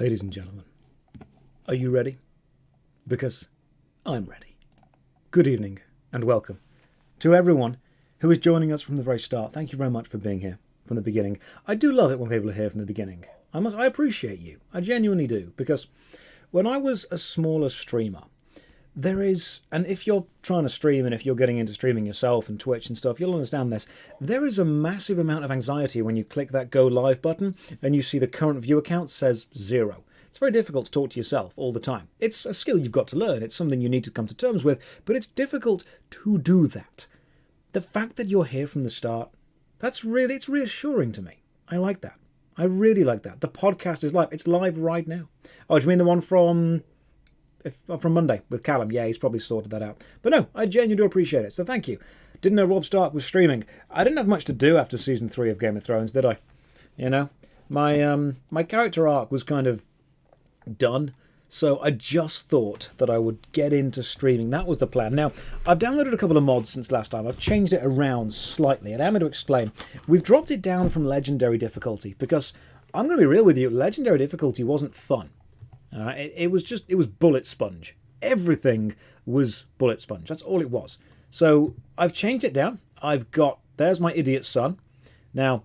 Ladies and gentlemen, are you ready? Because I'm ready. Good evening and welcome to everyone who is joining us from the very start. Thank you very much for being here from the beginning. I do love it when people are here from the beginning. I appreciate you. I genuinely do, because when I was a smaller streamer, and if you're trying to stream and if you're getting into streaming yourself and Twitch and stuff, you'll understand this. There is a massive amount of anxiety when you click that go live button and you see the current view count says 0. It's very difficult to talk to yourself all the time. It's a skill you've got to learn. It's something you need to come to terms with, but it's difficult to do that. The fact that you're here from the start, it's reassuring to me. I like that. I really like that. The podcast is live. It's live right now. Oh, do you mean the one from Monday with Callum? Yeah, he's probably sorted that out. But no, I genuinely do appreciate it, so thank you. Didn't know Rob Stark was streaming. I didn't have much to do after Season 3 of Game of Thrones, did I? You know? My character arc was kind of done, so I just thought that I would get into streaming. That was the plan. Now, I've downloaded a couple of mods since last time. I've changed it around slightly, and I'm going to explain. We've dropped it down from Legendary difficulty, because I'm going to be real with you, Legendary difficulty wasn't fun. It was bullet sponge. Everything was bullet sponge. That's all it was. So I've changed it down. There's my idiot son. Now,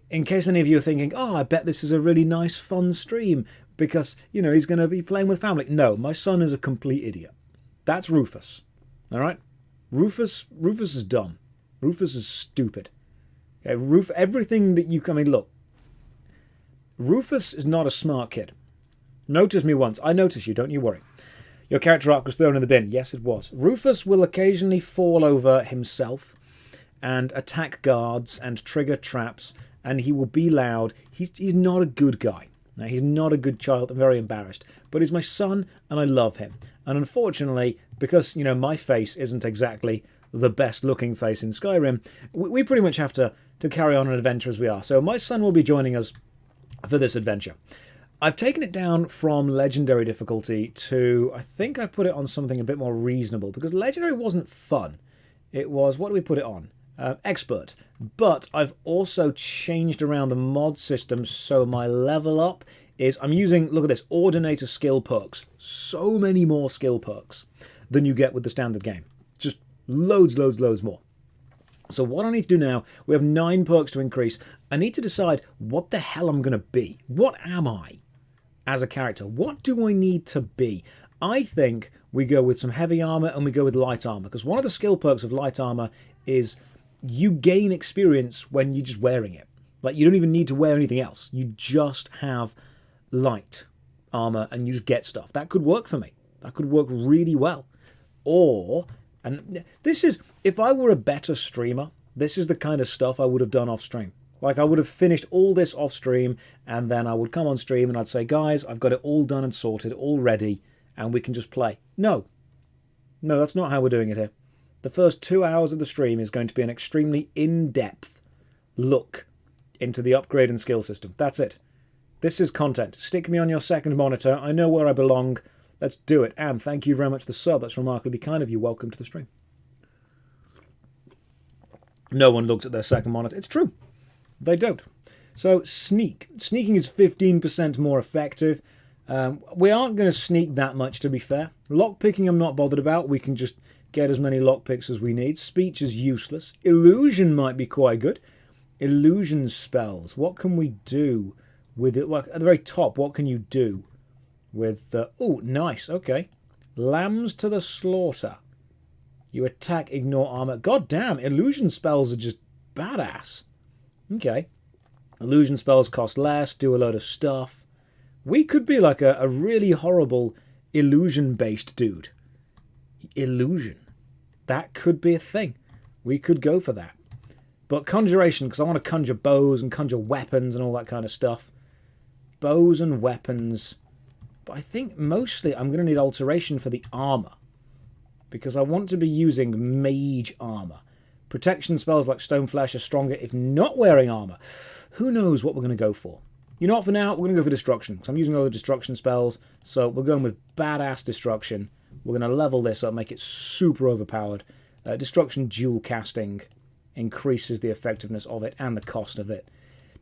in case any of you are thinking, oh, I bet this is a really nice, fun stream because, you know, he's going to be playing with family. No, my son is a complete idiot. That's Rufus. All right? Rufus is dumb. Rufus is stupid. Okay, everything that look. Rufus is not a smart kid. Notice me once. I notice you, don't you worry. Your character arc was thrown in the bin. Yes, it was. Rufus will occasionally fall over himself and attack guards and trigger traps, and he will be loud. He's not a good guy. Now, he's not a good child. I'm very embarrassed. But he's my son, and I love him. And unfortunately, because, you know, my face isn't exactly the best-looking face in Skyrim, we pretty much have to carry on an adventure as we are. So my son will be joining us for this adventure. I've taken it down from Legendary difficulty to, I think I put it on something a bit more reasonable, because Legendary wasn't fun. It was, what do we put it on? Expert. But I've also changed around the mod system, so my level up is, I'm using, look at this, Ordinator skill perks. So many more skill perks than you get with the standard game. Just loads more. So what I need to do now, we have 9 perks to increase. I need to decide what the hell I'm going to be. What am I as a character? What do I need to be? I think we go with some heavy armor and we go with light armor, because one of the skill perks of light armor is you gain experience when you're just wearing it. Like, you don't even need to wear anything else. You just have light armor and you just get stuff. That could work for me. That could work really well. And this is, if I were a better streamer, this is the kind of stuff I would have done off stream. Like, I would have finished all this off stream, and then I would come on stream and I'd say, guys, I've got it all done and sorted, all ready, and we can just play. No, that's not how we're doing it here. The first 2 hours of the stream is going to be an extremely in-depth look into the upgrade and skill system. That's it. This is content. Stick me on your second monitor. I know where I belong. Let's do it. And thank you very much for the sub. That's remarkably kind of you. Welcome to the stream. No one looks at their second monitor. It's true. They don't. So, sneak. Sneaking is 15% more effective. We aren't going to sneak that much, to be fair. Lockpicking I'm not bothered about. We can just get as many lockpicks as we need. Speech is useless. Illusion might be quite good. Illusion spells. What can we do with it? Well, at the very top, what can you do with... oh, nice. Okay. Lambs to the slaughter. You attack, ignore armor. God damn, illusion spells are just badass. Okay. Illusion spells cost less, do a load of stuff. We could be like a really horrible illusion-based dude. Illusion. That could be a thing. We could go for that. But conjuration, because I want to conjure bows and conjure weapons and all that kind of stuff. Bows and weapons. But I think mostly I'm going to need alteration for the armor, because I want to be using mage armor. Protection spells like Stone Flesh are stronger if not wearing armor. Who knows what we're going to go for? You know what, for now, we're going to go for destruction, because I'm using all the destruction spells, so we're going with badass destruction. We're going to level this up, make it super overpowered. Destruction dual casting increases the effectiveness of it and the cost of it.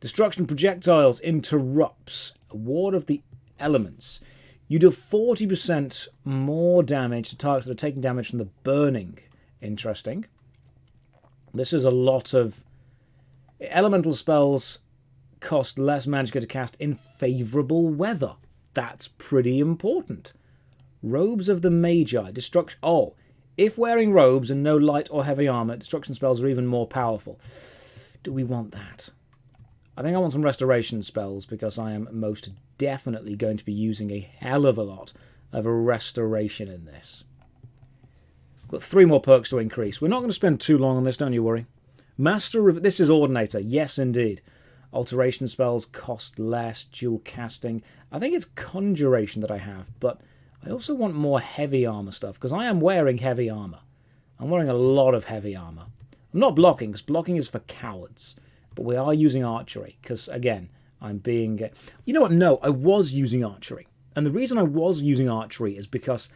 Destruction projectiles interrupts. Ward of the elements. You do 40% more damage to targets that are taking damage from the burning. Interesting. This is a lot of... Elemental spells cost less magicka to cast in favourable weather. That's pretty important. Robes of the Magi. Destruction... Oh, if wearing robes and no light or heavy armour, destruction spells are even more powerful. Do we want that? I think I want some restoration spells because I am most definitely going to be using a hell of a lot of a restoration in this. Got 3 more perks to increase. We're not going to spend too long on this, don't you worry. Master of... This is Ordinator. Yes, indeed. Alteration spells cost less. Dual casting. I think it's Conjuration that I have, but I also want more heavy armour stuff because I am wearing heavy armour. I'm wearing a lot of heavy armour. I'm not blocking because blocking is for cowards. But we are using archery, because, again, I'm being... You know what? No, I was using archery. And the reason I was using archery is because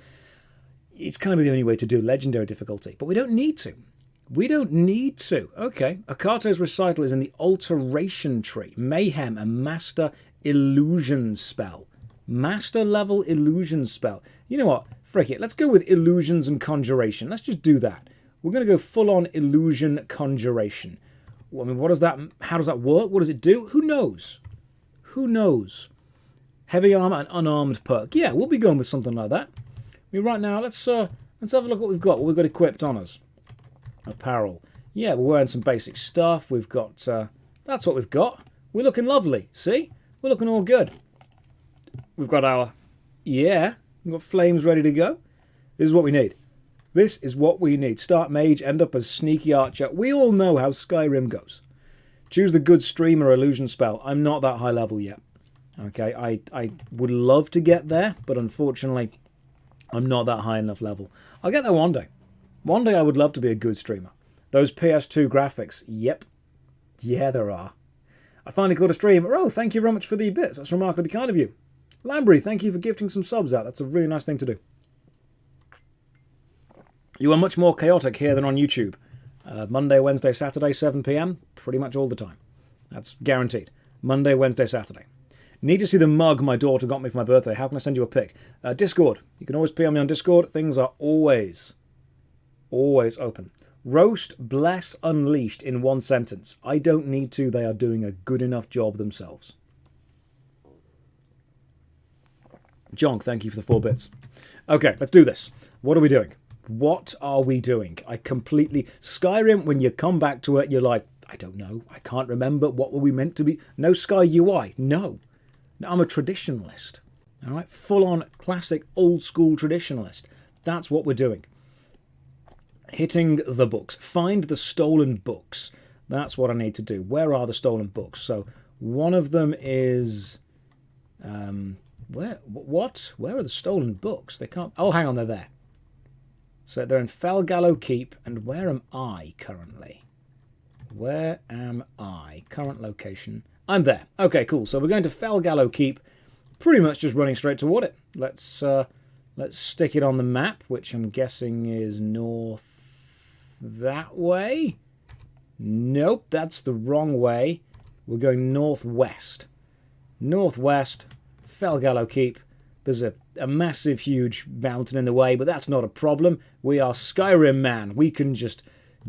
it's kind of the only way to do legendary difficulty. But we don't need to. We don't need to. Okay, Akato's Recital is in the Alteration tree. Mayhem, a Master Illusion spell. Master level Illusion spell. You know what? Frick it. Let's go with Illusions and Conjuration. Let's just do that. We're going to go full-on Illusion Conjuration. I mean, what does that? How does that work? What does it do? Who knows? Who knows? Heavy armor and unarmed perk. Yeah, we'll be going with something like that. I mean, right now, let's have a look what we've got. What we've got equipped on us. Apparel. Yeah, we're wearing some basic stuff. We've got. That's what we've got. We're looking lovely. See, we're looking all good. We've got our. Yeah, we've got flames ready to go. This is what we need. This is what we need. Start mage, end up as sneaky archer. We all know how Skyrim goes. Choose the good streamer illusion spell. I'm not that high level yet. Okay, I would love to get there, but unfortunately, I'm not that high enough level. I'll get there one day. One day I would love to be a good streamer. Those PS2 graphics, yep. Yeah, there are. I finally caught a stream. Oh, thank you very much for the bits. That's remarkably kind of you. Lambry, thank you for gifting some subs out. That's a really nice thing to do. You are much more chaotic here than on YouTube. Monday, Wednesday, Saturday, 7 PM, pretty much all the time. That's guaranteed. Monday, Wednesday, Saturday. Need to see the mug my daughter got me for my birthday. How can I send you a pic? Discord. You can always PM me on Discord. Things are always open. Roast, bless, unleashed in one sentence. I don't need to. They are doing a good enough job themselves. Jonk, thank you for the 4 bits. Okay, let's do this. What are we doing? What are we doing? I completely... Skyrim, when you come back to it, you're like, I don't know. I can't remember. What were we meant to be? No Sky UI. No. I'm a traditionalist. All right? Full-on classic old-school traditionalist. That's what we're doing. Hitting the books. Find the stolen books. That's what I need to do. Where are the stolen books? So one of them is... Where? What? Where are the stolen books? They can't... Oh, hang on. They're there. So they're in Felgallow Keep, and where am I currently? Where am I? Current location. I'm there. Okay, cool. So we're going to Felgallow Keep, pretty much just running straight toward it. Let's stick it on the map, which I'm guessing is north that way. Nope, that's the wrong way. We're going northwest. Northwest, Felgallow Keep. There's a massive, huge mountain in the way, but that's not a problem. We are Skyrim man. We can just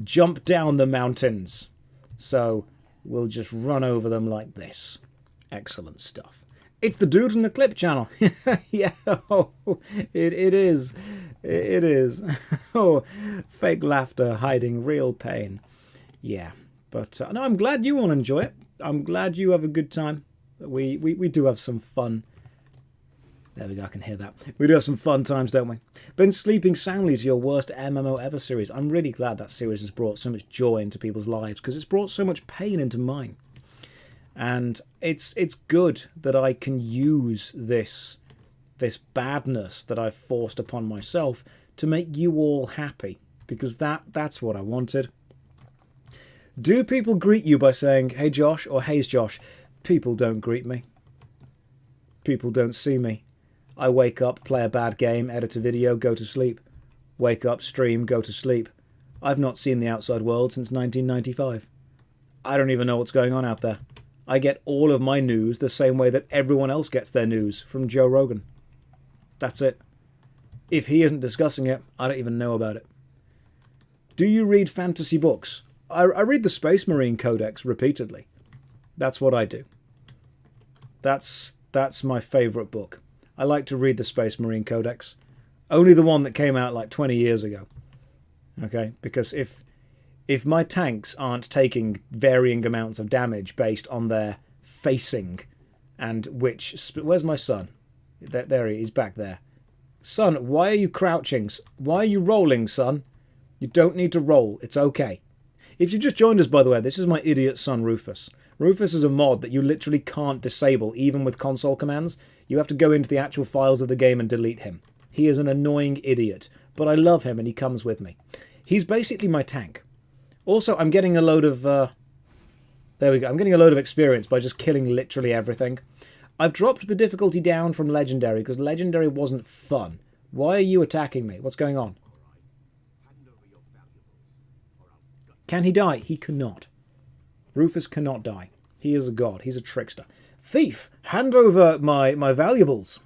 jump down the mountains. So we'll just run over them like this. Excellent stuff. It's the dude from the clip channel. Yeah, oh, it is. It is. Oh, fake laughter hiding real pain. Yeah, but no, I'm glad you all enjoy it. I'm glad you have a good time. We do have some fun. There we go, I can hear that. We do have some fun times, don't we? Been sleeping soundly to your worst MMO ever series. I'm really glad that series has brought so much joy into people's lives, because it's brought so much pain into mine. And it's good that I can use this badness that I've forced upon myself to make you all happy, because that's what I wanted. Do people greet you by saying, "Hey Josh," or "Hey's Josh"? People don't greet me. People don't see me. I wake up, play a bad game, edit a video, go to sleep. Wake up, stream, go to sleep. I've not seen the outside world since 1995. I don't even know what's going on out there. I get all of my news the same way that everyone else gets their news, from Joe Rogan. That's it. If he isn't discussing it, I don't even know about it. Do you read fantasy books? I read the Space Marine Codex repeatedly. That's what I do. That's my favourite book. I like to read the Space Marine Codex. Only the one that came out like 20 years ago. Okay? Because if my tanks aren't taking varying amounts of damage based on their facing and which... Where's my son? There he is, back there. Son, why are you crouching? Why are you rolling, son? You don't need to roll. It's okay. If you just joined us, by the way, this is my idiot son, Rufus. Rufus is a mod that you literally can't disable, even with console commands. You have to go into the actual files of the game and delete him. He is an annoying idiot, but I love him and he comes with me. He's basically my tank. Also, I'm getting a load of... there we go. I'm getting a load of experience by just killing literally everything. I've dropped the difficulty down from Legendary because Legendary wasn't fun. Why are you attacking me? What's going on? Can he die? He cannot. Rufus cannot die. He is a god. He's a trickster. Thief! Hand over my valuables.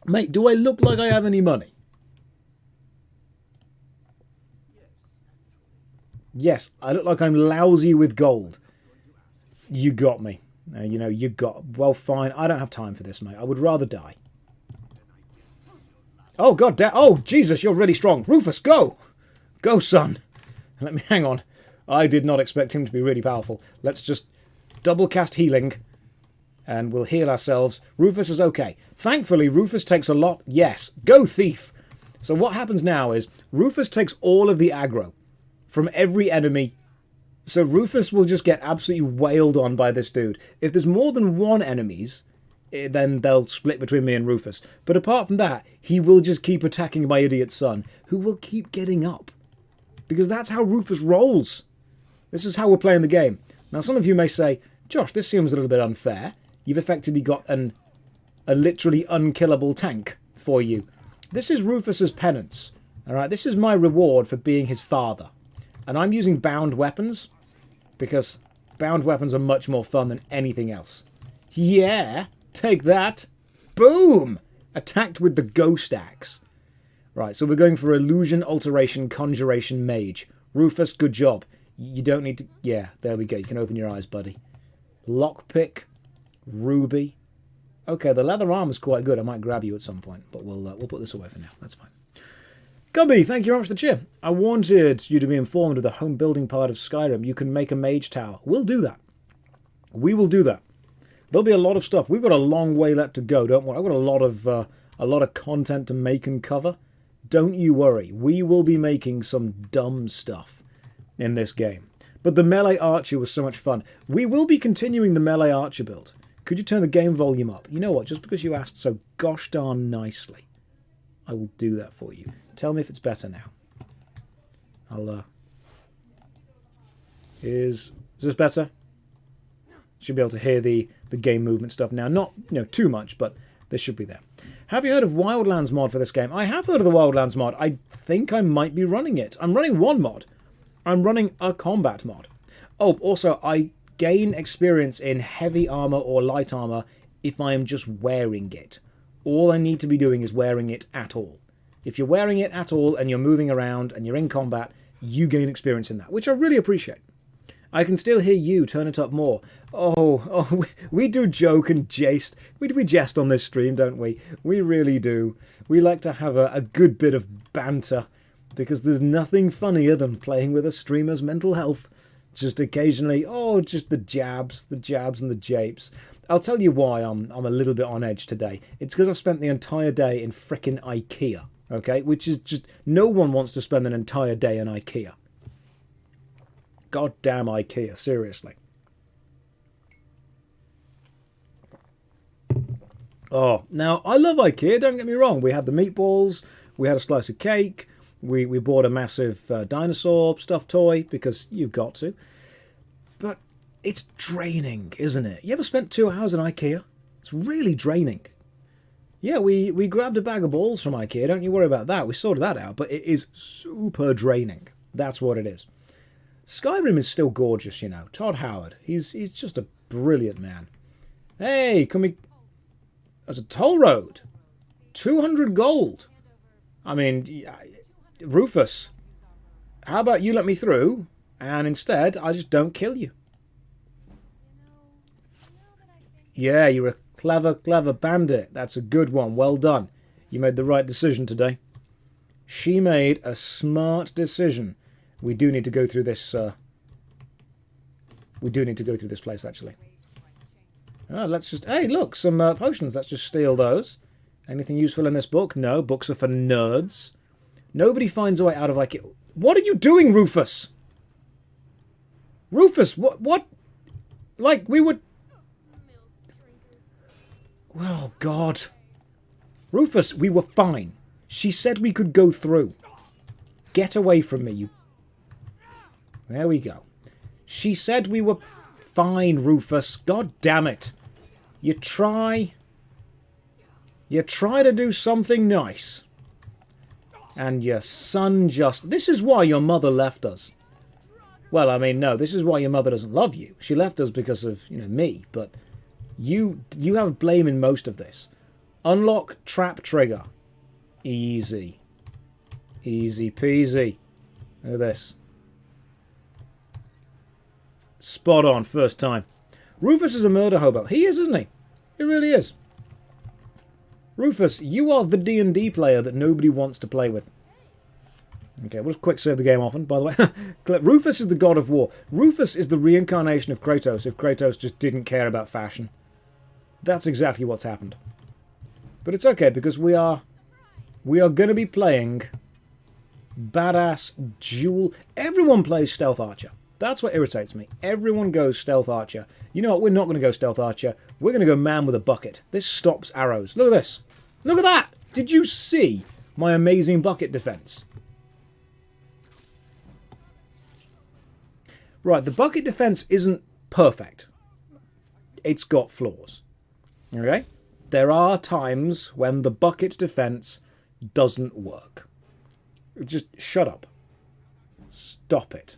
Mate, do I look like I have any money? Yes, I look like I'm lousy with gold. You got me. You know, you got... Well, fine. I don't have time for this, mate. I would rather die. Oh, god damn. Oh, Jesus, you're really strong. Rufus, go! Go, son. Let me... Hang on. I did not expect him to be really powerful. Let's just double cast healing. And we'll heal ourselves. Rufus is okay. Thankfully, Rufus takes a lot. Yes. Go, thief! So what happens now is Rufus takes all of the aggro from every enemy. So Rufus will just get absolutely wailed on by this dude. If there's more than one enemies, then they'll split between me and Rufus. But apart from that, he will just keep attacking my idiot son, who will keep getting up. Because that's how Rufus rolls. This is how we're playing the game. Now, some of you may say, Josh, this seems a little bit unfair. You've effectively got a literally unkillable tank for you. This is Rufus's penance. All right, this is my reward for being his father. And I'm using bound weapons because bound weapons are much more fun than anything else. Yeah, take that. Boom! Attacked with the ghost axe. Right, so we're going for illusion, alteration, conjuration, mage. Rufus, good job. You don't need to... Yeah, there we go. You can open your eyes, buddy. Lockpick, ruby. Okay, the leather armor's quite good. I might grab you at some point, but we'll put this away for now. That's fine. Gumby, thank you very much for the cheer. I wanted you to be informed of the home building part of Skyrim. You can make a mage tower. We'll do that. We will do that. There'll be a lot of stuff. We've got a long way left to go, don't worry. I've got a lot of content to make and cover. Don't you worry. We will be making some dumb stuff in this game. But the melee archer was so much fun. We will be continuing the melee archer build. Could you turn the game volume up? You know what? Just because you asked so gosh darn nicely, I will do that for you. Tell me if it's better now. Is this better? Should be able to hear the game movement stuff now. Not, too much, but this should be there. Have you heard of Wildlands mod for this game? I have heard of the Wildlands mod. I think I might be running it. I'm running one mod. I'm running a combat mod. Oh, also, I gain experience in heavy armor or light armor if I am just wearing it. All I need to be doing is wearing it at all. If you're wearing it at all and you're moving around and you're in combat, you gain experience in that, which I really appreciate. I can still hear you. Turn it up more. Oh, we do joke and jest. We jest on this stream, don't we? We really do. We like to have a good bit of banter because there's nothing funnier than playing with a streamer's mental health. Just occasionally, just the jabs and the japes. I'll tell you why I'm a little bit on edge today. It's because I've spent the entire day in frickin' IKEA. Okay, which is just... No one wants to spend an entire day in IKEA. Goddamn IKEA, seriously. Oh, now, I love IKEA, don't get me wrong. We had the meatballs, we had a slice of cake, we bought a massive dinosaur stuffed toy, because you've got to. But it's draining, isn't it? You ever spent 2 hours in IKEA? It's really draining. Yeah, we grabbed a bag of balls from IKEA, don't you worry about that. We sorted that out, but it is super draining. That's what it is. Skyrim is still gorgeous, you know. Todd Howard, he's just a brilliant man. Hey, can we... There's a toll road. 200 gold. I mean, Rufus, how about you let me through, and instead I just don't kill you. Yeah, you're a clever, clever bandit. That's a good one. Well done. You made the right decision today. She made a smart decision. We do need to go through this, we do need to go through this place, actually. Oh, let's just... Hey, look, some potions. Let's just steal those. Anything useful in this book? No, books are for nerds. Nobody finds a way out of, like... What are you doing, Rufus? Rufus, what? Like, we would... Oh, God. Rufus, we were fine. She said we could go through. Get away from me, you... There we go. She said we were fine, Rufus. God damn it. You try to do something nice. And your son just... This is why your mother left us. Well, I mean, no, this is why your mother doesn't love you. She left us because of, you know, me. But you have blame in most of this. Unlock trap trigger. Easy. Easy peasy. Look at this. Spot on, first time. Rufus is a murder hobo. He is, isn't he? He really is. Rufus, you are the D&D player that nobody wants to play with. Okay, we'll just quick save the game often, by the way. Rufus is the god of war. Rufus is the reincarnation of Kratos if Kratos just didn't care about fashion. That's exactly what's happened. But it's okay, because we are going to be playing badass duel... Everyone plays Stealth Archer. That's what irritates me. Everyone goes Stealth Archer. You know what? We're not going to go Stealth Archer. We're going to go Man with a Bucket. This stops arrows. Look at this. Look at that. Did you see my amazing bucket defense? Right, the bucket defense isn't perfect. It's got flaws. Okay? There are times when the bucket defense doesn't work. Just shut up. Stop it.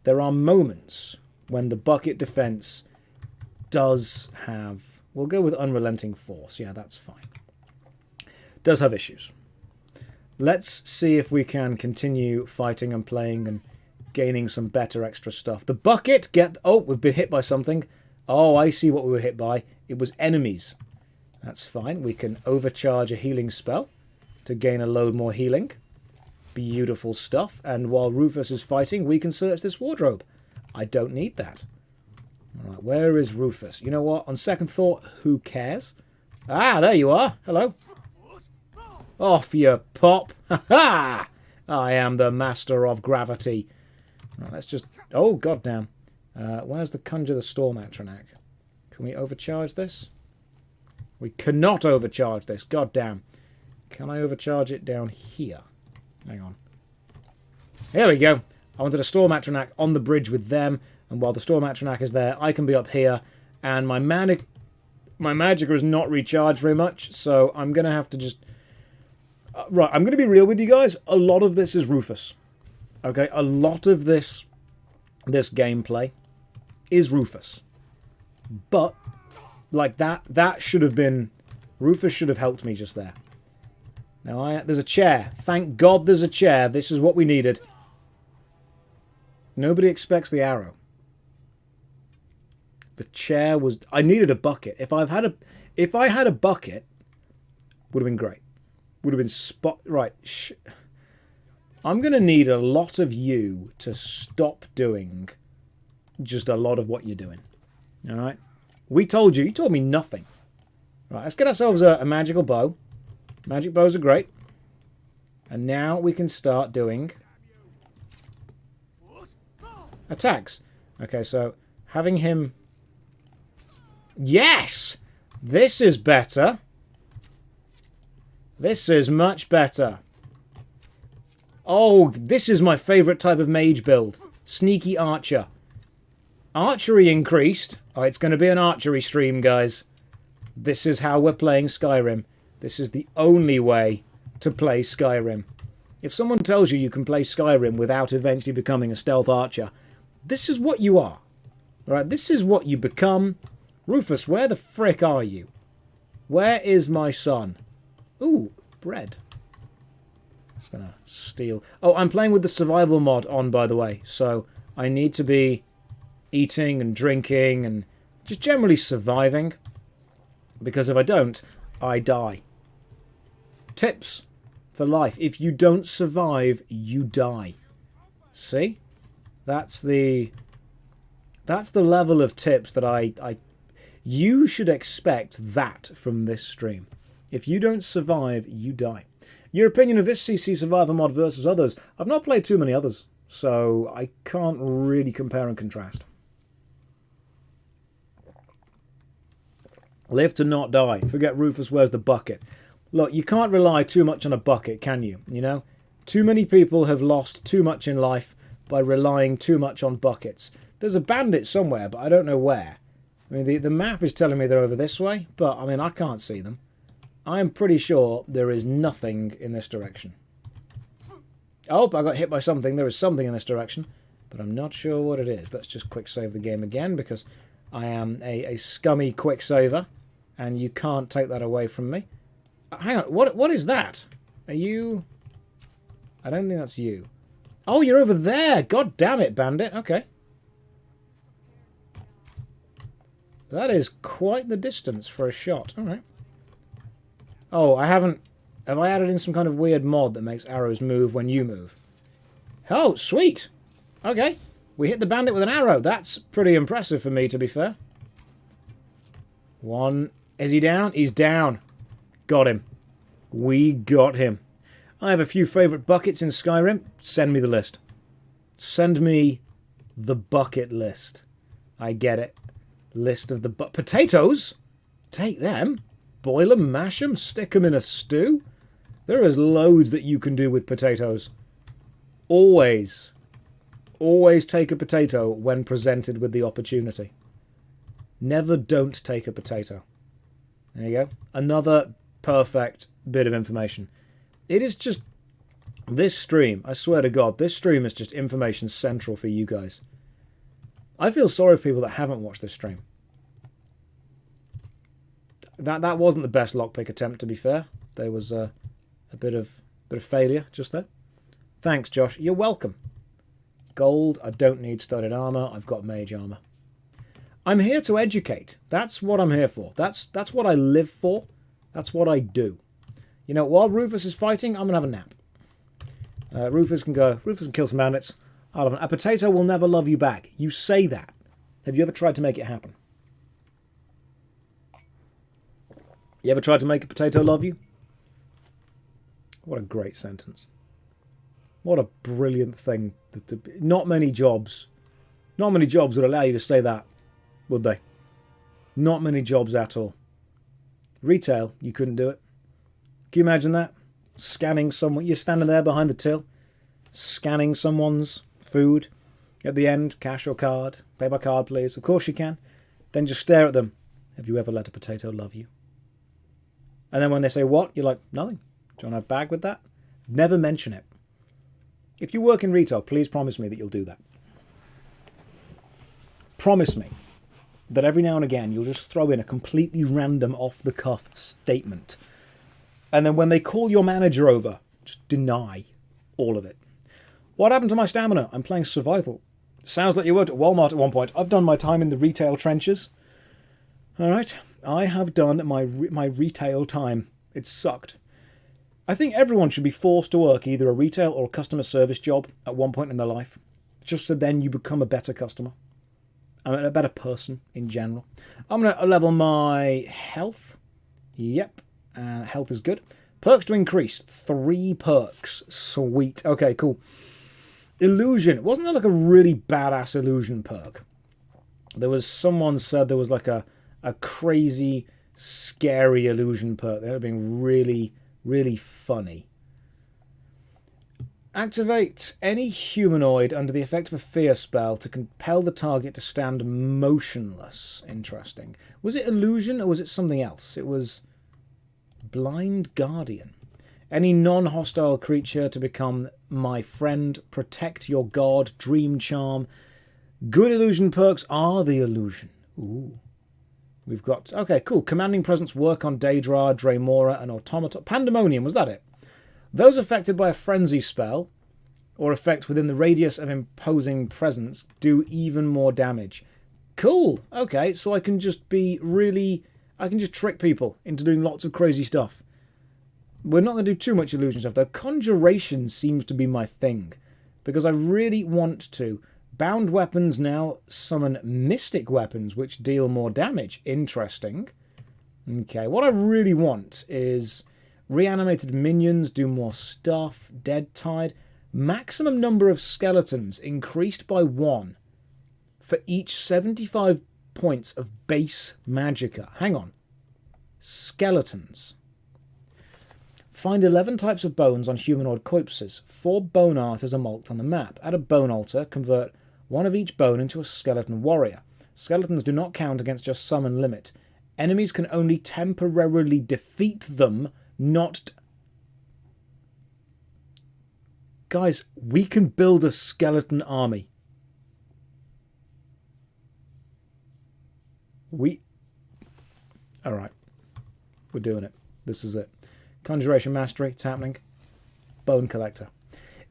There are moments when the bucket defense does have... We'll go with unrelenting force. Yeah, that's fine. Does have issues. Let's see if we can continue fighting and playing and gaining some better extra stuff. The bucket, Oh, we've been hit by something. Oh, I see what we were hit by. It was enemies. That's fine. We can overcharge a healing spell to gain a load more healing. Beautiful stuff. And while Rufus is fighting, we can search this wardrobe. I don't need that. Alright, where is Rufus? You know what? On second thought, who cares? Ah, there you are. Hello. Off you pop. Ha ha! I am the master of gravity. Right, let's just... Oh, goddamn. Where's the Conjure the Storm Atronac? Can we overcharge this? We cannot overcharge this. Goddamn. Can I overcharge it down here? Hang on. Here we go. I wanted a Storm Atronac on the bridge with them, and while the Storm Atronac is there, I can be up here, and my Magicka is not recharged very much, so I'm going to have to just... right, I'm going to be real with you guys. A lot of this is Rufus. Okay, a lot of this gameplay is Rufus. But, like, that should have been... Rufus should have helped me just there. Now, there's a chair. Thank God there's a chair. This is what we needed. Nobody expects the arrow. The chair was... I needed a bucket. If I had a bucket, would have been great. Would have been spot... Right. I'm going to need a lot of you to stop doing just a lot of what you're doing. Alright? We told you. You told me nothing. Right, let's get ourselves a magical bow. Magic bows are great. And now we can start doing attacks. Okay, so having him... Yes! This is better. This is much better. Oh, this is my favourite type of mage build. Sneaky archer. Archery increased. Oh, it's going to be an archery stream, guys. This is how we're playing Skyrim. This is the only way to play Skyrim. If someone tells you you can play Skyrim without eventually becoming a stealth archer, this is what you are. Alright, this is what you become. Rufus, where the frick are you? Where is my son? Ooh, bread. Just gonna steal. Oh, I'm playing with the survival mod on, by the way. So I need to be eating and drinking and just generally surviving. Because if I don't, I die. Tips for life. If you don't survive, you die. See? That's the level of tips that you should expect that from this stream. If you don't survive, you die. Your opinion of this CC Survivor mod versus others? I've not played too many others, so I can't really compare and contrast. Live to not die. Forget Rufus, where's the bucket? Look, you can't rely too much on a bucket, can you? You know? Too many people have lost too much in life by relying too much on buckets. There's a bandit somewhere, but I don't know where. I mean, the map is telling me they're over this way, but, I mean, I can't see them. I am pretty sure there is nothing in this direction. Oh, I got hit by something. There is something in this direction, but I'm not sure what it is. Let's just quick save the game again, because I am a scummy quick saver, and you can't take that away from me. Hang on, what is that? Are you... I don't think that's you. Oh, you're over there! God damn it, bandit. Okay. That is quite the distance for a shot. Alright. Oh, I haven't... Have I added in some kind of weird mod that makes arrows move when you move? Oh, sweet! Okay. We hit the bandit with an arrow. That's pretty impressive for me, to be fair. One. Is he down? He's down. Got him. We got him. I have a few favourite buckets in Skyrim. Send me the list. Send me the bucket list. I get it. List of the potatoes? Take them. Boil them, mash them, stick them in a stew. There is loads that you can do with potatoes. Always. Always take a potato when presented with the opportunity. Never don't take a potato. There you go. Another perfect bit of information. It is just... This stream, I swear to God, this stream is just information central for you guys. I feel sorry for people that haven't watched this stream. That wasn't the best lockpick attempt, to be fair. There was a bit of failure just there. Thanks, Josh. You're welcome. Gold. I don't need studded armor. I've got mage armor. I'm here to educate. That's what I'm here for. That's what I live for. That's what I do. You know, while Rufus is fighting, I'm gonna have a nap. Rufus can kill some bandits. A potato will never love you back. You say that. Have you ever tried to make it happen? You ever tried to make a potato love you? What a great sentence. What a brilliant thing. Not many jobs would allow you to say that, would they? Not many jobs at all. Retail, you couldn't do it. Can you imagine that? Scanning someone, you're standing there behind the till, scanning someone's food. At the end, cash or card. Pay by card, please. Of course you can. Then just stare at them. Have you ever let a potato love you? And then when they say what, you're like, nothing. Do you want a bag with that? Never mention it. If you work in retail, please promise me that you'll do that. Promise me that every now and again you'll just throw in a completely random off-the-cuff statement. And then when they call your manager over, just deny all of it. What happened to my stamina? I'm playing survival. Sounds like you worked at Walmart at one point. I've done my time in the retail trenches. Alright, I have done my retail time. It sucked. I think everyone should be forced to work either a retail or a customer service job at one point in their life. Just so then you become a better customer. I'm a better person in general. I'm going to level my health. Yep, health is good. Perks to increase. 3 perks. Sweet. Okay, cool. Illusion. Wasn't there like a really badass illusion perk? There was, someone said there was like a crazy, scary illusion perk. That would have been really, really funny. Activate any humanoid under the effect of a fear spell to compel the target to stand motionless. Interesting. Was it illusion or was it something else? It was Blind Guardian. Any non-hostile creature to become my friend. Protect your god. Dream charm. Good illusion perks are the illusion. Ooh. We've got... Okay, cool. Commanding presence work on Daedra, Dremora, and Automata. Pandemonium, was that it? Those affected by a frenzy spell or effect within the radius of imposing presence do even more damage. Cool. Okay, so I can just be really... I can just trick people into doing lots of crazy stuff. We're not going to do too much illusion stuff, though. Conjuration seems to be my thing, because I really want to. Bound weapons now summon mystic weapons, which deal more damage. Interesting. Okay, what I really want is reanimated minions do more stuff. Dead Tide. Maximum number of skeletons increased by 1 for each 75 points of base magicka. Hang on. Skeletons. Find 11 types of bones on humanoid corpses. 4 bone altars are marked on the map. At a bone altar, convert 1 of each bone into a skeleton warrior. Skeletons do not count against your summon limit. Enemies can only temporarily defeat them, not... Guys, we can build a skeleton army. Alright. We're doing it. This is it. Conjuration Mastery, it's happening. Bone Collector.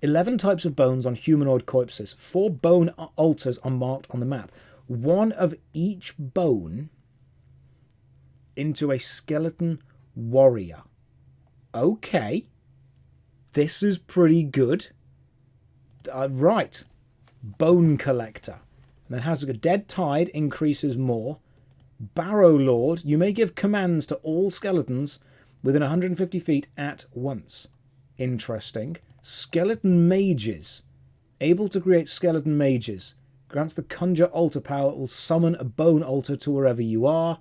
11 types of bones on humanoid corpses. 4 bone altars are marked on the map. 1 of each bone into a skeleton warrior. Okay. This is pretty good. Right. Bone Collector. And then has a Dead Tide increases more. Barrow Lord. You may give commands to all skeletons within 150 feet at once. Interesting. Skeleton Mages. Able to create skeleton mages. Grants the conjure altar power. Will summon a bone altar to wherever you are.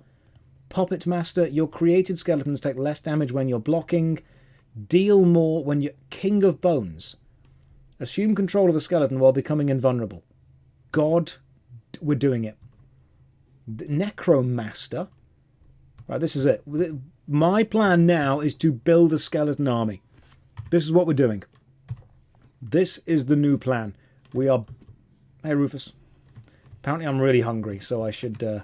Puppet Master. Your created skeletons take less damage when you're blocking. Deal more when you're King of Bones. Assume control of a skeleton while becoming invulnerable. God, we're doing it. Necromaster. Right, this is it. My plan now is to build a skeleton army. This is what we're doing. This is the new plan. We are... Hey, Rufus. Apparently I'm really hungry, so I should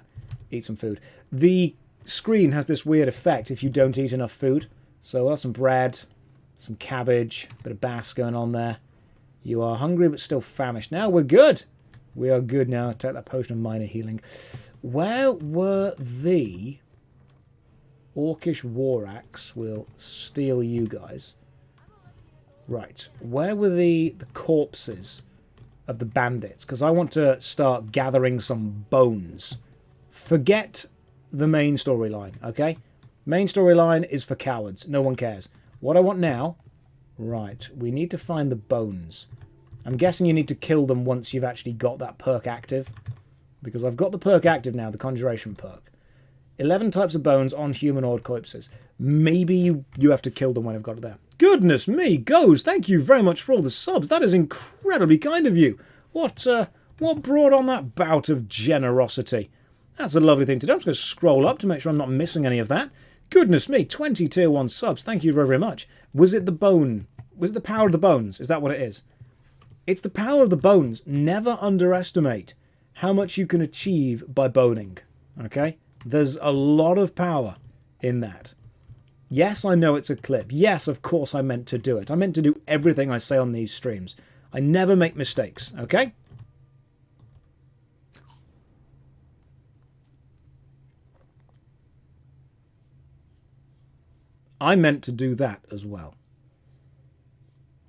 eat some food. The screen has this weird effect if you don't eat enough food. So we'll have some bread, some cabbage, a bit of bass going on there. You are hungry but still famished. Now we're good. We are good now. Take that potion of minor healing. Where were the... Orcish War Axe? We'll steal you guys. Right. Where were the corpses of the bandits? Because I want to start gathering some bones. Forget the main storyline, okay? Main storyline is for cowards. No one cares. What I want now... Right. We need to find the bones. I'm guessing you need to kill them once you've actually got that perk active. Because I've got the perk active now, the conjuration perk. 11 types of bones on humanoid corpses. Maybe you have to kill them when I've got it there. Goodness me, Goes, thank you very much for all the subs. That is incredibly kind of you. What brought on that bout of generosity? That's a lovely thing to do. I'm just going to scroll up to make sure I'm not missing any of that. Goodness me, 20 tier 1 subs. Thank you very, very much. Was it the bone? Was it the power of the bones? Is that what it is? It's the power of the bones. Never underestimate how much you can achieve by boning. Okay? There's a lot of power in that. Yes, I know it's a clip. Yes, of course I meant to do it. I meant to do everything I say on these streams. I never make mistakes, okay? I meant to do that as well.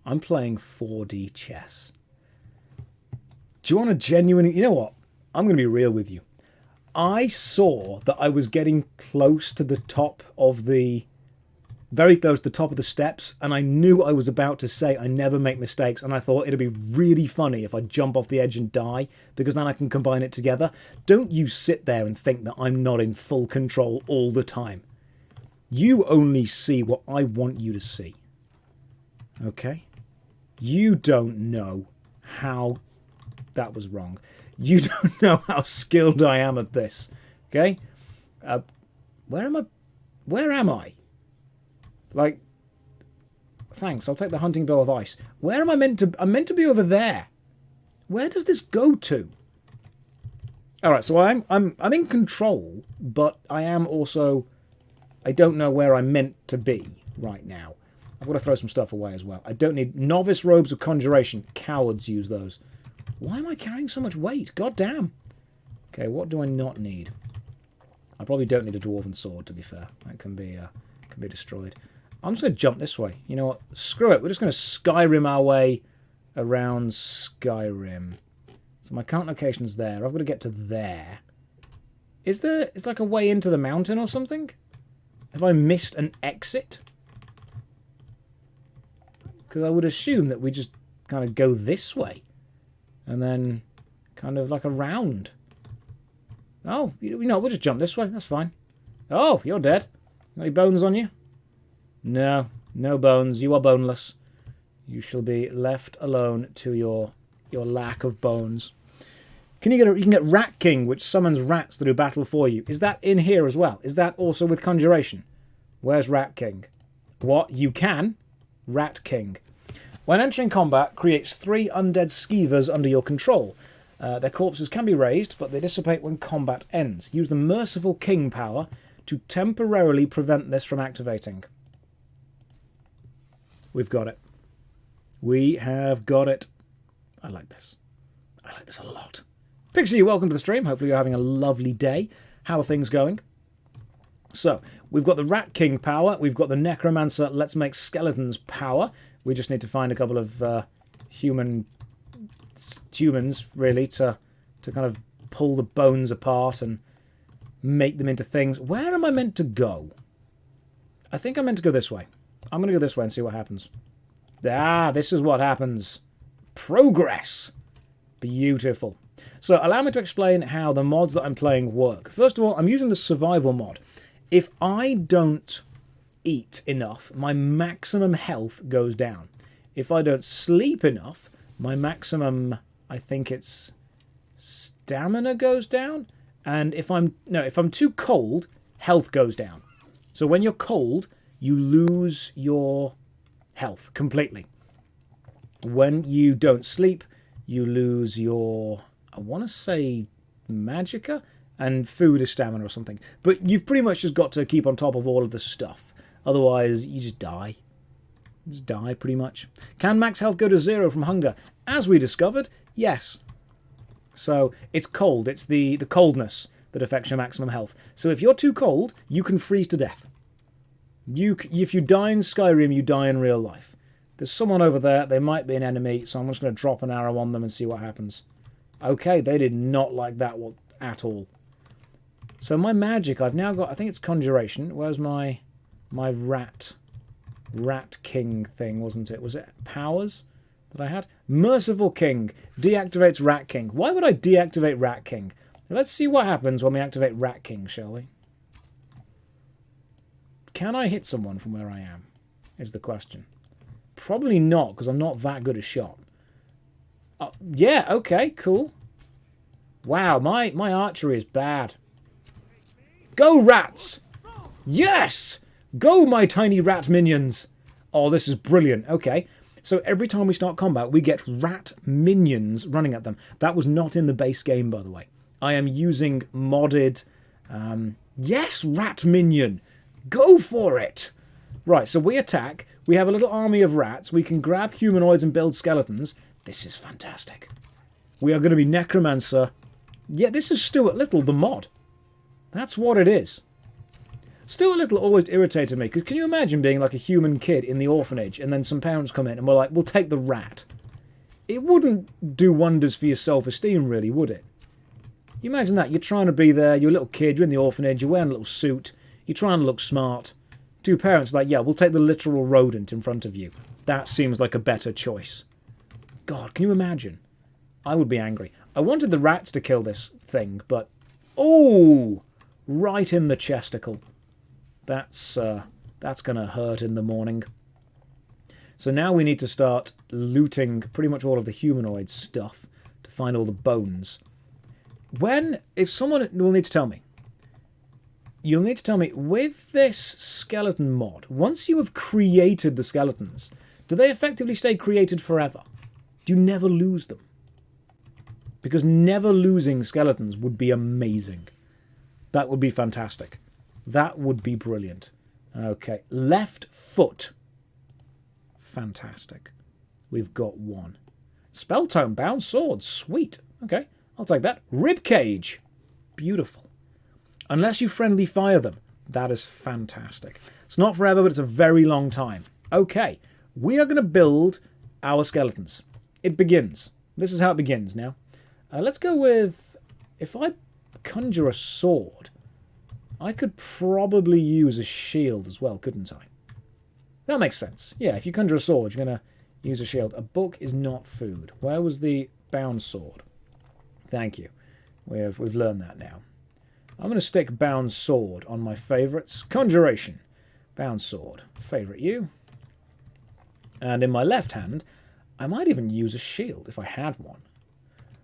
I'm playing 4D chess. Do you want to genuinely... You know what? I'm going to be real with you. I saw that I was getting close to the top of the... Very close to the top of the steps, and I knew I was about to say I never make mistakes, and I thought it'd be really funny if I jump off the edge and die, because then I can combine it together. Don't you sit there and think that I'm not in full control all the time. You only see what I want you to see. Okay? You don't know how... That was wrong. You don't know how skilled I am at this. Okay? Where am I? Like, Thanks, I'll take the hunting bow of ice. Where am I meant to... I'm meant to be over there. Where does this go to? Alright, so I'm in control, but I am also... I don't know where I'm meant to be right now. I've got to throw some stuff away as well. I don't need novice robes of conjuration. Cowards use those. Why am I carrying so much weight? God damn. Okay, what do I not need? I probably don't need a dwarven sword, to be fair. That can be destroyed. I'm just going to jump this way. You know what? Screw it. We're just going to Skyrim our way around Skyrim. So my current location's there. I've got to get to there. Is like a way into the mountain or something? Have I missed an exit? Because I would assume that we just kind of go this way. And then kind of like around. Oh, you know, we'll just jump this way. That's fine. Oh, you're dead. Any bones on you? No, no bones. You are boneless. You shall be left alone to your lack of bones. You can get Rat King, which summons rats to do battle for you. Is that in here as well? Is that also with conjuration? Where's Rat King? What? You can? Rat King. When entering combat, creates 3 undead skeevers under your control. Their corpses can be raised, but they dissipate when combat ends. Use the Merciful King power to temporarily prevent this from activating. We've got it. We have got it. I like this. I like this a lot. Pixie, welcome to the stream. Hopefully you're having a lovely day. How are things going? So, we've got the Rat King power. We've got the Necromancer Let's Make Skeletons power. We just need to find a couple of humans, really, to kind of pull the bones apart and make them into things. Where am I meant to go? I think I'm meant to go this way. I'm going to go this way and see what happens. Ah, this is what happens. Progress. Beautiful. So, allow me to explain how the mods that I'm playing work. First of all, I'm using the survival mod. If I don't eat enough, my maximum health goes down. If I don't sleep enough, my maximum, I think it's stamina goes down. And if I'm too cold, health goes down. So when you're cold, you lose your health completely. When you don't sleep, you lose your, I want to say, magicka, and food is stamina or something. But you've pretty much just got to keep on top of all of the stuff. Otherwise, you just die. You just die, pretty much. Can max health go to 0 from hunger? As we discovered, yes. So, it's cold. It's the coldness that affects your maximum health. So if you're too cold, you can freeze to death. If you die in Skyrim, you die in real life. There's someone over there. They might be an enemy, so I'm just going to drop an arrow on them and see what happens. Okay, they did not like that at all. So my magic, I've now got, I think it's conjuration. Where's my rat king thing, wasn't it? Was it powers that I had? Merciful King deactivates Rat King. Why would I deactivate Rat King? Let's see what happens when we activate Rat King, shall we? Can I hit someone from where I am? Is the question. Probably not, because I'm not that good a shot. Yeah, okay, cool. Wow, my archery is bad. Go, rats! Yes! Go, my tiny rat minions! Oh, this is brilliant. Okay, so every time we start combat, we get rat minions running at them. That was not in the base game, by the way. I am using modded... yes, rat minion! Go for it! Right, so we attack. We have a little army of rats. We can grab humanoids and build skeletons. This is fantastic. We are going to be Necromancer. Yeah, this is Stuart Little, the mod. That's what it is. Stuart Little always irritated me, because can you imagine being like a human kid in the orphanage, and then some parents come in and we're like, we'll take the rat. It wouldn't do wonders for your self-esteem, really, would it? You imagine that, you're trying to be there, you're a little kid, you're in the orphanage, you're wearing a little suit, you're trying to look smart. Two parents are like, yeah, we'll take the literal rodent in front of you. That seems like a better choice. God, can you imagine? I would be angry. I wanted the rats to kill this thing, but... oh! Right in the chesticle. That's going to hurt in the morning. So now we need to start looting pretty much all of the humanoid stuff to find all the bones. If someone will need to tell me, with this skeleton mod, once you have created the skeletons, Do they effectively stay created forever? Do you never lose them? Because never losing skeletons would be amazing. That would be fantastic. That would be brilliant. Okay, left foot. Fantastic. We've got one. Spell tome, bound sword. Sweet. Okay, I'll take that. Rib cage. Beautiful. Unless you friendly fire them. That is fantastic. It's not forever, but it's a very long time. Okay, we are going to build our skeletons. It begins. This is how it begins now. Let's go with... If I conjure a sword, I could probably use a shield as well, couldn't I? That makes sense. Yeah, if you conjure a sword, you're going to use a shield. A book is not food. Where was the bound sword? Thank you. We've learned that now. I'm going to stick bound sword on my favourites. Conjuration. Bound sword. Favourite you. And in my left hand, I might even use a shield if I had one.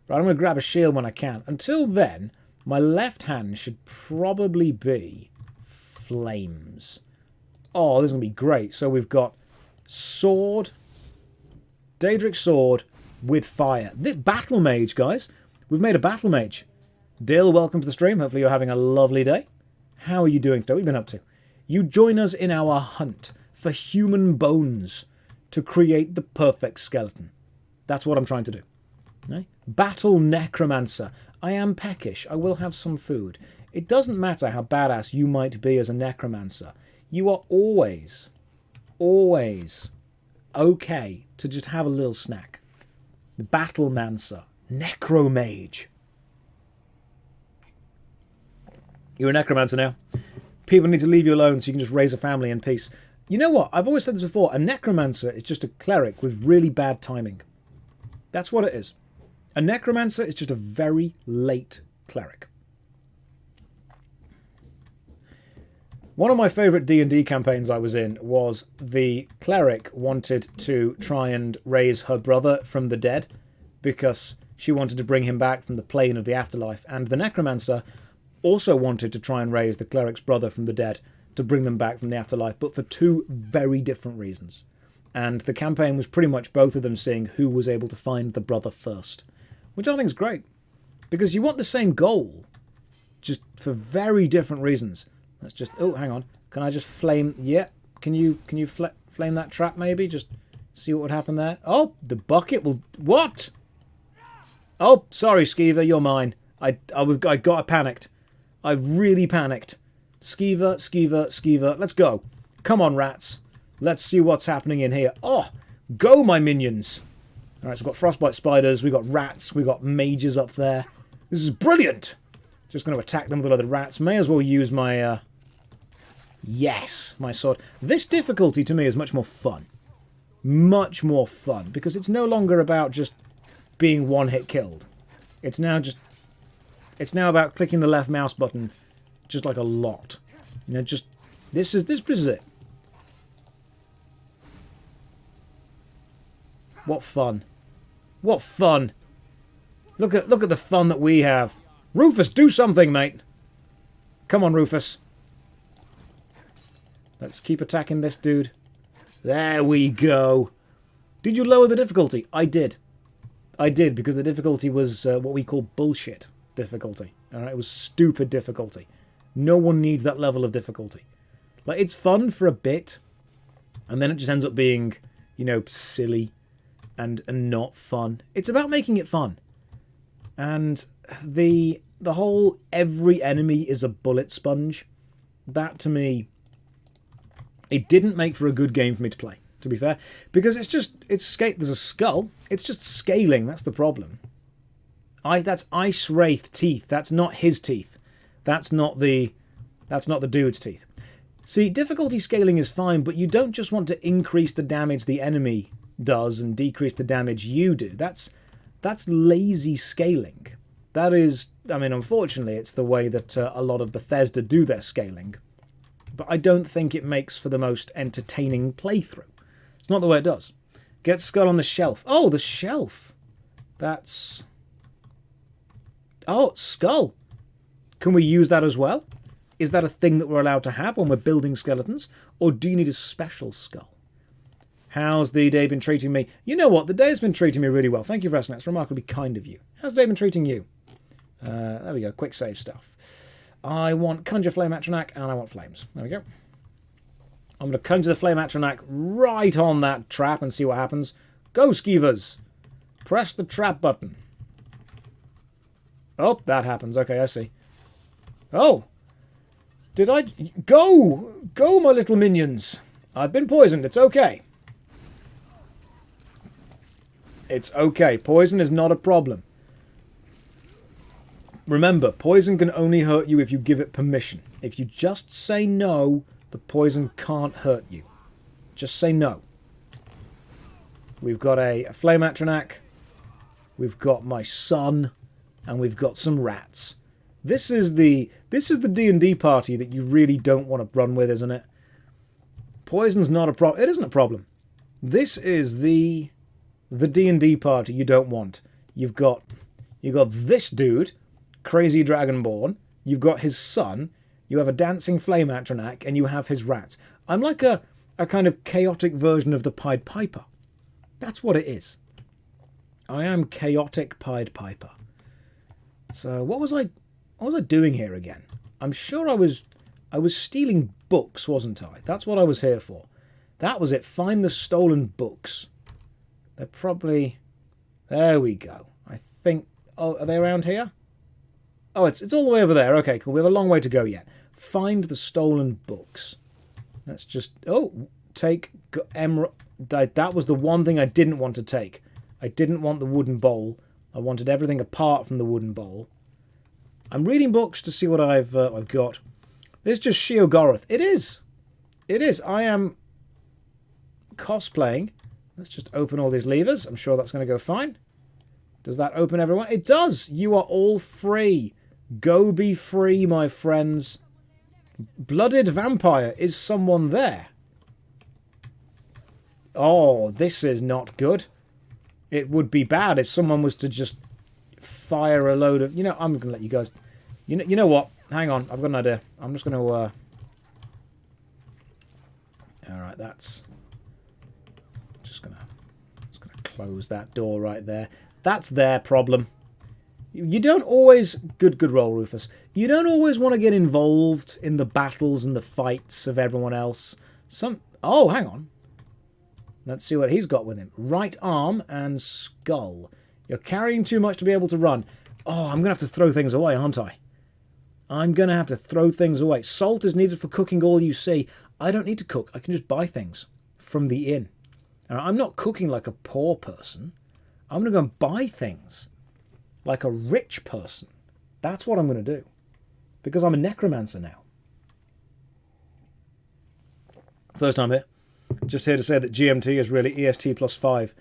Right, I'm going to grab a shield when I can. Until then, my left hand should probably be flames. Oh, this is going to be great. So we've got sword, Daedric sword with fire. This battle mage, guys. We've made a battle mage. Dill, welcome to the stream. Hopefully you're having a lovely day. How are you doing today? What have you been up to? You join us in our hunt for human bones to create the perfect skeleton. That's what I'm trying to do. Okay? Battle necromancer. I am peckish. I will have some food. It doesn't matter how badass you might be as a necromancer. You are always okay to just have a little snack. Battlemancer. Necromage. You're a necromancer now. People need to leave you alone so you can just raise a family in peace. You know what? I've always said this before. A necromancer is just a cleric with really bad timing. That's what it is. A necromancer is just a very late cleric. One of my favourite D&D campaigns I was in was the cleric wanted to try and raise her brother from the dead because she wanted to bring him back from the plane of the afterlife. And the necromancer also wanted to try and raise the cleric's brother from the dead to bring them back from the afterlife, but for two very different reasons. And the campaign was pretty much both of them seeing who was able to find the brother first, which I think is great, because you want the same goal, just for very different reasons. Let's just... Oh, hang on. Can I just flame... Yeah. Can you flame that trap, maybe? Just see what would happen there. Oh, the bucket will... What? Oh, sorry, Skeever, you're mine. I got panicked. I really panicked. Skeever, Skeever, Skeever. Let's go. Come on, rats. Let's see what's happening in here. Oh, go, my minions. All right, so we've got frostbite spiders. We've got rats. We've got mages up there. This is brilliant. Just going to attack them with a lot of rats. May as well use my... Yes, my sword. This difficulty, to me, is much more fun. Much more fun. Because it's no longer about just being one-hit killed. It's now just... It's now about clicking the left mouse button just like a lot. You know, just... This is it. What fun. What fun. Look at the fun that we have. Rufus, do something, mate. Come on, Rufus. Let's keep attacking this dude. There we go. Did you lower the difficulty? I did. I did, because the difficulty was what we call bullshit difficulty. Alright, it was stupid difficulty. No one needs that level of difficulty. Like, it's fun for a bit, and then it just ends up being, you know, silly and not fun. It's about making it fun. And the whole every enemy is a bullet sponge, that to me, it didn't make for a good game for me to play, to be fair. Because there's a skull, it's just scaling, that's the problem. That's Ice Wraith teeth, that's not his teeth. That's not the dude's teeth. See, difficulty scaling is fine, but you don't just want to increase the damage the enemy does and decrease the damage you do. That's lazy scaling. That is, I mean, unfortunately, it's the way that a lot of Bethesda do their scaling. But I don't think it makes for the most entertaining playthrough. It's not the way it does. Get skull on the shelf. Oh, the shelf. That's... Oh, skull. Can we use that as well? Is that a thing that we're allowed to have when we're building skeletons? Or do you need a special skull? How's the day been treating me? You know what? The day has been treating me really well. Thank you, Resnet. It's remarkably kind of you. How's the day been treating you? There we go. Quick save stuff. I want Conjure Flame Atronak, and I want Flames. There we go. I'm going to Conjure the Flame Atronak right on that trap and see what happens. Go, Skeevers! Press the trap button. Oh, that happens. Okay, I see. Oh! Did I... Go! Go, my little minions! I've been poisoned. It's okay. It's okay. Poison is not a problem. Remember, poison can only hurt you if you give it permission. If you just say no, the poison can't hurt you. Just say no. We've got a Flame Atronak. We've got my son. And we've got some rats. This is the D&D party that you really don't want to run with, isn't it? Poison's not a problem. It isn't a problem. This is the D&D party you don't want. You've got this dude, Crazy Dragonborn. You've got his son. You have a dancing Flame Atronak, and you have his rats. I'm like a kind of chaotic version of the Pied Piper. That's what it is. I am chaotic Pied Piper. So what was I doing here again? I'm sure I was stealing books, wasn't I? That's what I was here for. That was it. Find the stolen books. They're probably... There we go. I think... Oh, are they around here? Oh, it's all the way over there. Okay, cool. We have a long way to go yet. Find the stolen books. Let's just... Oh, take emerald... That was the one thing I didn't want to take. I didn't want the wooden bowl. I wanted everything apart from the wooden bowl. I'm reading books to see what I've got. This is just Sheogorath. It is. It is. I am cosplaying. Let's just open all these levers. I'm sure that's going to go fine. Does that open everyone? It does. You are all free. Go be free, my friends. Blooded vampire. Is someone there? Oh, this is not good. It would be bad if someone was to just fire a load of... You know, I'm going to let you guys... You know what? Hang on. I've got an idea. I'm just going to... Alright, that's... Just going to close that door right there. That's their problem. You don't always... Good roll, Rufus. You don't always want to get involved in the battles and the fights of everyone else. Oh, hang on. Let's see what he's got with him. Right arm and skull. You're carrying too much to be able to run. Oh, I'm going to have to throw things away, aren't I? I'm going to have to throw things away. Salt is needed for cooking all you see. I don't need to cook. I can just buy things from the inn. And I'm not cooking like a poor person. I'm going to go and buy things like a rich person. That's what I'm going to do. Because I'm a necromancer now. First time here. Just here to say that GMT is really EST plus 5.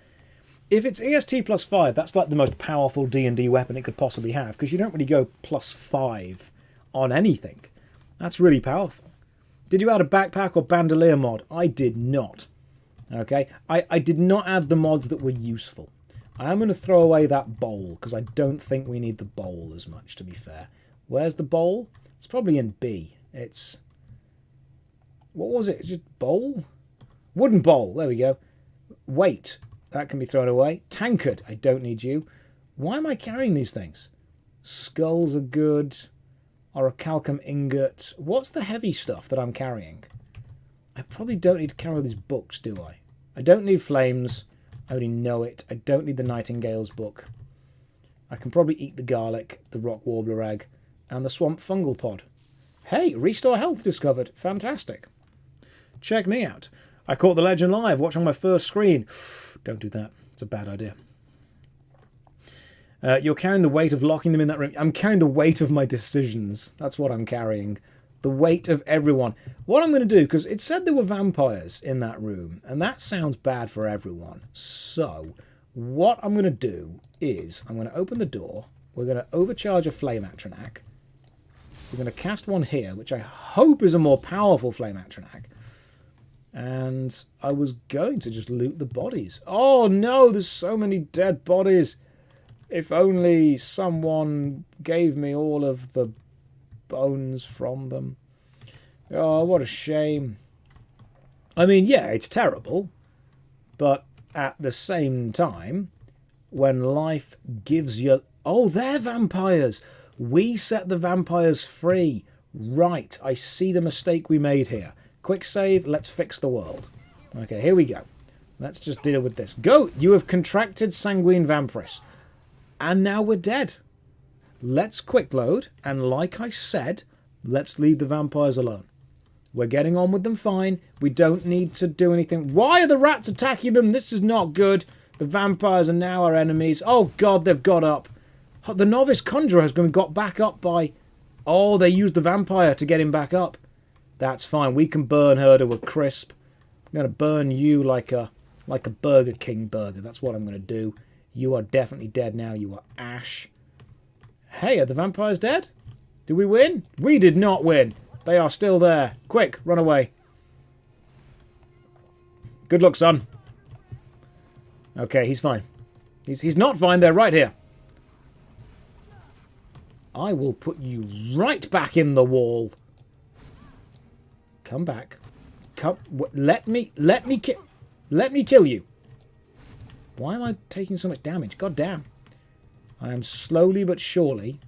If it's EST plus 5, that's like the most powerful D&D weapon it could possibly have, because you don't really go plus 5 on anything. That's really powerful. Did you add a backpack or bandolier mod? I did not. Okay? I did not add the mods that were useful. I am going to throw away that bowl, because I don't think we need the bowl as much, to be fair. Where's the bowl? It's probably in B. It's... What was it? Just bowl? Wooden bowl. There we go. Weight. That can be thrown away. Tankard. I don't need you. Why am I carrying these things? Skulls are good. Orichalcum ingot. What's the heavy stuff that I'm carrying? I probably don't need to carry all these books, do I? I don't need flames. I already know it. I don't need the Nightingale's book. I can probably eat the garlic, the rock warbler egg, and the swamp fungal pod. Hey, restore health discovered. Fantastic. Check me out. I caught the legend live, watching my first screen. Don't do that. It's a bad idea. You're carrying the weight of locking them in that room. I'm carrying the weight of my decisions. That's what I'm carrying. The weight of everyone. What I'm going to do, because it said there were vampires in that room, and that sounds bad for everyone. So, what I'm going to do is, I'm going to open the door. We're going to overcharge a Flame Atronak. We're going to cast one here, which I hope is a more powerful Flame Atronak. And I was going to just loot the bodies. Oh no, there's so many dead bodies. If only someone gave me all of the bones from them. Oh, what a shame. I mean, yeah, it's terrible. But at the same time, when life gives you... Oh, they're vampires! We set the vampires free. Right, I see the mistake we made here. Quick save, let's fix the world. Okay, here we go. Let's just deal with this. Go! You have contracted sanguine vampirus. And now we're dead. Let's quick load, and like I said, let's leave the vampires alone. We're getting on with them fine. We don't need to do anything. Why are the rats attacking them? This is not good. The vampires are now our enemies. Oh, God, they've got up. The novice conjurer has got back up by... Oh, they used the vampire to get him back up. That's fine. We can burn her to a crisp. I'm going to burn you like a Burger King burger. That's what I'm going to do. You are definitely dead now. You are ash. Hey, are the vampires dead? Did we win? We did not win. They are still there. Quick, run away. Good luck, son. Okay, he's fine. He's not fine. They're right here. I will put you right back in the wall. Come back. Come. Let me kill you. Why am I taking so much damage? God damn. I am slowly but surely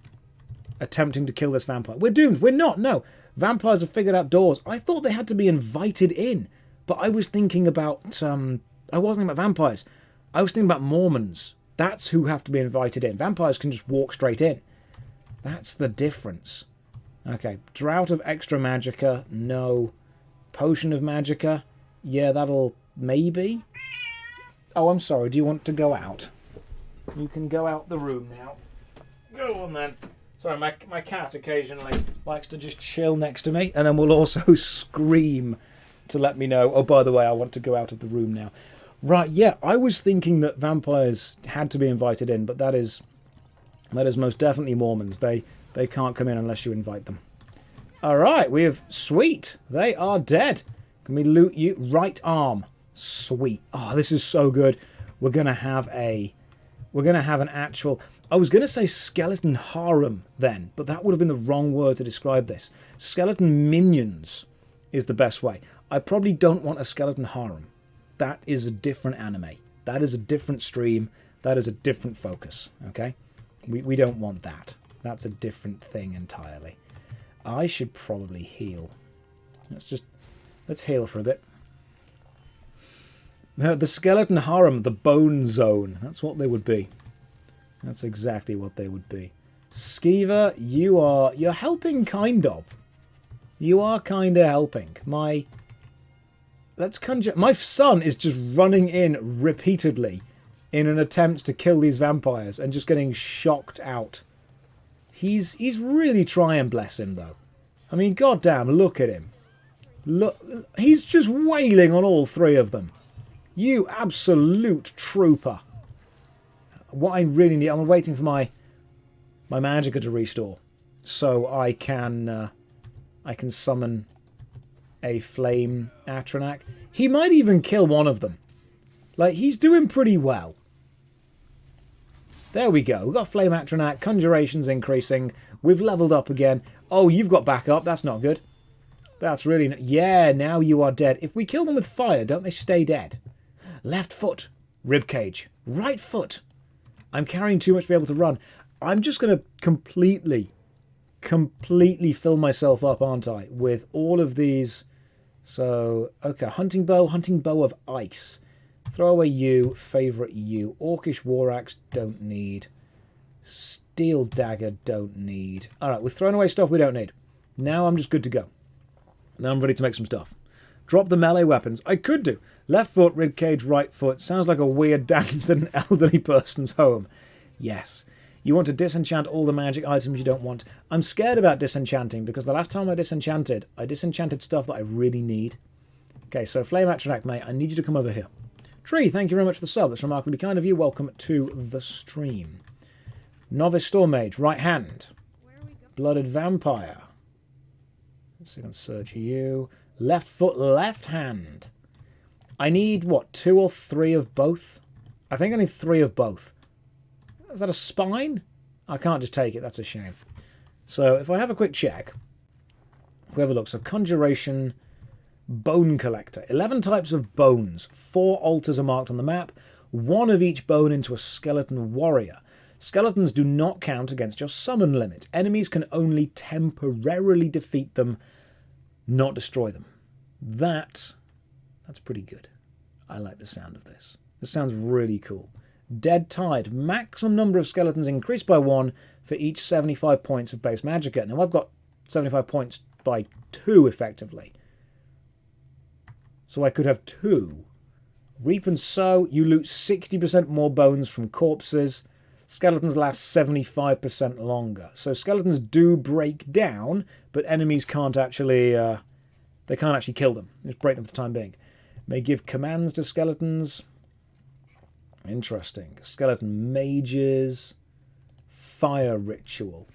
attempting to kill this vampire. We're doomed. We're not. No. Vampires have figured out doors. I thought they had to be invited in. But I was thinking about... I wasn't thinking about vampires. I was thinking about Mormons. That's who have to be invited in. Vampires can just walk straight in. That's the difference. Okay. Drought of Extra Magicka. No. Potion of Magicka. Yeah, that'll... Maybe. Oh, I'm sorry. Do you want to go out? You can go out the room now. Go on then. Sorry, my cat occasionally likes to just chill next to me, and then will also scream to let me know, oh, by the way, I want to go out of the room now. Right, yeah, I was thinking that vampires had to be invited in, but that is most definitely Mormons. They can't come in unless you invite them. All right, we have... Sweet. They are dead. Can we loot you? Right arm. Sweet. Oh, this is so good. We're going to have an actual... I was going to say skeleton harem then, but that would have been the wrong word to describe this. Skeleton minions is the best way. I probably don't want a skeleton harem. That is a different anime. That is a different stream. That is a different focus, okay? We don't want that. That's a different thing entirely. I should probably heal. Let's heal for a bit. The skeleton harem, the bone zone. That's what they would be. That's exactly what they would be. Skeever, you're helping kind of. You are kind of helping. My son is just running in repeatedly in an attempt to kill these vampires and just getting shocked out. He's really trying, bless him, though. I mean, goddamn, look at him. Look, he's just wailing on all three of them. You absolute trooper. What I really need... I'm waiting for my magicka to restore. So I can summon a flame Atronak. He might even kill one of them. Like, he's doing pretty well. There we go. We've got flame Atronak. Conjuration's increasing. We've leveled up again. Oh, you've got backup. That's not good. That's really... Yeah, now you are dead. If we kill them with fire, don't they stay dead? Left foot. Ribcage. Right foot. I'm carrying too much to be able to run. I'm just going to completely fill myself up, aren't I? With all of these. So, okay. Hunting bow of ice. Throw away you. Favourite you. Orcish war axe. Don't need. Steel dagger. Don't need. Alright, we're throwing away stuff we don't need. Now I'm just good to go. Now I'm ready to make some stuff. Drop the melee weapons. I could do. Left foot, ribcage, right foot. Sounds like a weird dance in an elderly person's home. Yes. You want to disenchant all the magic items you don't want. I'm scared about disenchanting because the last time I disenchanted stuff that I really need. Okay, so Flame Atronak, mate, I need you to come over here. Tree, thank you very much for the sub. That's remarkably kind of you. Welcome to the stream. Novice Storm Mage, right hand. Blooded Vampire. Let's see if I can search you. Left foot, left hand. I need, what, 2 or 3 of both? I think I need 3 of both. Is that a spine? I can't just take it. That's a shame. So if I have a quick check. If we have a look. So Conjuration, Bone collector. 11 types of bones. 4 altars are marked on the map. 1 of each bone into a skeleton warrior. Skeletons do not count against your summon limit. Enemies can only temporarily defeat them, not destroy them. That's pretty good. I like the sound of this. This sounds really cool. Dead Tide. Maximum number of skeletons increased by 1 for each 75 points of base magicka. Now I've got 75 points by 2 effectively. So I could have 2. Reap and Sow. You loot 60% more bones from corpses. Skeletons last 75% longer. So skeletons do break down, but enemies can't actually... they can't actually kill them. Just break them for the time being. May give commands to skeletons. Interesting. Skeleton mages. Fire ritual.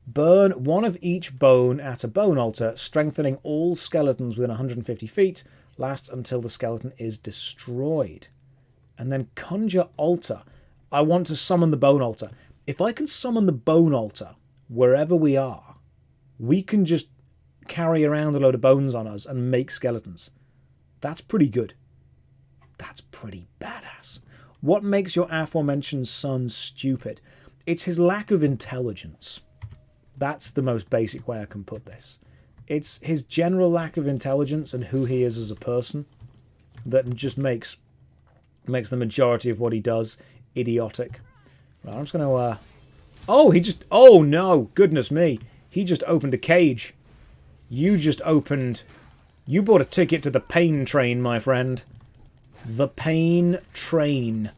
Burn 1 of each bone at a bone altar, strengthening all skeletons within 150 feet. Lasts until the skeleton is destroyed. And then conjure altar. I want to summon the bone altar. If I can summon the bone altar wherever we are, we can just carry around a load of bones on us and make skeletons. That's pretty good. That's pretty badass. What makes your aforementioned son stupid? It's his lack of intelligence. That's the most basic way I can put this. It's his general lack of intelligence and who he is as a person that just makes the majority of what he does idiotic. Right, I'm just going to... Oh no! Goodness me. He just opened a cage. You bought a ticket to the pain train, my friend. The pain train.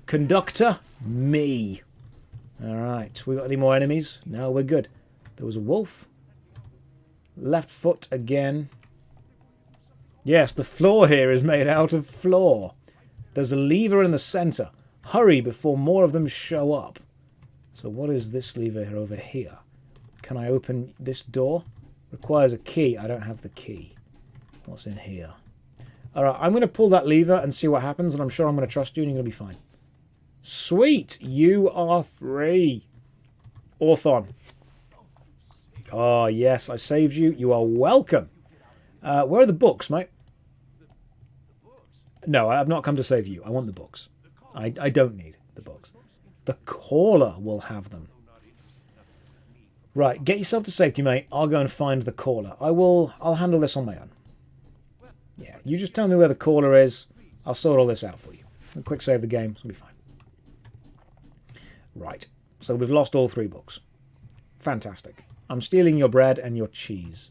Conductor? Me. Alright. We got any more enemies? No, we're good. There was a wolf. Left foot again. Yes, the floor here is made out of floor. There's a lever in the centre. Hurry before more of them show up. So what is this lever over here? Can I open this door? Requires a key. I don't have the key. What's in here? Alright, I'm going to pull that lever and see what happens, and I'm sure I'm going to trust you and you're going to be fine. Sweet! You are free. Orthon. Oh, yes, I saved you. You are welcome. Where are the books, mate? No, I have not come to save you. I want the books. I don't need the books. The caller will have them. Right, get yourself to safety, mate. I'll go and find the caller. I'll handle this on my own. Yeah, you just tell me where the caller is. I'll sort all this out for you. A quick save the game. It'll be fine. Right, so we've lost all 3 books. Fantastic. I'm stealing your bread and your cheese.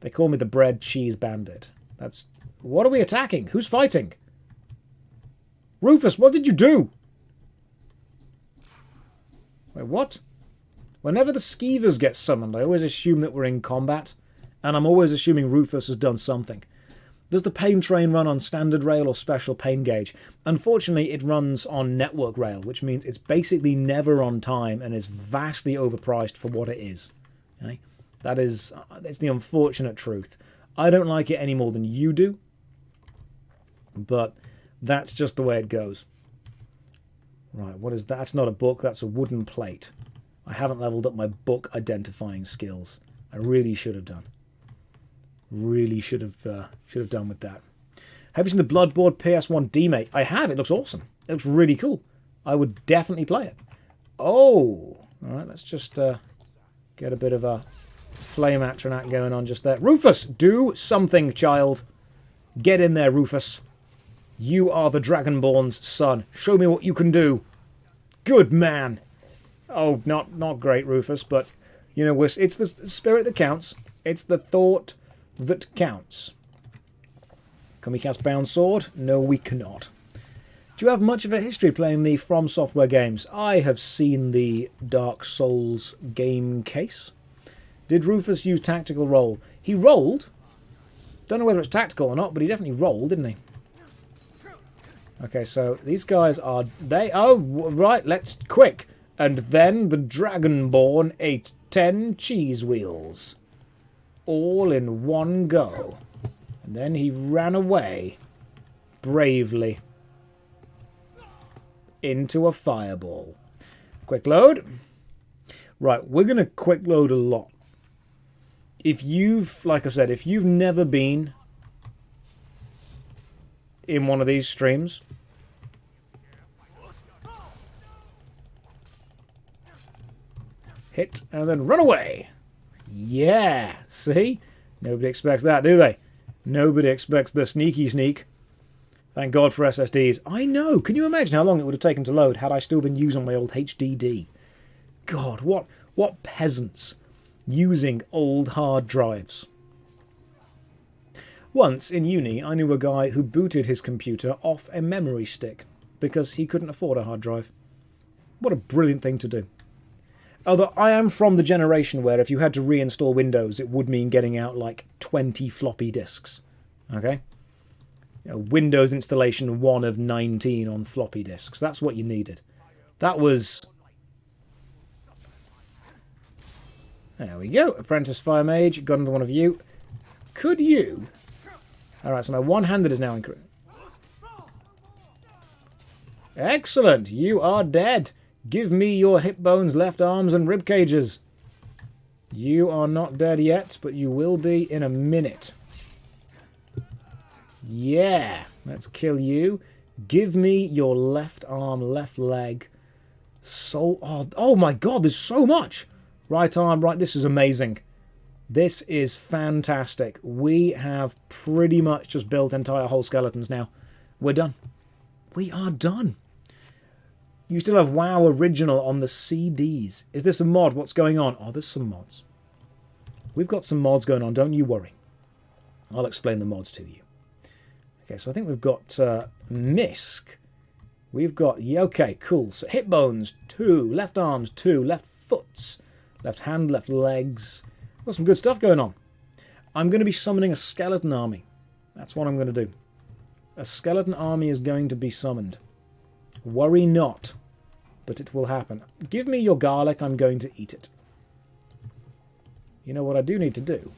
They call me the bread cheese bandit. That's... What are we attacking? Who's fighting? Rufus, what did you do? Wait, what? Whenever the skeevers get summoned, I always assume that we're in combat, and I'm always assuming Rufus has done something. Does the pain train run on standard rail or special pain gauge? Unfortunately, it runs on network rail, which means it's basically never on time and is vastly overpriced for what it is. Okay? It's the unfortunate truth. I don't like it any more than you do, but that's just the way it goes. Right, what is that? That's not a book, that's a wooden plate. I haven't leveled up my book identifying skills. I really should have done. Really should have done with that. Have you seen the Bloodborne PS1 demake? I have. It looks awesome. It looks really cool. I would definitely play it. Oh, all right. Let's just get a bit of a flame atronach going on just there. Rufus, do something, child. Get in there, Rufus. You are the Dragonborn's son. Show me what you can do. Good man. Oh, not great, Rufus, but you know, it's the spirit that counts. It's the thought that counts. Can we cast Bound Sword? No, we cannot. Do you have much of a history playing the From Software games? I have seen the Dark Souls game case. Did Rufus use tactical roll? He rolled. Don't know whether it's tactical or not, but he definitely rolled, didn't he? Okay, so these guys are... Oh, right, let's... Quick. And then the Dragonborn ate 10 cheese wheels. All in one go. And then he ran away. Bravely. Into a fireball. Quick load. Right, we're going to quick load a lot. If you've, like I said, if you've never been in one of these streams, hit and then run away. Yeah, see? Nobody expects that, do they? Nobody expects the sneaky sneak. Thank God for SSDs. I know. Can you imagine how long it would have taken to load had I still been using my old HDD? God, what peasants using old hard drives. Once, in uni, I knew a guy who booted his computer off a memory stick because he couldn't afford a hard drive. What a brilliant thing to do. Although I am from the generation where if you had to reinstall Windows, it would mean getting out like 20 floppy disks. Okay? You know, Windows installation 1 of 19 on floppy disks. That's what you needed. That was... There we go. Apprentice Fire Mage. Got another one of you. Could you... Alright, so my one-handed is now increased. Excellent. You are dead. Give me your hip bones, left arms, and rib cages. You are not dead yet, but you will be in a minute. Yeah. Let's kill you. Give me your left arm, left leg. Soul. Oh my god, there's so much. Right arm, right. This is amazing. This is fantastic. We have pretty much just built entire whole skeletons now. We're done. We are done. You still have WoW Original on the CDs. Is this a mod? What's going on? Oh, there's some mods. We've got some mods going on. Don't you worry. I'll explain the mods to you. Okay, so I think we've got Misk. We've got... Yeah, okay, cool. So hip bones, 2. Left arms, 2. Left foots. Left hand, left legs. Got some good stuff going on. I'm going to be summoning a skeleton army. That's what I'm going to do. A skeleton army is going to be summoned. Worry not. But it will happen. Give me your garlic. I'm going to eat it. You know what I do need to do?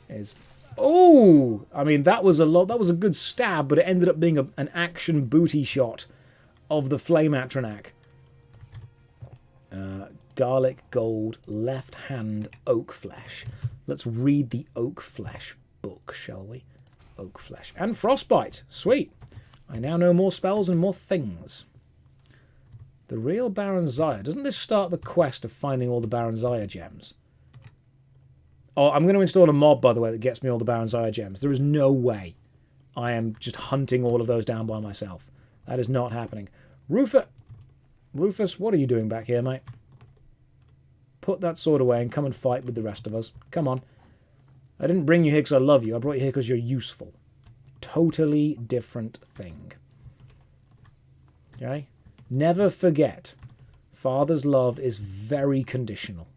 Is... Oh! I mean, that was a lot. That was a good stab, but it ended up being an action booty shot of the Flame Atronak. Garlic, gold, left hand, oak flesh. Let's read the oak flesh book, shall we? Oak flesh. And frostbite. Sweet. I now know more spells and more things. The real Baron Zaya. Doesn't this start the quest of finding all the Baron Zaya gems? Oh, I'm going to install a mob, by the way, that gets me all the Baron Zaya gems. There is no way I am just hunting all of those down by myself. That is not happening. Rufus, what are you doing back here, mate? Put that sword away and come and fight with the rest of us. Come on. I didn't bring you here because I love you. I brought you here because you're useful. Totally different thing. Okay? Never forget, Father's love is very conditional.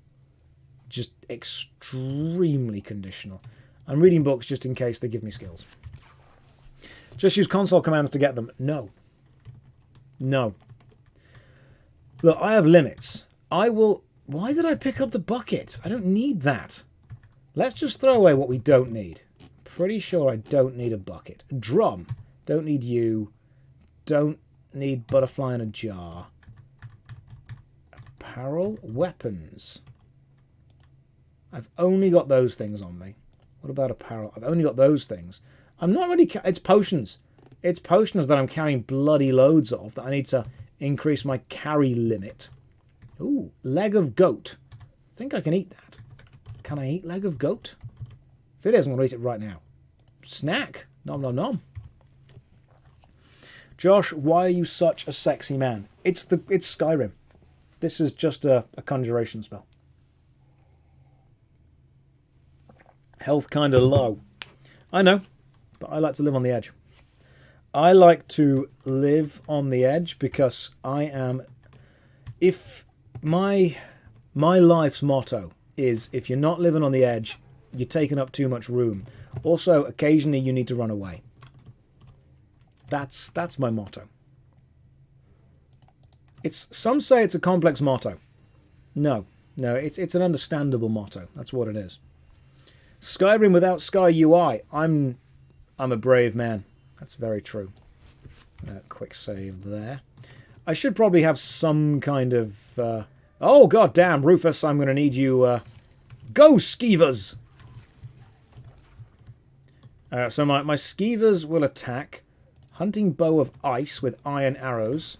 Just extremely conditional. I'm reading books just in case they give me skills. Just use console commands to get them. No. No. Look, I have limits. I will... Why did I pick up the bucket? I don't need that. Let's just throw away what we don't need. Pretty sure I don't need a bucket. A drum. Don't need you. Don't need butterfly in a jar. Apparel. Weapons. I've only got those things on me. What about apparel? I've only got those things. I'm not really... It's potions. It's potions that I'm carrying bloody loads of that I need to increase my carry limit. Ooh, leg of goat. I think I can eat that. Can I eat leg of goat? If it is, I'm going to eat it right now. Snack. Nom nom nom. Josh, why are you such a sexy man? It's Skyrim. This is just a conjuration spell. Health kind of low. I know, but I like to live on the edge. I like to live on the edge because I am... If my life's motto is, if you're not living on the edge, you're taking up too much room. Also, occasionally you need to run away. That's my motto. Some say it's a complex motto. No, it's an understandable motto. That's what it is. Skyrim without Sky UI. I'm a brave man. That's very true. Quick save there. I should probably have some kind of... Oh, god damn, Rufus, I'm going to need you... Go, skeevers! So my skeevers will attack. Hunting bow of ice with iron arrows.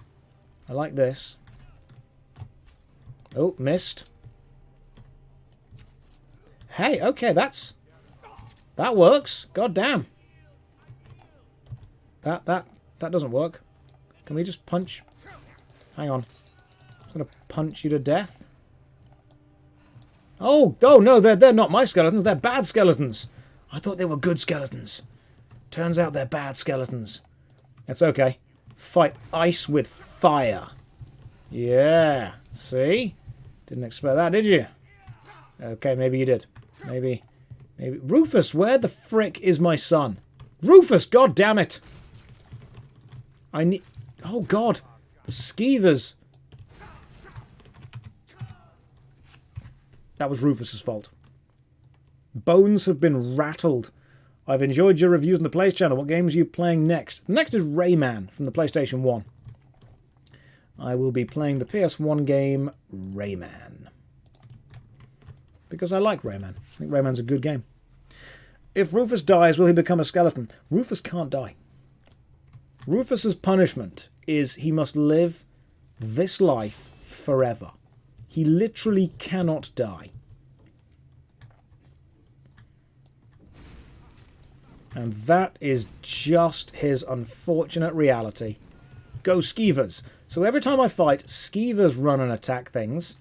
I like this. Oh, missed. Hey, okay, that works. God damn. That doesn't work. Can we just punch? Hang on. I'm gonna punch you to death. Oh no, they're not my skeletons. They're bad skeletons. I thought they were good skeletons. Turns out they're bad skeletons. That's okay. Fight ice with fire. Yeah. See? Didn't expect that, did you? Okay, maybe you did. Maybe. Rufus, where the frick is my son? Rufus, god damn it! I need... Oh, God. The skeevers. That was Rufus's fault. Bones have been rattled. I've enjoyed your reviews on the Plays channel. What games are you playing next? Next is Rayman from the PlayStation 1. I will be playing the PS1 game Rayman. Because I like Rayman. I think Rayman's a good game. If Rufus dies, will he become a skeleton? Rufus can't die. Rufus's punishment is he must live this life forever. He literally cannot die. And that is just his unfortunate reality. Go skeevers. So every time I fight, skeevers run and attack things.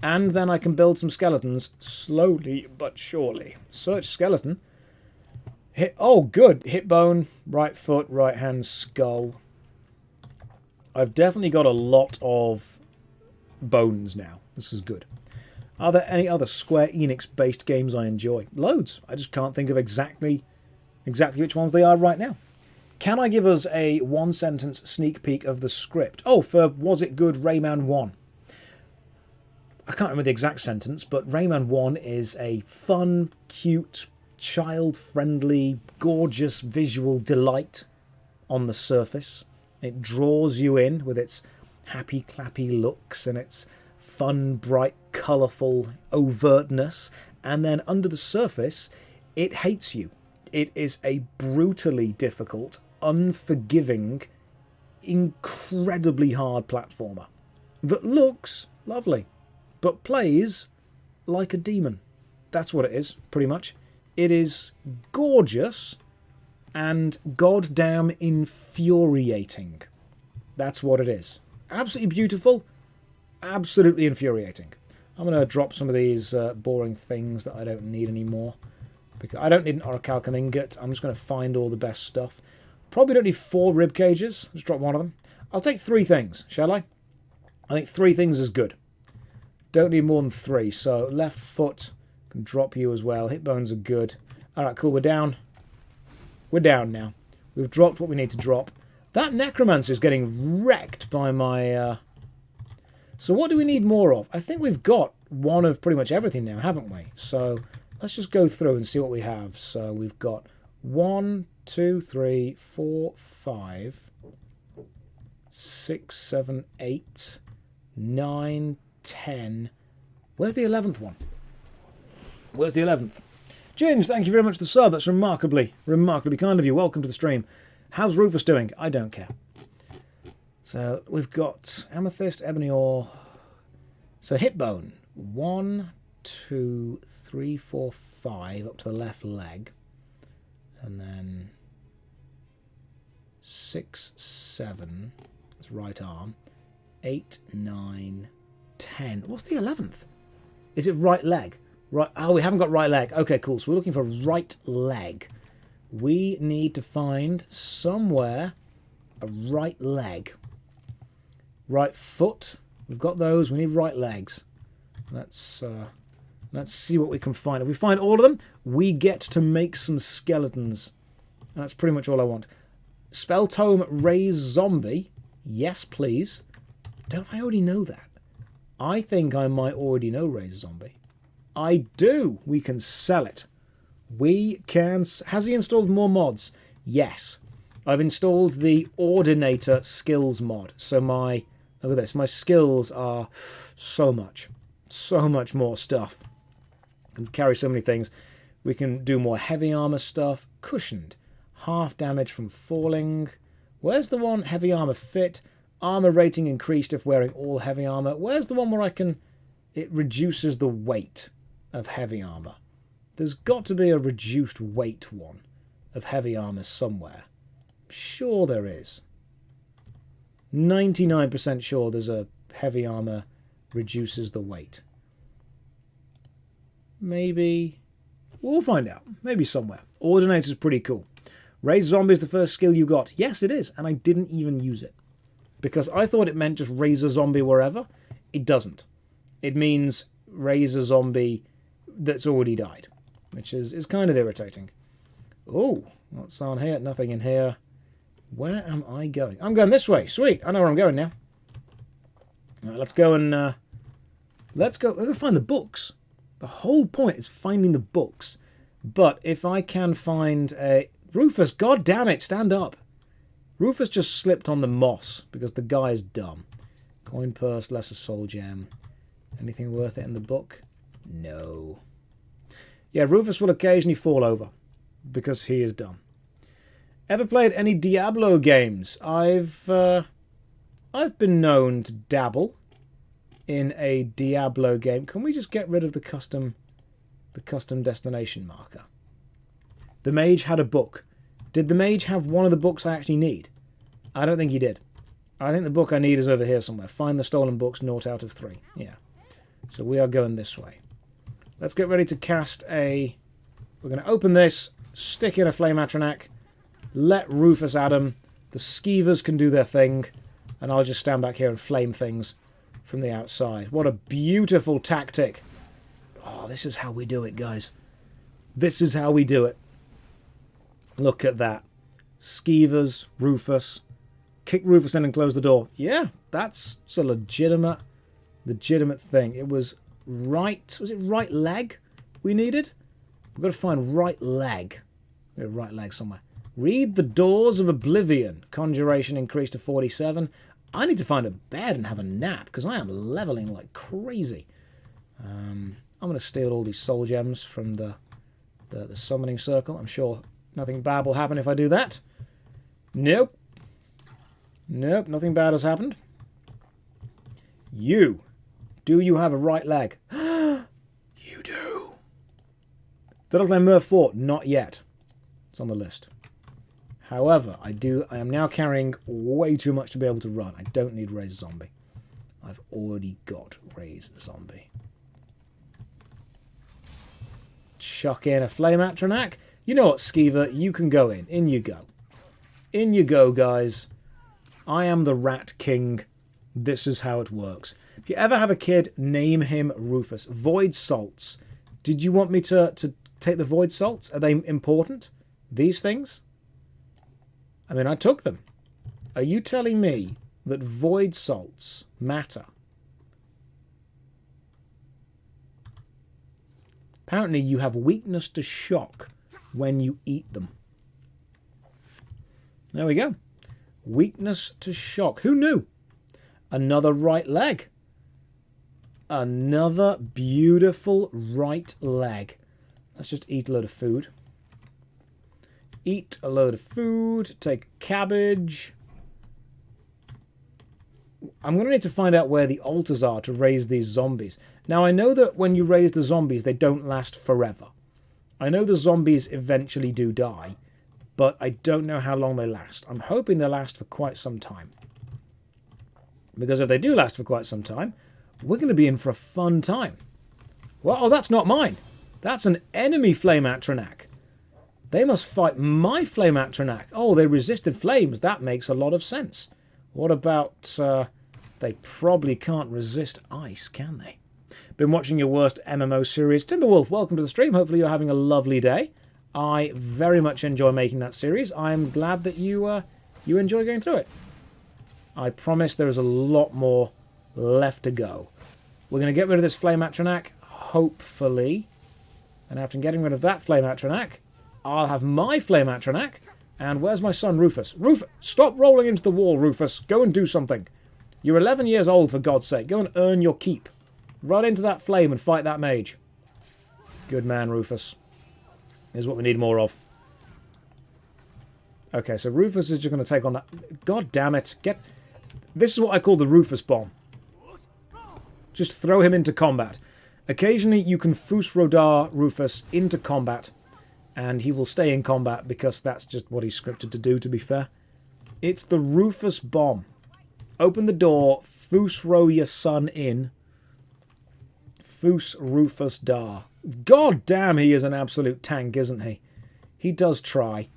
And then I can build some skeletons slowly but surely. Search skeleton. Hit. Oh, good. Hip bone, right foot, right hand, skull. I've definitely got a lot of bones now. This is good. Are there any other Square Enix-based games I enjoy? Loads. I just can't think of exactly which ones they are right now. Can I give us a one-sentence sneak peek of the script? Oh, for Was It Good Rayman 1. I can't remember the exact sentence, but Rayman 1 is a fun, cute, child-friendly, gorgeous visual delight on the surface. It draws you in with its happy, clappy looks and its fun, bright, colourful overtness. And then under the surface, it hates you. It is a brutally difficult, unforgiving, incredibly hard platformer that looks lovely, but plays like a demon. That's what it is, pretty much. It is gorgeous and goddamn infuriating. That's what it is. Absolutely beautiful, absolutely infuriating. I'm going to drop some of these boring things that I don't need anymore. Because I don't need an orichalcum ingot. I'm just going to find all the best stuff. Probably don't need 4 rib cages. Just drop one of them. I'll take 3 things, shall I? I think 3 things is good. Don't need more than 3. So left foot can drop you as well. Hip bones are good. Alright, cool. We're down. We're down now. We've dropped what we need to drop. That necromancer is getting wrecked by my... So what do we need more of? I think we've got one of pretty much everything now, haven't we? So let's just go through and see what we have. So we've got 1, 2, 3, 4, 5, 6, 7, 8, 9, 10. Where's the 11th one? Where's the 11th? James, thank you very much for the sub. That's remarkably kind of you. Welcome to the stream. How's Rufus doing? I don't care. So we've got amethyst, ebony ore. So hip bone. 1, 2, 3, 4, 5 up to the left leg. And then 6, 7. That's right arm. 8, 9, 10. What's the 11th? Is it right leg? Right. Oh, we haven't got right leg. Okay, cool. So we're looking for right leg. We need to find somewhere a right leg. Right foot. We've got those. We need right legs. Let's see what we can find. If we find all of them, we get to make some skeletons. And that's pretty much all I want. Spell tome raise zombie. Yes, please. Don't I already know that? I think I might already know raise zombie. I do. We can sell it. We can... Has he installed more mods? Yes. I've installed the Ordinator skills mod. So my... Look at this. My skills are so much more stuff. and carry so many things. We can do more heavy armor stuff. Cushioned. Half damage from falling. Where's the one? Heavy armor fit. Armor rating increased if wearing all heavy armor. Where's the one where I can... It reduces the weight of heavy armor. There's got to be a reduced weight one of heavy armor somewhere. Sure there is. 99% sure there's a heavy armor reduces the weight. Maybe... We'll find out. Maybe somewhere. Ordinator's pretty cool. Raise zombie is the first skill you got. Yes, it is. And I didn't even use it. Because I thought it meant just raise a zombie wherever. It doesn't. It means raise a zombie that's already died. Which is kind of irritating. Oh, what's on here? Nothing in here. Where am I going? I'm going this way. Sweet. I know where I'm going now. All right, let's go and... Let's go find the books. The whole point is finding the books. But if I can find a... Rufus, god damn it, stand up. Rufus just slipped on the moss because the guy is dumb. Coin purse, lesser soul gem. Anything worth it in the book? No. Yeah, Rufus will occasionally fall over because he is dumb. Ever played any Diablo games? I've been known to dabble in a Diablo game. Can we just get rid of the custom destination marker? The mage had a book. Did the mage have one of the books I actually need? I don't think he did. I think the book I need is over here somewhere. Find the stolen books, 0 out of 3. Yeah. So we are going this way. Let's get ready to cast a... We're going to open this, stick in a flame atronac, let Rufus at him. The skeevers can do their thing, and I'll just stand back here and flame things from the outside. What a beautiful tactic. Oh, this is how we do it, guys. This is how we do it. Look at that. Skeevers, Rufus. Kick Rufus in and close the door. Yeah, that's a legitimate thing. It was right... Was it right leg we needed? We've got to find right leg. We have right leg somewhere. Read the Doors of Oblivion. Conjuration increased to 47. I need to find a bed and have a nap because I am leveling like crazy. I'm going to steal all these soul gems from the summoning circle. I'm sure nothing bad will happen if I do that. Nope. Nope, nothing bad has happened. You. Do you have a right leg? You do. Did I play Murph 4? Not yet. It's on the list. However, I am now carrying way too much to be able to run. I don't need Raise Zombie. I've already got Raise Zombie. Chuck in a Flame Atronac. You know what, Skeever? You can go in. In you go. In you go, guys. I am the Rat King. This is how it works. If you ever have a kid, name him Rufus. Void Salts. Did you want me to take the Void Salts? Are they important? These things? I mean, I took them. Are you telling me that Void Salts matter? Apparently you have weakness to shock when you eat them. There we go. Weakness to shock. Who knew? Another right leg. Another beautiful right leg. Let's just eat a load of food. Eat a load of food. Take cabbage. I'm going to need to find out where the altars are to raise these zombies. Now, I know that when you raise the zombies, they don't last forever. I know the zombies eventually do die, but I don't know how long they last. I'm hoping they last for quite some time. Because if they do last for quite some time, we're going to be in for a fun time. Well, oh, that's not mine. That's an enemy Flame Atronac. They must fight my Flame Atronac. Oh, they resisted flames. That makes a lot of sense. What about... they probably can't resist ice, can they? Been watching your worst MMO series. Timberwolf, welcome to the stream. Hopefully you're having a lovely day. I very much enjoy making that series. I'm glad that you enjoy going through it. I promise there is a lot more left to go. We're going to get rid of this Flame Atronac, hopefully. And after getting rid of that Flame Atronac, I'll have my Flame Atronac. And where's my son, Rufus? Rufus, stop rolling into the wall, Rufus. Go and do something. You're 11 years old, for God's sake. Go and earn your keep. Run into that flame and fight that mage. Good man, Rufus. Here's what we need more of. Okay, so Rufus is just going to take on that. God damn it. This is what I call the Rufus bomb. Just throw him into combat. Occasionally you can Fus Rodar Rufus into combat, and he will stay in combat because that's just what he's scripted to do, to be fair. It's the Rufus bomb. Open the door, Fus Ro your son in. Fus Rufus Dar. God damn, he is an absolute tank, isn't he? He does try.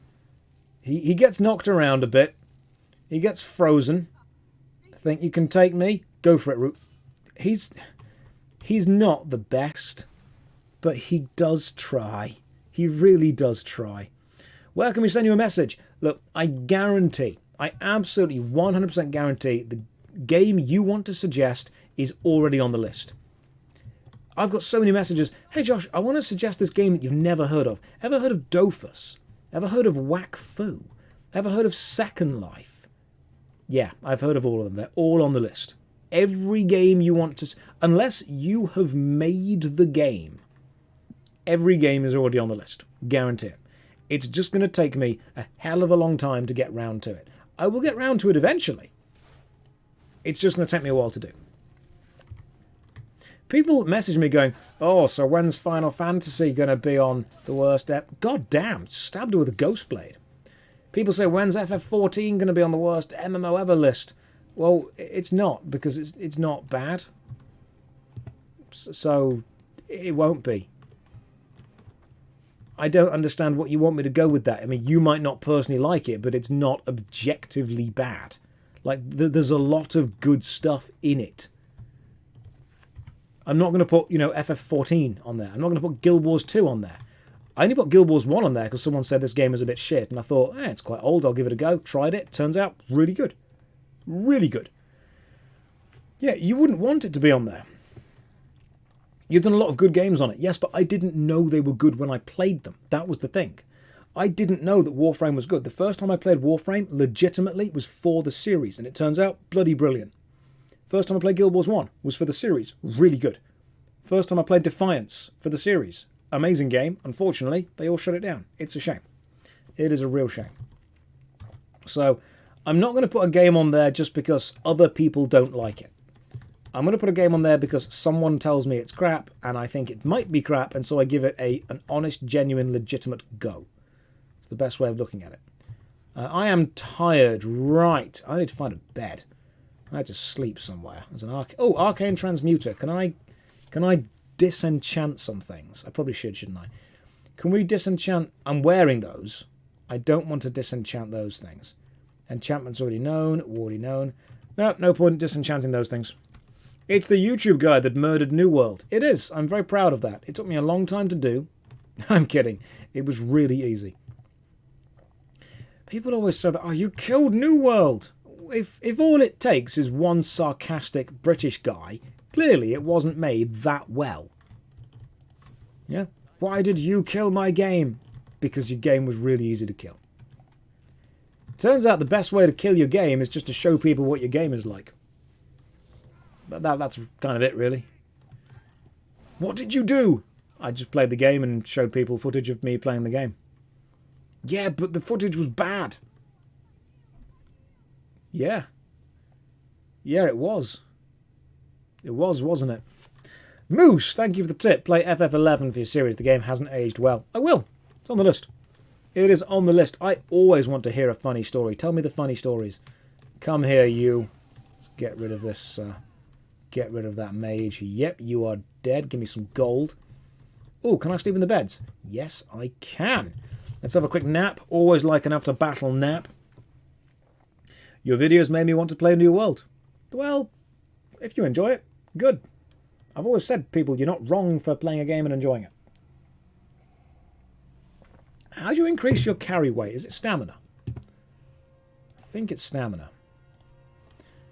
He gets knocked around a bit. He gets frozen. Think you can take me? Go for it, He's not the best, but he does try. He really does try. Where can we send you a message? Look, I guarantee, I absolutely 100% guarantee the game you want to suggest is already on the list. I've got so many messages. Hey Josh, I want to suggest this game that you've never heard of. Ever heard of Dofus? Ever heard of Whack Fu? Ever heard of Second Life? Yeah, I've heard of all of them. They're all on the list. Every game you want to... Unless you have made the game, every game is already on the list. Guarantee it. It's just going to take me a hell of a long time to get round to it. I will get round to it eventually. It's just going to take me a while to do. People message me going, oh, so when's Final Fantasy going to be on the worst God damn, stabbed her with a ghost blade. People say, when's FF14 going to be on the worst MMO ever list? Well, it's not, because it's not bad. So, it won't be. I don't understand what you want me to go with that. I mean, you might not personally like it, but it's not objectively bad. Like, there's a lot of good stuff in it. I'm not going to put, FF14 on there. I'm not going to put Guild Wars 2 on there. I only put Guild Wars 1 on there because someone said this game is a bit shit. And I thought, it's quite old. I'll give it a go. Tried it. Turns out, really good. Really good. Yeah, you wouldn't want it to be on there. You've done a lot of good games on it. Yes, but I didn't know they were good when I played them. That was the thing. I didn't know that Warframe was good. The first time I played Warframe, legitimately, was for the series. And it turns out, bloody brilliant. First time I played Guild Wars 1 was for the series. Really good. First time I played Defiance for the series. Amazing game. Unfortunately, they all shut it down. It's a shame. It is a real shame. So, I'm not going to put a game on there just because other people don't like it. I'm going to put a game on there because someone tells me it's crap, and I think it might be crap, and so I give it an honest, genuine, legitimate go. It's the best way of looking at it. I am tired. Right. I need to find a bed. I had to sleep somewhere. There's an Arcane Transmuter. Can I disenchant some things? I probably shouldn't I? Can we disenchant? I'm wearing those. I don't want to disenchant those things. Enchantment's already known. No point disenchanting those things. It's the YouTube guy that murdered New World. It is. I'm very proud of that. It took me a long time to do. I'm kidding. It was really easy. People always say, oh, you killed New World. If all it takes is one sarcastic British guy, clearly it wasn't made that well. Yeah? Why did you kill my game? Because your game was really easy to kill. Turns out the best way to kill your game is just to show people what your game is like. That's kind of it, really. What did you do? I just played the game and showed people footage of me playing the game. Yeah, but the footage was bad. Yeah. Yeah, it was. It was, wasn't it? Moose, thank you for the tip. Play FF11 for your series. The game hasn't aged well. I will. It's on the list. It is on the list. I always want to hear a funny story. Tell me the funny stories. Come here, you. Let's get rid of this. Get rid of that mage. Yep, you are dead. Give me some gold. Oh, can I sleep in the beds? Yes, I can. Let's have a quick nap. Always like an after battle nap. Your videos made me want to play New World. Well, if you enjoy it, good. I've always said, people, you're not wrong for playing a game and enjoying it. How do you increase your carry weight? Is it stamina? I think it's stamina.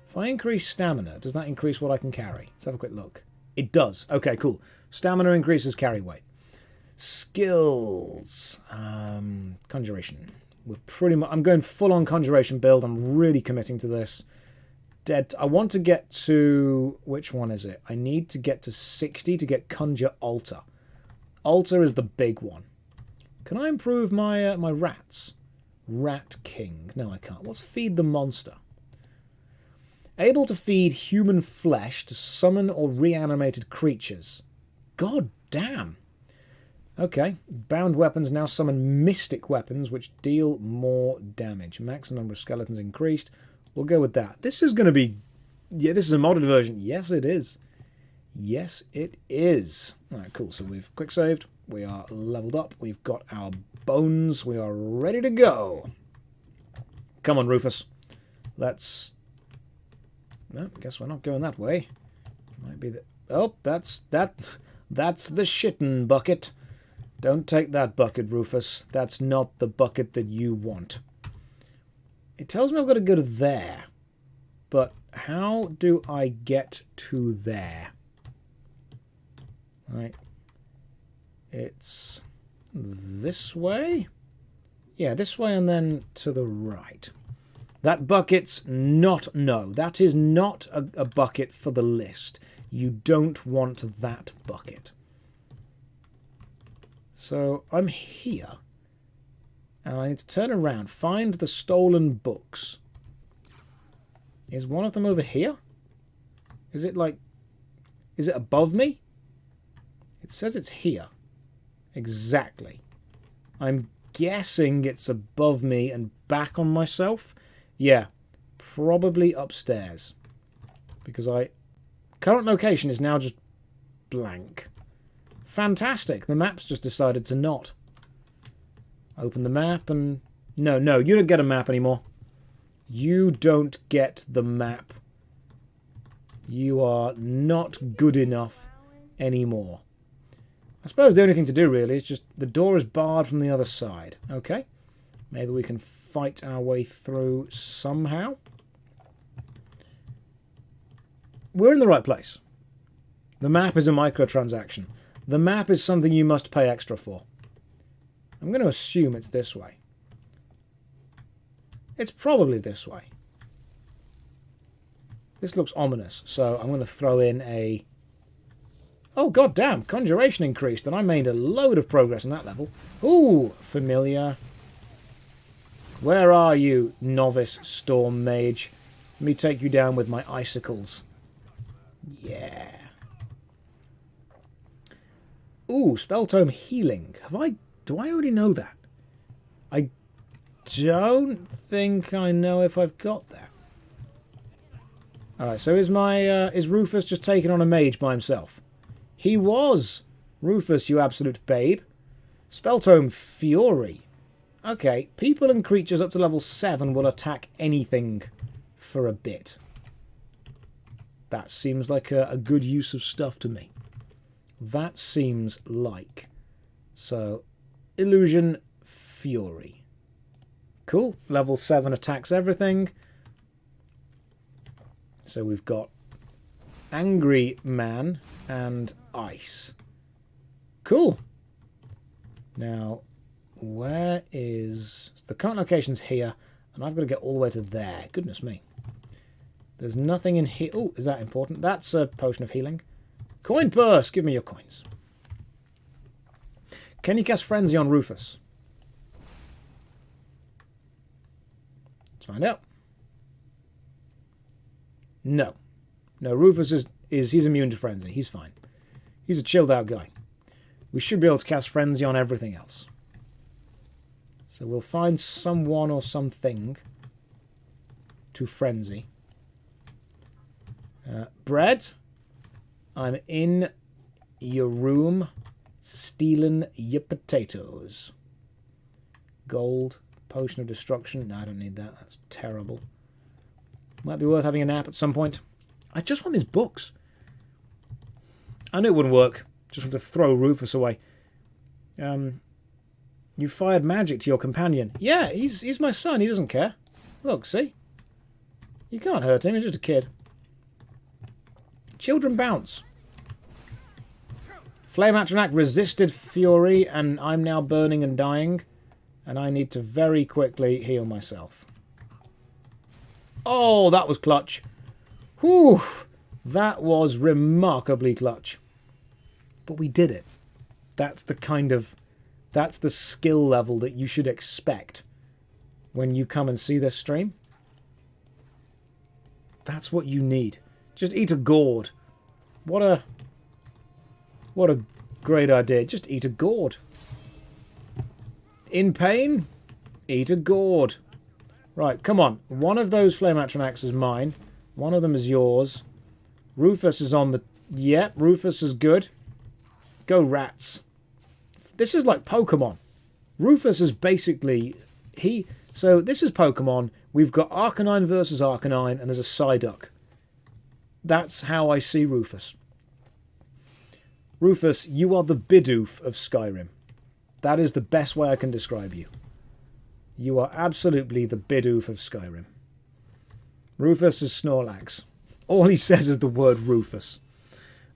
If I increase stamina, does that increase what I can carry? Let's have a quick look. It does. Okay, cool. Stamina increases carry weight. Skills. Conjuration. We're pretty much... I'm going full on conjuration build. I'm really committing to this. I want to get to... Which one is it? I need to get to 60 to get Conjure Altar. Altar is the big one. Can I improve my my rats? Rat King. No, I can't. What's feed the monster? Able to feed human flesh to summon or reanimated creatures. God damn. Okay. Bound weapons now summon mystic weapons which deal more damage. Maximum number of skeletons increased. We'll go with that. This is going to be... Yeah, this is a modded version. Yes, it is. Yes, it is. Alright, cool. So we've quick saved. We are leveled up. We've got our bones. We are ready to go. Come on, Rufus. Let's... No, I guess we're not going that way. Might be the... Oh, that's the shittin' bucket. Don't take that bucket, Rufus. That's not the bucket that you want. It tells me I've got to go to there. But how do I get to there? Right. It's this way? Yeah, this way and then to the right. That bucket's not... No, that is not a bucket for the list. You don't want that bucket. So I'm here. And I need to turn around. Find the stolen books. Is one of them over here? Is it like... Is it above me? It says it's here. Exactly. I'm guessing it's above me and back on myself. Yeah, probably upstairs. Because current location is now just blank. Fantastic. The map's just decided to not. Open the map and... No, you don't get a map anymore. You don't get the map. You are not good enough anymore. I suppose the only thing to do really is just... The door is barred from the other side. Okay. Maybe we can fight our way through somehow. We're in the right place. The map is a microtransaction. The map is something you must pay extra for. I'm going to assume it's this way. It's probably this way. This looks ominous, so I'm going to throw in a... Oh, goddamn, conjuration increased, and I made a load of progress in that level. Ooh, familiar. Where are you, novice storm mage? Let me take you down with my icicles. Yeah. Ooh, spell tome healing. Do I already know that? I don't think I know if I've got that. Alright, so is Rufus just taking on a mage by himself? He was! Rufus, you absolute babe. Spell tome fury. Okay, people and creatures up to level 7 will attack anything for a bit. That seems like a good use of stuff to me. That seems like. So, Illusion Fury. Cool. Level 7 attacks everything. So we've got Angry Man and Ice. Cool. Now, where is... The current location's here, and I've got to get all the way to there. Goodness me. There's nothing in here. Oh, is that important? That's a potion of healing. Coin purse! Give me your coins. Can you cast Frenzy on Rufus? Let's find out. No. No, Rufus he's immune to Frenzy. He's fine. He's a chilled out guy. We should be able to cast Frenzy on everything else. So we'll find someone or something to Frenzy. Bread, I'm in your room stealing your potatoes. Gold, potion of destruction. No, I don't need that. That's terrible. Might be worth having a nap at some point. I just want these books. I knew it wouldn't work. Just want to throw Rufus away. You fired magic to your companion. Yeah, he's my son. He doesn't care. Look, see? You can't hurt him. He's just a kid. Children bounce. Flame Atronach resisted fury, and I'm now burning and dying. And I need to very quickly heal myself. Oh, that was clutch. Whew. That was remarkably clutch. But we did it. That's the kind of... That's the skill level that you should expect when you come and see this stream. That's what you need. Just eat a gourd. What a great idea. Just eat a gourd. In pain? Eat a gourd. Right, come on. One of those flame atronachs is mine. One of them is yours. Rufus is on the... Yep, Rufus is good. Go rats. This is like Pokemon. Rufus is basically... So this is Pokemon. We've got Arcanine versus Arcanine, and there's a Psyduck. That's how I see Rufus. Rufus, you are the Bidoof of Skyrim. That is the best way I can describe you. You are absolutely the Bidoof of Skyrim. Rufus is Snorlax. All he says is the word Rufus.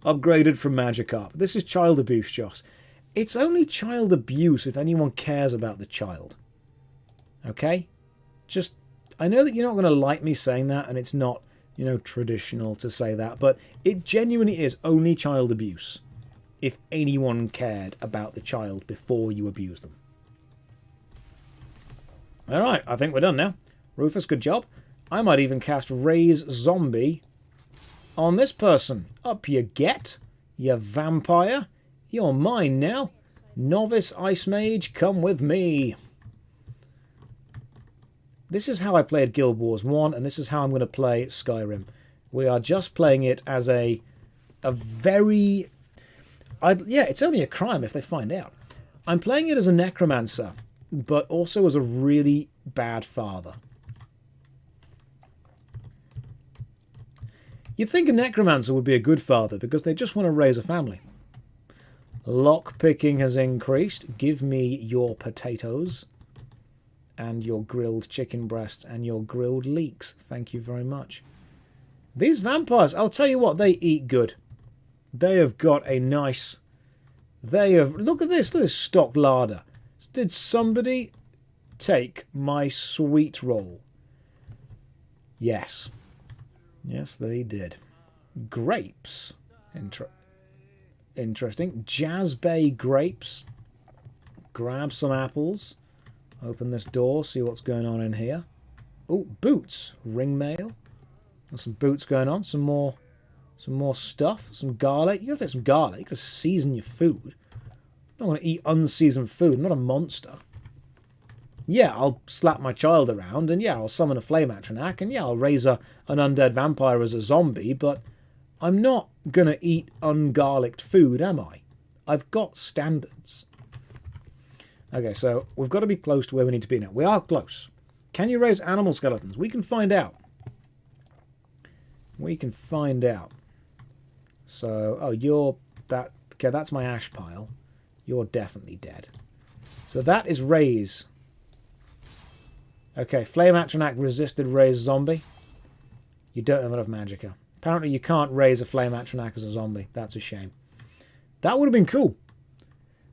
Upgraded from Magikarp. This is child abuse, Joss. It's only child abuse if anyone cares about the child. Okay? Just, I know that you're not going to like me saying that, and it's not, you know, traditional to say that, but it genuinely is only child abuse if anyone cared about the child before you abuse them. Alright, I think we're done now. Rufus, good job. I might even cast Raise Zombie on this person. Up you get, you vampire. You're mine now. Novice Ice Mage, come with me. This is how I played Guild Wars 1, and this is how I'm going to play Skyrim. We are just playing it as a very... yeah, it's only a crime if they find out. I'm playing it as a necromancer, but also as a really bad father. You'd think a necromancer would be a good father because they just want to raise a family. Lockpicking has increased. Give me your potatoes and your grilled chicken breasts and your grilled leeks. Thank you very much. These vampires, I'll tell you what, they eat good. They have got a nice... They have... Look at this stock larder. Did somebody take my sweet roll? Yes. Yes, they did. Grapes. Interesting. Jazz Bay grapes. Grab some apples. Open this door, see what's going on in here. Oh, boots. Ring mail. There's some boots going on. Some more stuff. Some garlic. You gotta take some garlic. You gotta season your food. I don't want to eat unseasoned food. I'm not a monster. Yeah, I'll slap my child around, and yeah, I'll summon a flame atronach, and yeah, I'll raise an undead vampire as a zombie, but I'm not going to eat ungarlicked food, am I? I've got standards. Okay, so we've got to be close to where we need to be now. We are close. Can you raise animal skeletons? We can find out. We can find out. So, oh, you're... that. Okay, that's my ash pile. You're definitely dead. So that is raise... Okay, Flame Atronach resisted Raise Zombie. You don't have enough Magicka. Apparently you can't raise a Flame Atronach as a zombie. That's a shame. That would have been cool.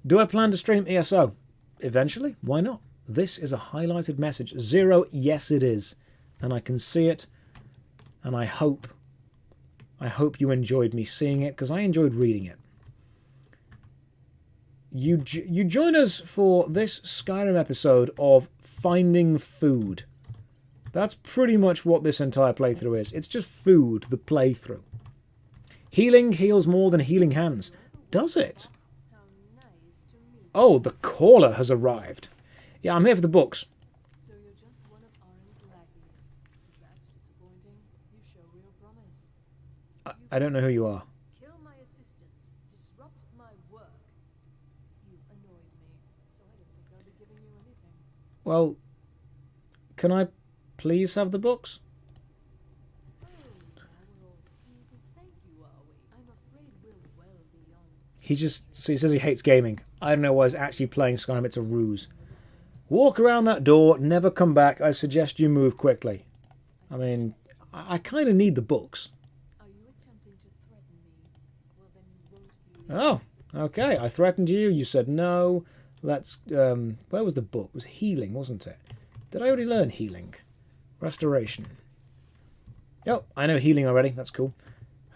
Do I plan to stream ESO? Eventually. Why not? This is a highlighted message. 0, yes it is. And I can see it. And I hope you enjoyed me seeing it, because I enjoyed reading it. You join us for this Skyrim episode of Finding Food. That's pretty much what this entire playthrough is. It's just food, the playthrough. Healing heals more than healing hands. Does it? Oh, the caller has arrived. Yeah, I'm here for the books. So you're just one of Arin's lackeys. That's disappointing. You show real promise. I don't know who you are. Kill my assistants. Disrupt my work. You've annoyed me, so I don't think I'll be giving you anything. Well, can I please have the books? Oh, now we're all easy. Thank you, are we? I'm afraid we're well beyond. He says he hates gaming. I don't know why he's actually playing Skyrim. It's a ruse. Walk around that door, never come back. I suggest you move quickly. I mean, I kind of need the books. Are you attempting to threaten me? Well, then you won't be. Oh, okay. I threatened you. You said no. Let's... where was the book? It was healing, wasn't it? Did I already learn healing? Restoration. Yep, I know healing already. That's cool.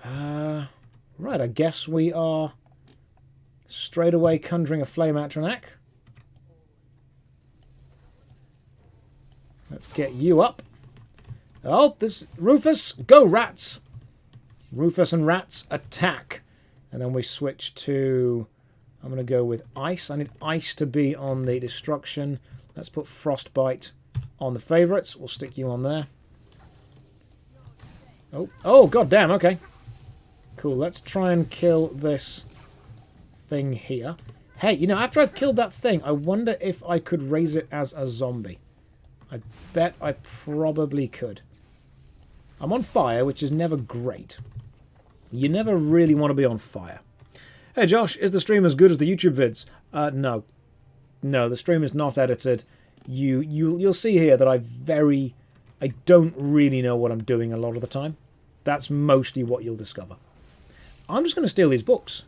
Right, I guess we are Straight away conjuring a flame atronach. Let's get you up. Oh, this Rufus, go rats! Rufus and rats attack. And then we switch to... I'm going to go with ice. I need ice to be on the destruction. Let's put frostbite on the favourites. We'll stick you on there. Oh, goddamn, okay. Cool, let's try and kill this thing here. Hey, you know, after I've killed that thing, I wonder if I could raise it as a zombie. I bet I probably could. I'm on fire, which is never great. You never really want to be on fire. Hey Josh, is the stream as good as the YouTube vids? No. No, the stream is not edited. You'll see here that I don't really know what I'm doing a lot of the time. That's mostly what you'll discover. I'm just going to steal these books.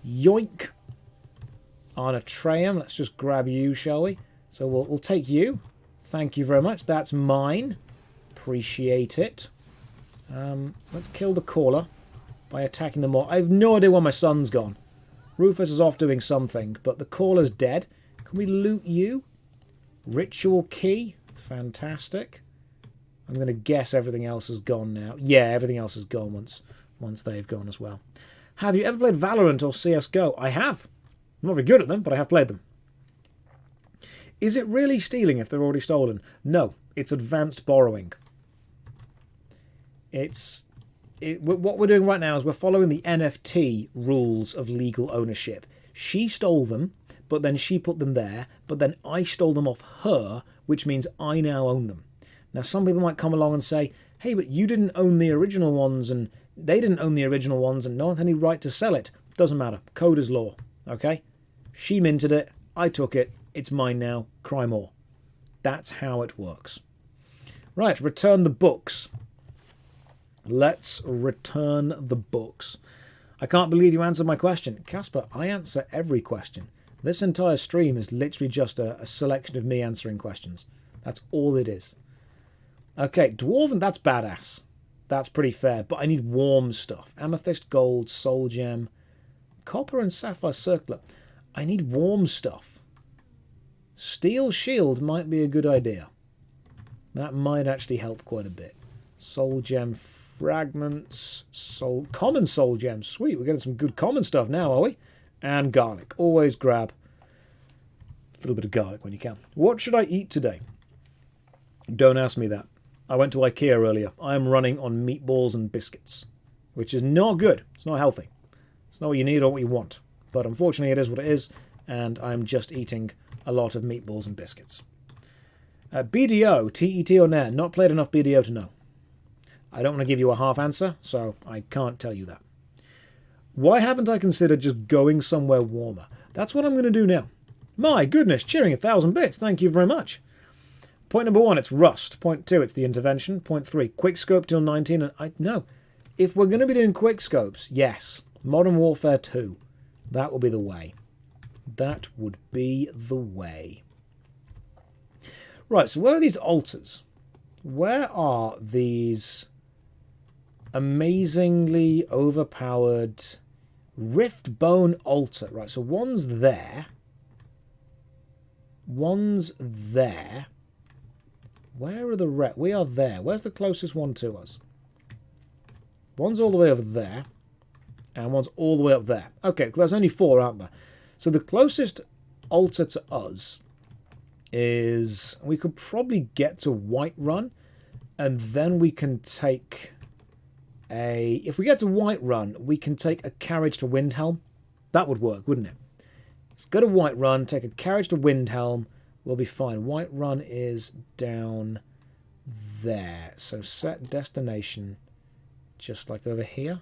Yoink. Arnatreum, let's just grab you, shall we? So we'll take you. Thank you very much. That's mine. Appreciate it. Let's kill the caller by attacking them all. I have no idea where my son's gone. Rufus is off doing something, but the caller's dead. Can we loot you? Ritual key. Fantastic. I'm going to guess everything else is gone now. Yeah, everything else is gone once they've gone as well. Have you ever played Valorant or CSGO? I have. I'm not very good at them, but I have played them. Is it really stealing if they're already stolen? No, it's advanced borrowing. What we're doing right now is we're following the NFT rules of legal ownership. She stole them, but then she put them there, but then I stole them off her, which means I now own them. Now, some people might come along and say, hey, but you didn't own the original ones, and they didn't own the original ones, and no one had any right to sell it. Doesn't matter. Code is law. Okay? She minted it. I took it. It's mine now. Cry more. That's how it works. Right, return the books. Let's return the books. I can't believe you answered my question. Casper, I answer every question. This entire stream is literally just a selection of me answering questions. That's all it is. Okay, Dwarven, that's badass. That's pretty fair, but I need warm stuff. Amethyst, gold, soul gem, copper and sapphire circlet. I need warm stuff. Steel shield might be a good idea. That might actually help quite a bit. Soul gem fragments, common soul gems. Sweet, we're getting some good common stuff now, are we? And garlic. Always grab a little bit of garlic when you can. What should I eat today? Don't ask me that. I went to IKEA earlier. I am running on meatballs and biscuits, which is not good. It's not healthy. It's not what you need or what you want. But unfortunately, it is what it is, and I'm just eating a lot of meatballs and biscuits. BDO, TET or NAIR. Not played enough BDO to know. I don't want to give you a half answer, so I can't tell you that. Why haven't I considered just going somewhere warmer? That's what I'm going to do now. My goodness, cheering 1,000 bits. Thank you very much. Point number 1, it's rust. Point 2, it's the intervention. Point 3, quickscope till 19. And no, if we're going to be doing quickscopes, yes, Modern Warfare 2. That will be the way. That would be the way. Right, so where are these altars? Where are these amazingly overpowered Rift Bone altar? Right, so one's there. One's there. Where are the rest? We are there. Where's the closest one to us? One's all the way over there. And one's all the way up there. Okay, there's only 4, aren't there? So the closest altar to us is... We could probably get to Whiterun. And then we can take a... If we get to Whiterun, we can take a carriage to Windhelm. That would work, wouldn't it? Let's go to Whiterun, take a carriage to Windhelm. We'll be fine. Whiterun is down there. So set destination just like over here.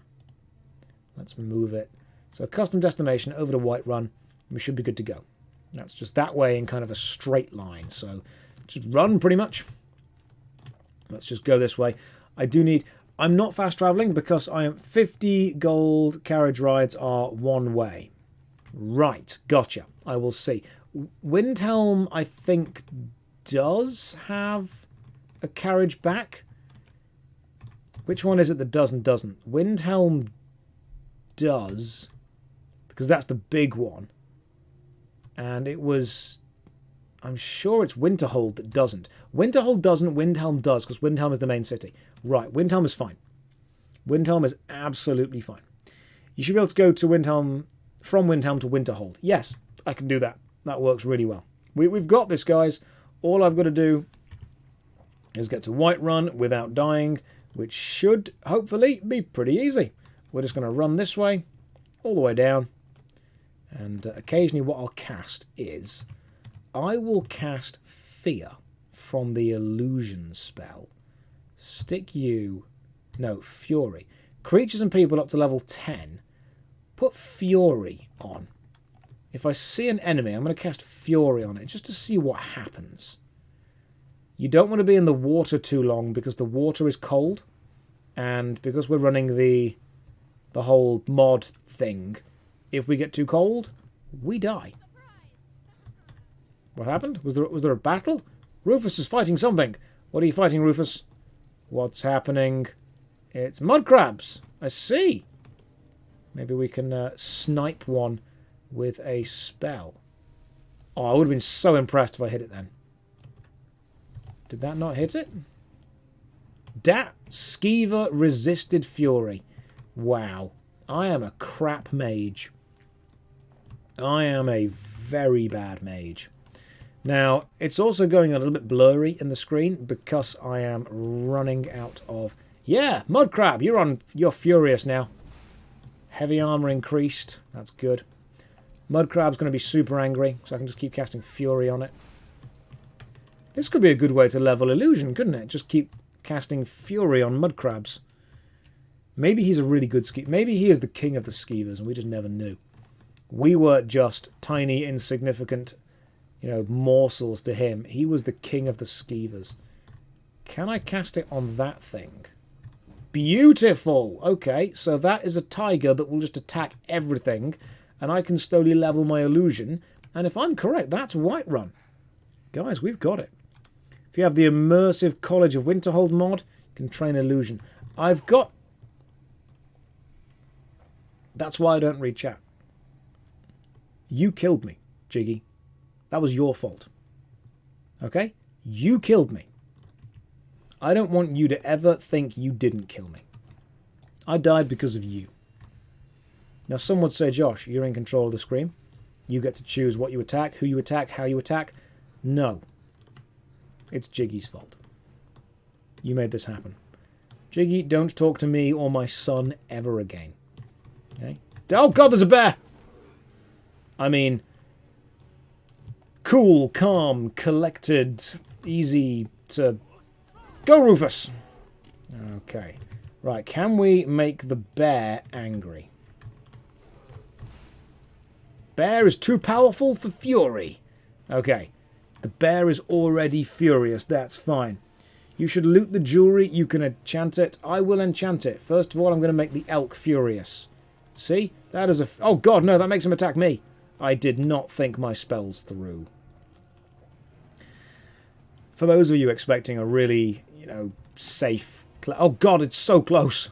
Let's move it. So custom destination over to Whiterun. We should be good to go. That's just that way in kind of a straight line. So just run pretty much. Let's just go this way. I do need... I'm not fast traveling because I am 50 gold carriage rides are one way. Right. Gotcha. I will see. Windhelm, I think, does have a carriage back. Which one is it that does and doesn't? Windhelm does. The because that's the big one. And it was... I'm sure it's Winterhold that doesn't. Winterhold doesn't, Windhelm does, because Windhelm is the main city. Right, Windhelm is fine. Windhelm is absolutely fine. You should be able to go to Windhelm, from Windhelm to Winterhold. Yes, I can do that. That works really well. We've got this, guys. All I've got to do is get to Whiterun without dying, which should, hopefully, be pretty easy. We're just going to run this way, all the way down. And occasionally what I'll cast is... I will cast Fear from the Illusion spell. Stick you... No, Fury. Creatures and people up to level 10. Put Fury on. If I see an enemy, I'm going to cast Fury on it just to see what happens. You don't want to be in the water too long because the water is cold. And because we're running the whole mod thing, if we get too cold, we die. What happened? Was there a battle? Rufus is fighting something. What are you fighting, Rufus? What's happening? It's mud crabs. I see. Maybe we can snipe one with a spell. Oh, I would have been so impressed if I hit it then. Did that not hit it? Skeever resisted Fury. Wow. I am a crap mage. I am a very bad mage. Now, it's also going a little bit blurry in the screen because I am running out of... Yeah, Mud Crab, you're furious now. Heavy armor increased. That's good. Mud Crab's going to be super angry, so I can just keep casting Fury on it. This could be a good way to level Illusion, couldn't it? Just keep casting Fury on Mud Crabs. Maybe he's a really good skeever. Maybe he is the king of the skeevers, and we just never knew. We were just tiny, insignificant... morsels to him. He was the king of the skeevers. Can I cast it on that thing? Beautiful! Okay, so that is a tiger that will just attack everything, and I can slowly level my illusion, and if I'm correct, that's Whiterun. Guys, we've got it. If you have the immersive College of Winterhold mod, you can train illusion. I've got... That's why I don't read chat. You killed me, Jiggy. That was your fault. Okay? You killed me. I don't want you to ever think you didn't kill me. I died because of you. Now, some would say, Josh, you're in control of the screen. You get to choose what you attack, who you attack, how you attack. No. It's Jiggy's fault. You made this happen. Jiggy, don't talk to me or my son ever again. Okay? Oh, God, there's a bear! I mean... Cool, calm, collected, easy to... Go, Rufus! Okay. Right, can we make the bear angry? Bear is too powerful for Fury. Okay. The bear is already furious. That's fine. You should loot the jewelry. You can enchant it. I will enchant it. First of all, I'm going to make the elk furious. See? That is a... Oh, God, no, that makes him attack me. I did not think my spells through. For those of you expecting a really, safe... Oh, God, it's so close.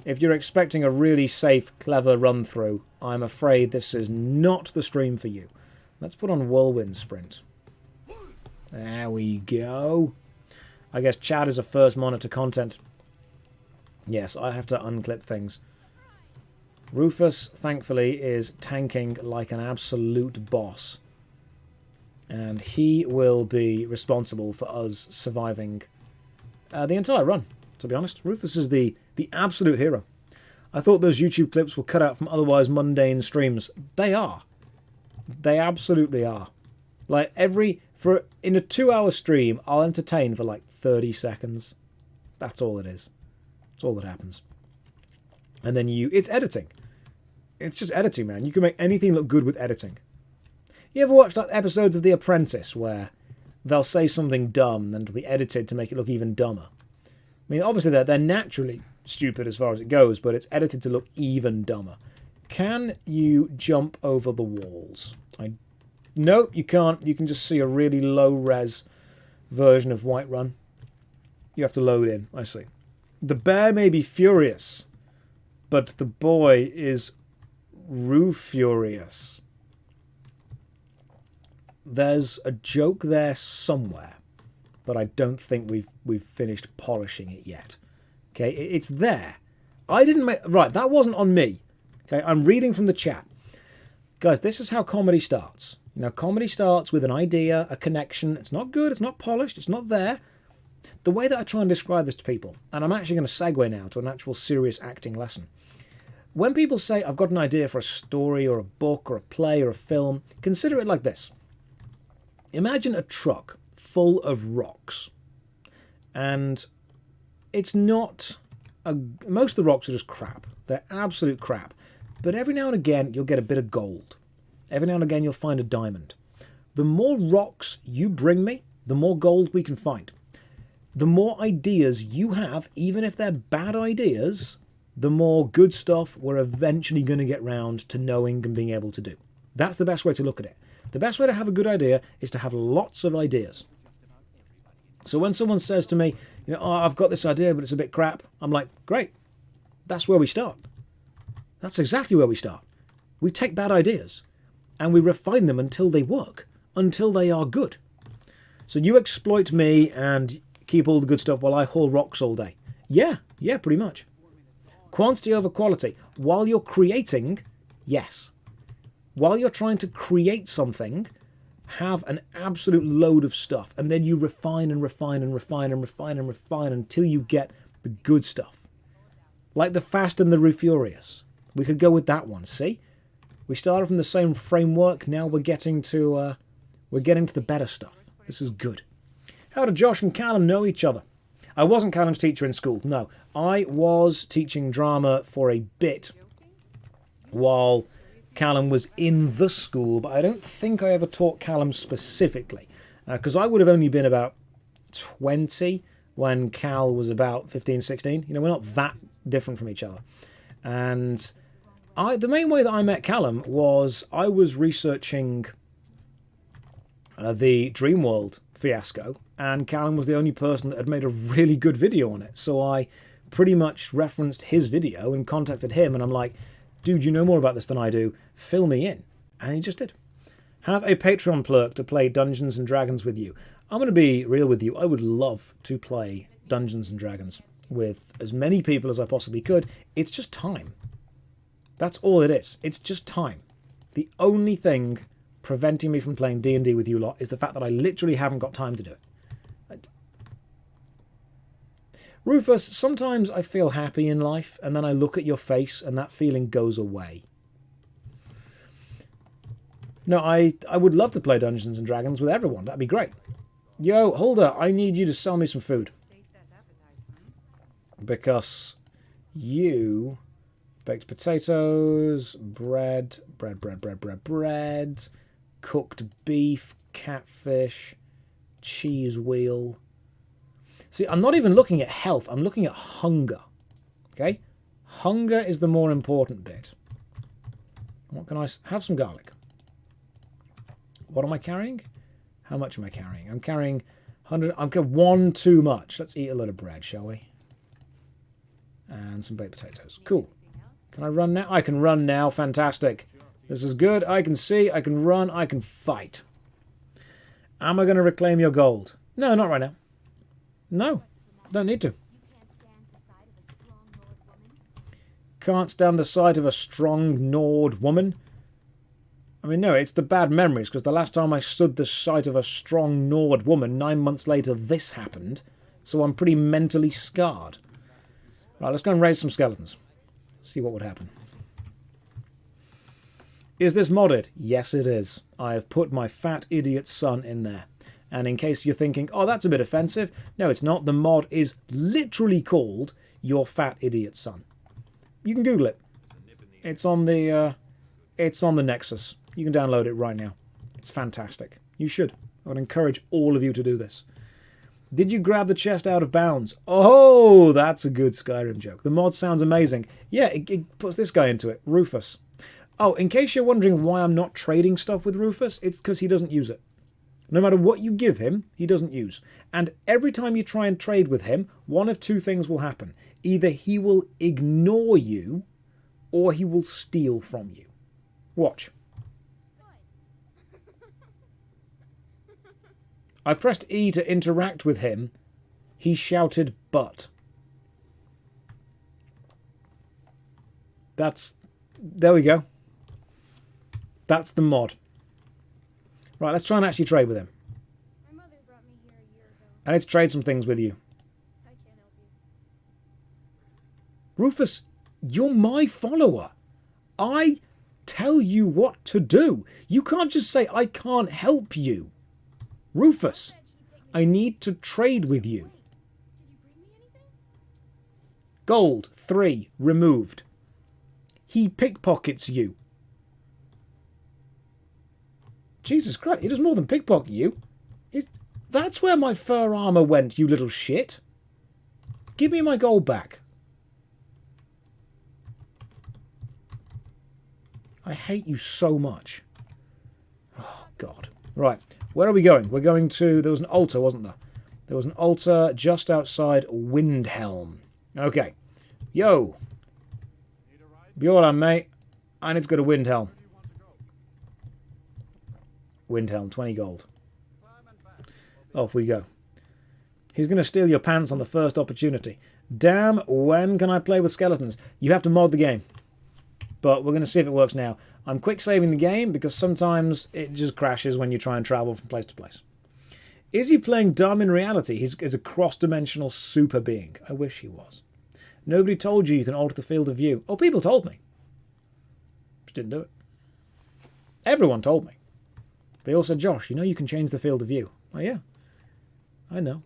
If you're expecting a really safe, clever run-through, I'm afraid this is not the stream for you. Let's put on Whirlwind Sprint. There we go. I guess chat is a first monitor content. Yes, I have to unclip things. Rufus, thankfully, is tanking like an absolute boss. And he will be responsible for us surviving the entire run, to be honest. Rufus is the absolute hero. I thought those YouTube clips were cut out from otherwise mundane streams. They are. They absolutely are. Like, in a 2-hour stream, I'll entertain for like 30 seconds. That's all it is. That's all that happens. And then it's editing. It's just editing, man. You can make anything look good with editing. You ever watch like episodes of The Apprentice where they'll say something dumb and then it'll be edited to make it look even dumber? I mean, obviously they're naturally stupid as far as it goes, but it's edited to look even dumber. Can you jump over the walls? Nope, you can't. You can just see a really low-res version of Whiterun. You have to load in, I see. The bear may be furious, but the boy is Rufurious. There's a joke there somewhere, but I don't think we've finished polishing it yet. Okay, it's there. I didn't make... Right, that wasn't on me. Okay, I'm reading from the chat. Guys, this is how comedy starts. You know, comedy starts with an idea, a connection. It's not good, it's not polished, it's not there. The way that I try and describe this to people, and I'm actually going to segue now to an actual serious acting lesson. When people say, I've got an idea for a story or a book or a play or a film, consider it like this. Imagine a truck full of rocks. And it's not... most of the rocks are just crap. They're absolute crap. But every now and again, you'll get a bit of gold. Every now and again, you'll find a diamond. The more rocks you bring me, the more gold we can find. The more ideas you have, even if they're bad ideas, the more good stuff we're eventually going to get round to knowing and being able to do. That's the best way to look at it. The best way to have a good idea is to have lots of ideas. So when someone says to me, you know, oh, I've got this idea, but it's a bit crap, I'm like, great. That's where we start. That's exactly where we start. We take bad ideas and we refine them until they work, until they are good. So you exploit me and keep all the good stuff while I haul rocks all day. Yeah, pretty much. Quantity over quality. While you're creating, yes. While you're trying to create something, have an absolute load of stuff, and then you refine and refine and refine and refine and refine until you get the good stuff. Like the Fast and the Rufurious. We could go with that one, see? We started from the same framework, now we're getting to the better stuff. This is good. How did Josh and Callum know each other? I wasn't Callum's teacher in school, no. I was teaching drama for a bit while Callum was in the school, but I don't think I ever taught Callum specifically, because I would have only been about 20 when Cal was about 15, 16. You know, we're not that different from each other. And the main way that I met Callum was I was researching the Dreamworld fiasco, and Callum was the only person that had made a really good video on it. So I pretty much referenced his video and contacted him, and I'm like, dude, you know more about this than I do. Fill me in. And he just did. Have a Patreon plurk to play Dungeons and Dragons with you. I'm going to be real with you. I would love to play Dungeons and Dragons with as many people as I possibly could. It's just time. That's all it is. It's just time. The only thing preventing me from playing D&D with you lot is the fact that I literally haven't got time to do it. Rufus, sometimes I feel happy in life, and then I look at your face, and that feeling goes away. No, I would love to play Dungeons and Dragons with everyone. That'd be great. Yo, Hulda, I need you to sell me some food. Because you... baked potatoes, bread, cooked beef, catfish, cheese wheel... See, I'm not even looking at health. I'm looking at hunger. Okay? Hunger is the more important bit. What can I... have some garlic. What am I carrying? How much am I carrying? I'm carrying 100... I'm carrying one too much. Let's eat a lot of bread, shall we? And some baked potatoes. Cool. Can I run now? I can run now. Fantastic. This is good. I can see. I can run. I can fight. Am I going to reclaim your gold? No, not right now. No, don't need to. Can't stand the sight of a strong Nord woman. I mean, no, it's the bad memories, because the last time I stood the sight of a strong Nord woman, 9 months later, this happened. So I'm pretty mentally scarred. Right, let's go and raise some skeletons. See what would happen. Is this modded? Yes, it is. I have put my fat idiot son in there. And in case you're thinking, oh, that's a bit offensive. No, it's not. The mod is literally called Your Fat Idiot Son. You can Google it. It's on the Nexus. You can download it right now. It's fantastic. You should. I would encourage all of you to do this. Did you grab the chest out of bounds? Oh, that's a good Skyrim joke. The mod sounds amazing. Yeah, it puts this guy into it. Rufus. Oh, in case you're wondering why I'm not trading stuff with Rufus, it's because he doesn't use it. No matter what you give him, he doesn't use. And every time you try and trade with him, one of two things will happen. Either he will ignore you, or he will steal from you. Watch. I pressed E to interact with him. He shouted butt. There we go. That's the mod. Right, let's try and actually trade with him. My mother brought me here a year ago. I need to trade some things with you. I can't help you. Rufus, you're my follower. I tell you what to do. You can't just say, I can't help you. Rufus, I need to trade with you. Did you bring me anything? Gold, 3, removed. He pickpockets you. Jesus Christ, he does more than pickpocket you. That's where my fur armor went, you little shit. Give me my gold back. I hate you so much. Oh, God. Right, where are we going? We're going to... There was an altar, wasn't there? There was an altar just outside Windhelm. Okay. Yo. Be all right, mate. I need to go to Windhelm. Windhelm, 20 gold. Off we go. He's going to steal your pants on the first opportunity. Damn, when can I play with skeletons? You have to mod the game. But we're going to see if it works now. I'm quick saving the game because sometimes it just crashes when you try and travel from place to place. Is he playing dumb in reality? He's a cross-dimensional super being. I wish he was. Nobody told you can alter the field of view. Oh, people told me. Just didn't do it. Everyone told me. They all said, Josh, you know you can change the field of view. Oh, yeah. I know.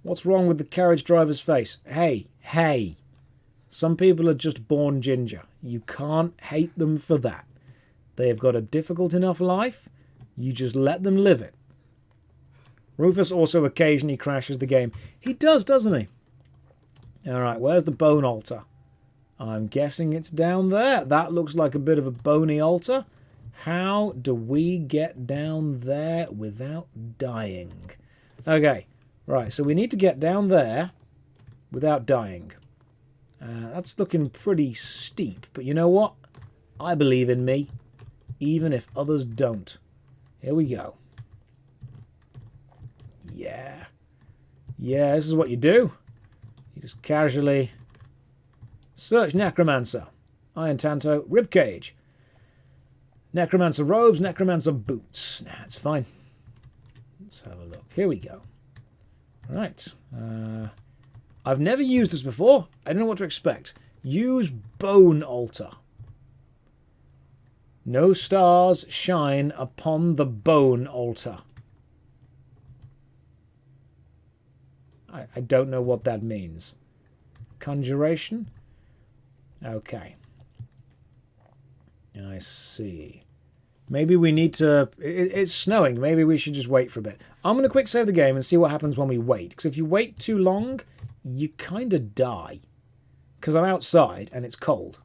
What's wrong with the carriage driver's face? Hey. Some people are just born ginger. You can't hate them for that. They have got a difficult enough life. You just let them live it. Rufus also occasionally crashes the game. He does, doesn't he? Alright, where's the bone altar? I'm guessing it's down there. That looks like a bit of a bony altar. How do we get down there without dying? Okay, right, so we need to get down there without dying. That's looking pretty steep, but you know what? I believe in me, even if others don't. Here we go. Yeah. Yeah, this is what you do. You just casually search Necromancer. Iron Tanto, Ribcage. Necromancer robes, Necromancer boots. Nah, it's fine. Let's have a look. Here we go. Right. I've never used this before. I don't know what to expect. Use Bone Altar. No stars shine upon the Bone Altar. I don't know what that means. Conjuration? Okay. I see. Maybe we need to... It's snowing. Maybe we should just wait for a bit. I'm going to quick save the game and see what happens when we wait. Because if you wait too long, you kind of die. Because I'm outside and it's cold.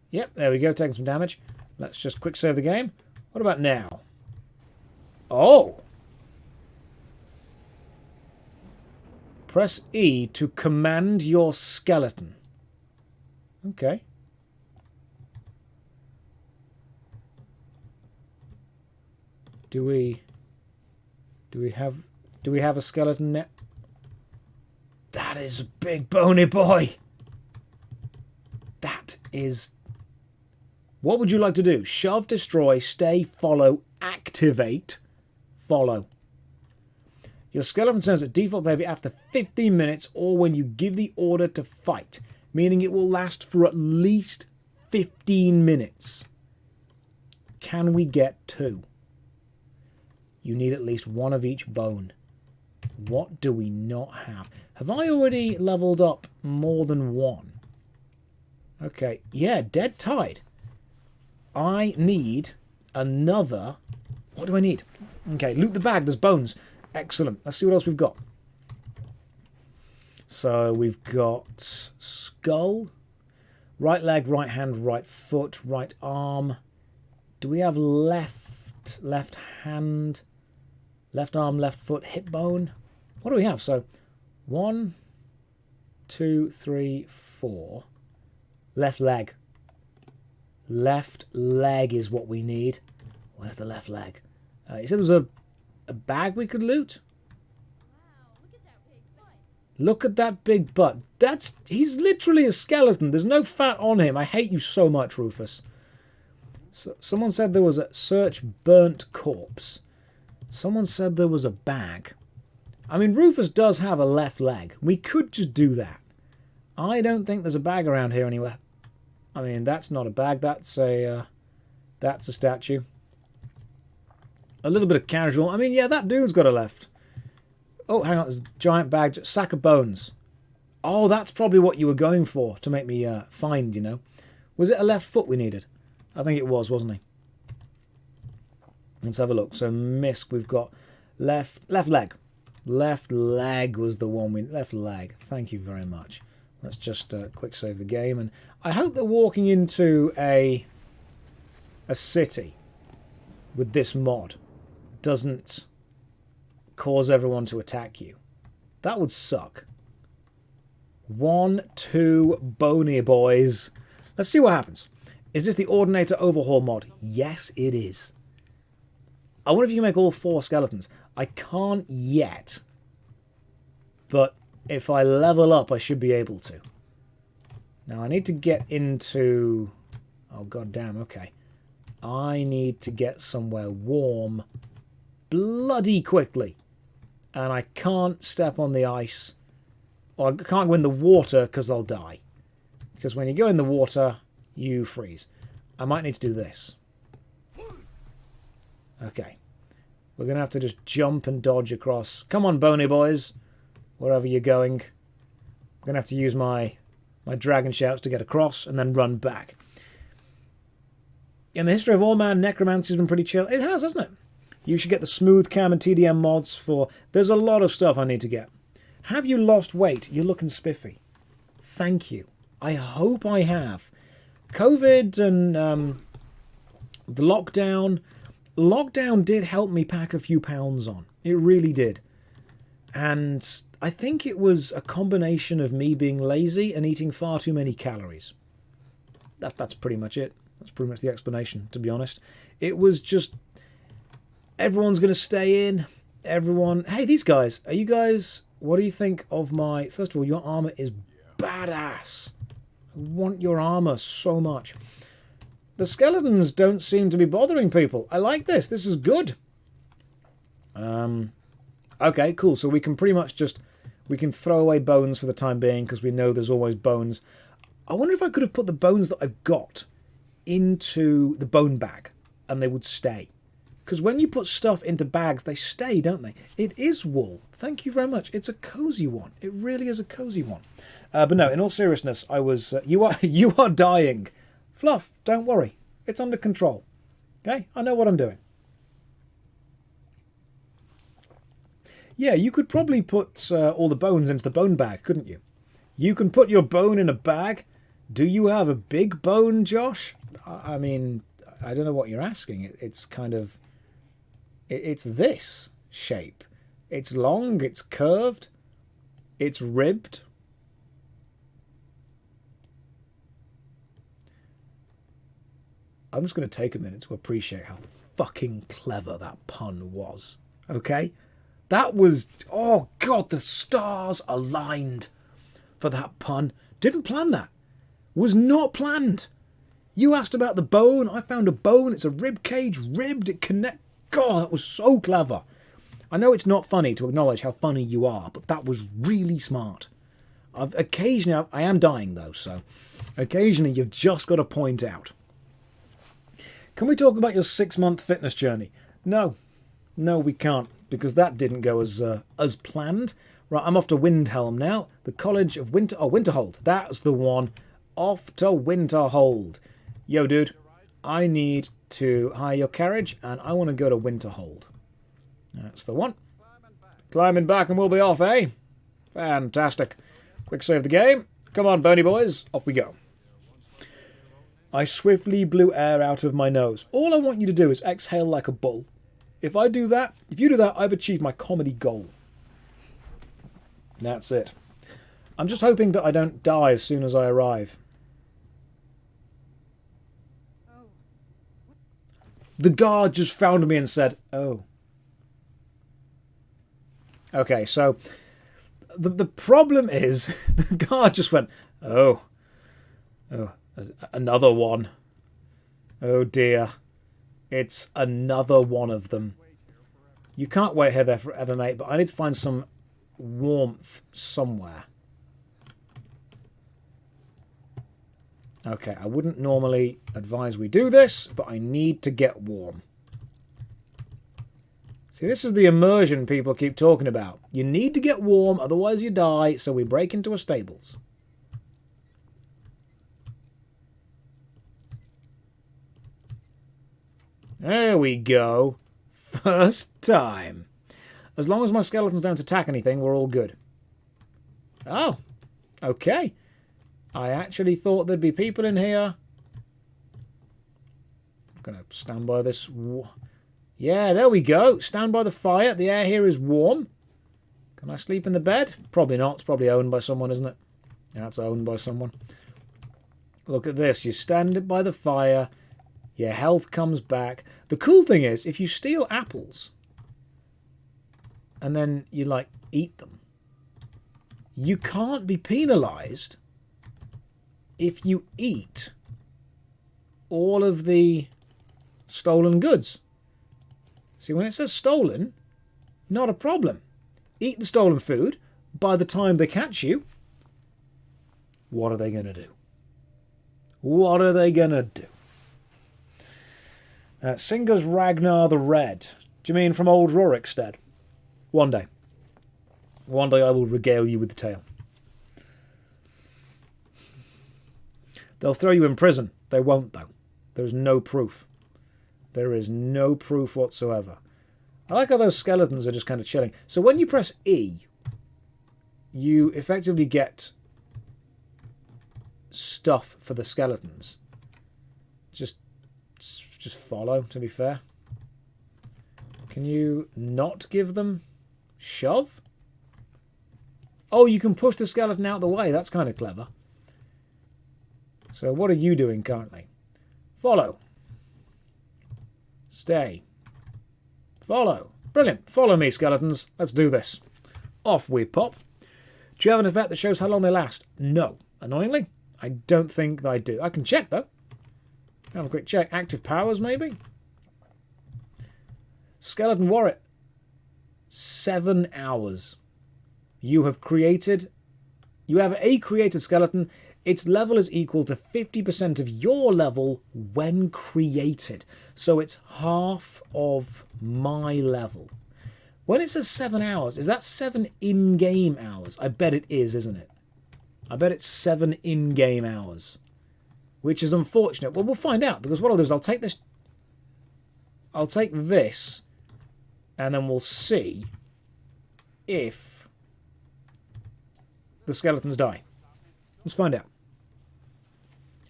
Yep, there we go. Taking some damage. Let's just quick save the game. What about now? Oh! Press E to command your skeleton. Okay. Do we have a skeleton net? That is a big bony boy. That is... What would you like to do? Shove, destroy, stay, follow, activate, follow. Your skeleton turns at default behavior after 15 minutes or when you give the order to fight, meaning it will last for at least 15 minutes. Can we get 2? You need at least 1 of each bone. What do we not have? Have I already leveled up more than 1? Okay, yeah, dead tide. I need another... What do I need? Okay, loot the bag, there's bones. Excellent. Let's see what else we've got. So we've got skull, right leg, right hand, right foot, right arm. Do we have left hand, left arm, left foot, hip bone? What do we have? So 1, 2, 3, 4. Left leg. Left leg is what we need. Where's the left leg? You said there was a bag we could loot? Wow, look at that big butt. Look at that big butt. He's literally a skeleton. There's no fat on him. I hate you so much, Rufus. So, someone said there was a search burnt corpse. Someone said there was a bag. I mean, Rufus does have a left leg. We could just do that. I don't think there's a bag around here anywhere. I mean, that's not a bag. That's a statue. A little bit of casual. I mean, yeah, that dude's got a left. Oh, hang on. There's a giant bag. Sack of bones. Oh, that's probably what you were going for to make me find, you know. Was it a left foot we needed? I think it was, wasn't he? Let's have a look. So, Misk, we've got left leg. Left leg was the one we... Left leg. Thank you very much. Let's just quick save the game. And I hope that walking into a city with this mod doesn't cause everyone to attack you. That would suck. 1, 2, bony boys. Let's see what happens. Is this the Ordinator Overhaul mod? Yes, it is. I wonder if you can make all 4 skeletons. I can't yet. But if I level up, I should be able to. Now, I need to get into... Oh, goddamn, okay. I need to get somewhere warm bloody quickly. And I can't step on the ice. Or I can't go in the water because I'll die. Because when you go in the water, you freeze. I might need to do this. Okay. We're going to have to just jump and dodge across. Come on, bony boys. Wherever you're going. I'm going to have to use my dragon shouts to get across and then run back. In the history of all man, necromancy has been pretty chill. It has, hasn't it? You should get the smooth cam and TDM mods for... There's a lot of stuff I need to get. Have you lost weight? You're looking spiffy. Thank you. I hope I have. COVID and the lockdown... Lockdown did help me pack a few pounds on. It really did. And I think it was a combination of me being lazy and eating far too many calories. That's pretty much it. That's pretty much the explanation, to be honest. It was just... Everyone's going to stay in. Everyone... Hey, these guys. Are you guys... What do you think of my... First of all, your armor is badass. I want your armor so much. The skeletons don't seem to be bothering people. I like this. This is good. Okay, cool. So we can pretty much just... We can throw away bones for the time being because we know there's always bones. I wonder if I could have put the bones that I've got into the bone bag and they would stay. Because when you put stuff into bags, they stay, don't they? It is wool. Thank you very much. It's a cozy one. It really is a cozy one. But no, in all seriousness, I was... you are dying. Fluff, don't worry. It's under control. Okay? I know what I'm doing. Yeah, you could probably put all the bones into the bone bag, couldn't you? You can put your bone in a bag. Do you have a big bone, Josh? I mean, I don't know what you're asking. It's kind of... It's this shape. It's long, it's curved, it's ribbed. I'm just going to take a minute to appreciate how fucking clever that pun was. Okay? That was... Oh, God, the stars aligned for that pun. Didn't plan that. Was not planned. You asked about the bone. I found a bone. It's a rib cage. Ribbed. It connect... God, that was so clever. I know it's not funny to acknowledge how funny you are, but that was really smart. Occasionally, I am dying, though, so... Occasionally, you've just got to point out. Can we talk about your 6-month fitness journey? No. No, we can't, because that didn't go as planned. Right, I'm off to Windhelm now. The College of Winter... Oh, Winterhold. That's the one. Off to Winterhold. Yo, dude. I need to hire your carriage, and I want to go to Winterhold. That's the one. Climbing back and we'll be off, eh? Fantastic. Quick save the game. Come on, bony boys. Off we go. I swiftly blew air out of my nose. All I want you to do is exhale like a bull. If you do that, I've achieved my comedy goal. That's it. I'm just hoping that I don't die as soon as I arrive. The guard just found me and said, oh. Okay, so the problem is the guard just went, oh, another one. Oh dear. It's another one of them. You can't wait here there forever, mate, but I need to find some warmth somewhere. Okay, I wouldn't normally advise we do this, but I need to get warm. See, this is the immersion people keep talking about. You need to get warm, otherwise you die, so we break into a stables. There we go. First time. As long as my skeletons don't attack anything, we're all good. Oh, okay. I actually thought there'd be people in here. I'm going to stand by this. Yeah, there we go. Stand by the fire. The air here is warm. Can I sleep in the bed? Probably not. It's probably owned by someone, isn't it? Yeah, it's owned by someone. Look at this. You stand by the fire. Your health comes back. The cool thing is, if you steal apples and then you, like, eat them, you can't be penalised if you eat all of the stolen goods. See, when it says stolen, not a problem. Eat the stolen food. By the time they catch you, what are they going to do? What are they going to do? Singer's Ragnar the Red. Do you mean from old Rorikstead? One day. One day I will regale you with the tale. They'll throw you in prison. They won't, though. There's no proof. There is no proof whatsoever. I like how those skeletons are just kind of chilling. So when you press E, you effectively get stuff for the skeletons. Just follow, to be fair. Can you not give them shove? Oh, you can push the skeleton out of the way. That's kind of clever. So what are you doing currently? Follow. Stay. Follow. Brilliant. Follow me, skeletons. Let's do this. Off we pop. Do you have an effect that shows how long they last? No. Annoyingly, I don't think I do. I can check, though. Have a quick check. Active powers, maybe? Skeleton Warrior. 7 hours. You have a created skeleton. Its level is equal to 50% of your level when created. So it's half of my level. When it says 7 hours, is that 7 in-game hours? I bet it is, isn't it? I bet it's 7 in-game hours. Which is unfortunate. Well, we'll find out, because what I'll do is I'll take this, and then we'll see if the skeletons die. Let's find out.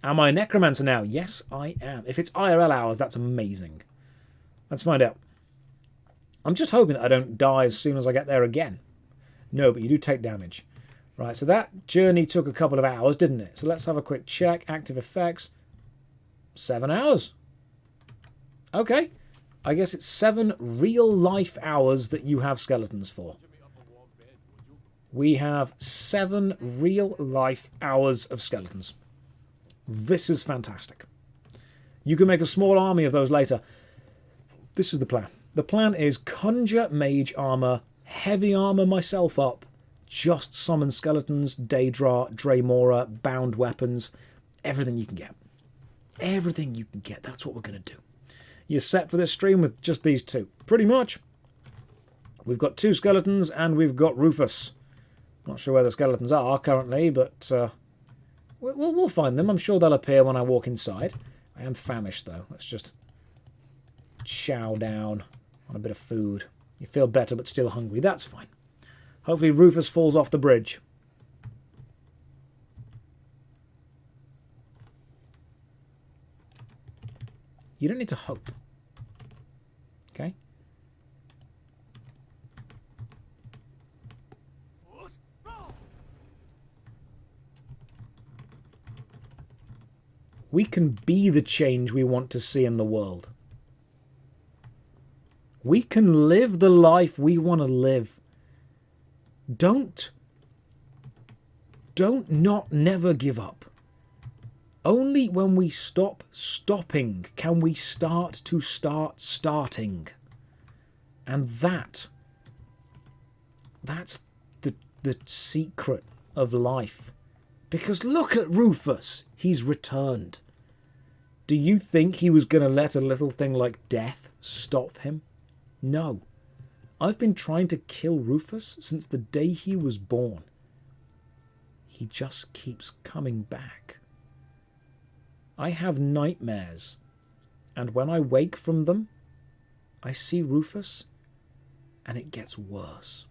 Am I a necromancer now? Yes, I am. If it's IRL hours, that's amazing. Let's find out. I'm just hoping that I don't die as soon as I get there again. No, but you do take damage. Right, so that journey took a couple of hours, didn't it? So let's have a quick check. Active effects. 7 hours. Okay. I guess it's 7 real-life hours that you have skeletons for. We have 7 real-life hours of skeletons. This is fantastic. You can make a small army of those later. This is the plan. The plan is conjure mage armor, heavy armor myself up, just summon skeletons, Daedra, Dremora, bound weapons, everything you can get. Everything you can get, that's what we're going to do. You're set for this stream with just these two. Pretty much. We've got 2 skeletons and we've got Rufus. Not sure where the skeletons are currently, but we'll find them. I'm sure they'll appear when I walk inside. I am famished, though. Let's just chow down on a bit of food. You feel better, but still hungry. That's fine. Hopefully Rufus falls off the bridge. You don't need to hope. Okay? We can be the change we want to see in the world. We can live the life we want to live. Don't not never give up. Only when we stop stopping can we start to start starting. And that's the secret of life. Because look at Rufus. He's returned. Do you think he was going to let a little thing like death stop him? No. I've been trying to kill Rufus since the day he was born. He just keeps coming back. I have nightmares, and when I wake from them, I see Rufus, and it gets worse.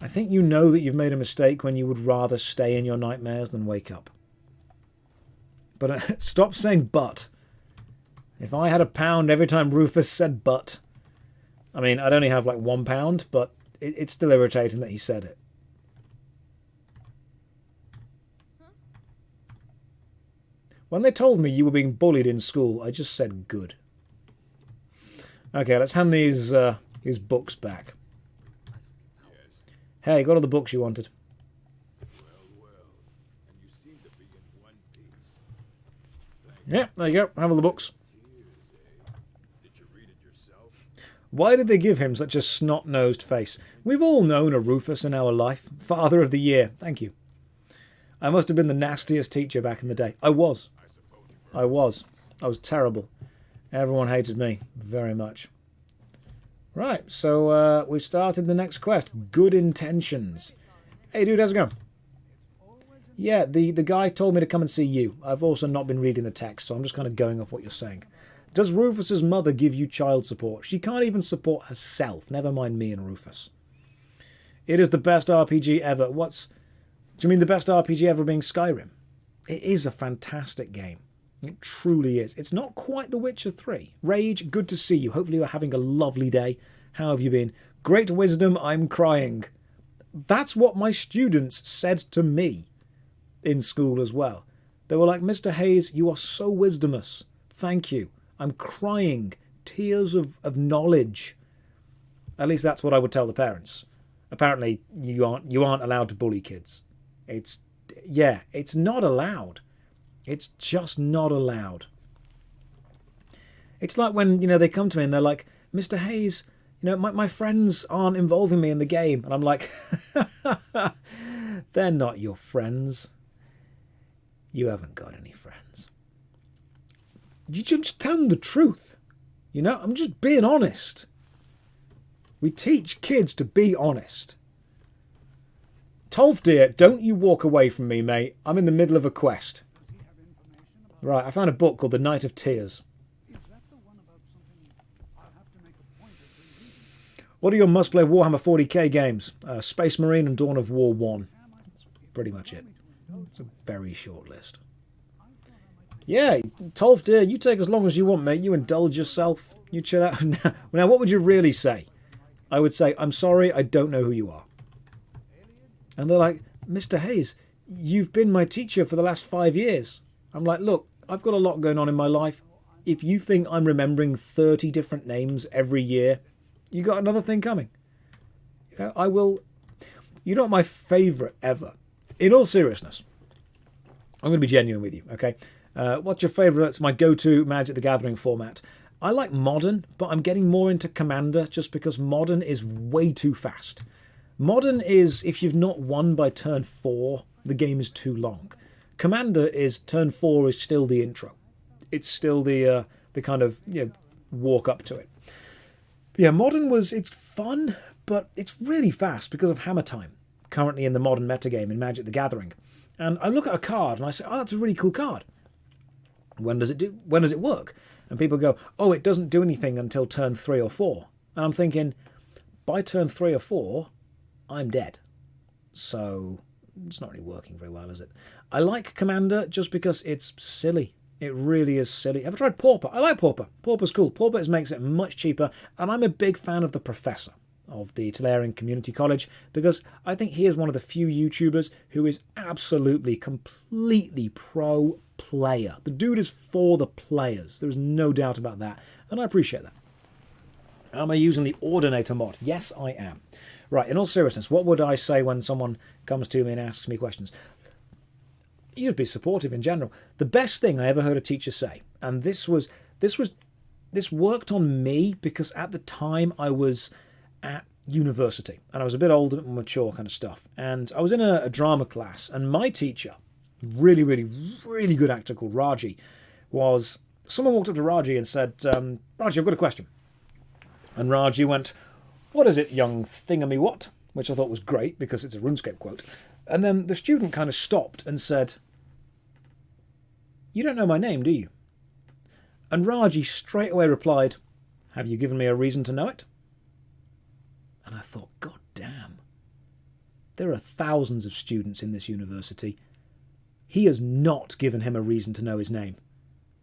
I think you know that you've made a mistake when you would rather stay in your nightmares than wake up. But stop saying but. If I had £1 every time Rufus said but, I mean, I'd only have like £1, but it's still irritating that he said it. When they told me you were being bullied in school, I just said good. Okay, let's hand these books back. Hey, got all the books you wanted. Well, and you seem to be in one piece. Yeah, there you go. Have all the books. Did you read it yourself? Why did they give him such a snot-nosed face? We've all known a Rufus in our life. Father of the Year. Thank you. I must have been the nastiest teacher back in the day. I was. I was terrible. Everyone hated me very much. Right, so we've started the next quest. Good Intentions. Hey, dude, how's it going? Yeah, the guy told me to come and see you. I've also not been reading the text, so I'm just kind of going off what you're saying. Does Rufus's mother give you child support? She can't even support herself. Never mind me and Rufus. It is the best RPG ever. Do you mean the best RPG ever being Skyrim? It is a fantastic game. It truly is. It's not quite The Witcher 3. Rage, good to see you. Hopefully you're having a lovely day. How have you been? Great wisdom, I'm crying. That's what my students said to me in school as well. They were like, Mr. Hayes, you are so wisdomous. Thank you. I'm crying. Tears of knowledge. At least that's what I would tell the parents. Apparently you aren't allowed to bully kids. It's not allowed. It's just not allowed. It's like when, they come to me and they're like, Mr. Hayes, my friends aren't involving me in the game. And I'm like, they're not your friends. You haven't got any friends. You just tell them the truth. I'm just being honest. We teach kids to be honest. Tolf dear, don't you walk away from me, mate. I'm in the middle of a quest. Right, I found a book called The Night of Tears. What are your must-play Warhammer 40k games? Space Marine and Dawn of War 1. That's pretty much it. It's a very short list. Yeah, Tolf dear, you take as long as you want, mate. You indulge yourself. You chill out. Now, what would you really say? I would say, I'm sorry, I don't know who you are. And they're like, Mr. Hayes, you've been my teacher for the last 5 years. I'm like, look, I've got a lot going on in my life. If you think I'm remembering 30 different names every year, you got another thing coming. I will... You're not my favourite ever. In all seriousness, I'm going to be genuine with you, okay? What's your favourite? It's my go-to Magic the Gathering format. I like Modern, but I'm getting more into Commander just because Modern is way too fast. Modern is, if you've not won by turn 4, the game is too long. Commander is, turn 4 is still the intro. It's still the kind of, walk up to it. But yeah, Modern it's fun, but it's really fast because of Hammer Time, currently in the Modern metagame in Magic the Gathering. And I look at a card and I say, oh, that's a really cool card. When does it work? And people go, oh, it doesn't do anything until turn 3 or 4. And I'm thinking, by turn 3 or 4, I'm dead. So it's not really working very well, is it? I like Commander just because it's silly. It really is silly. Ever tried Pauper? I like Pauper. Pauper's cool. Pauper makes it much cheaper. And I'm a big fan of the Professor of the Tolarian Community College because I think he is one of the few YouTubers who is absolutely, completely pro player. The dude is for the players. There's no doubt about that. And I appreciate that. Am I using the Ordinator mod? Yes, I am. Right, in all seriousness, what would I say when someone comes to me and asks me questions? You'd be supportive in general. The best thing I ever heard a teacher say, and this worked on me because at the time I was at university and I was a bit older, and mature kind of stuff. And I was in a drama class, and my teacher, really, really, really good actor called Raji, someone walked up to Raji and said, Raji, I've got a question. And Raji went, "What is it, young thingamy-what?" Which I thought was great because it's a RuneScape quote. And then the student kind of stopped and said, "You don't know my name, do you?" And Raji straight away replied, "Have you given me a reason to know it?" And I thought, God damn. There are thousands of students in this university. He has not given him a reason to know his name.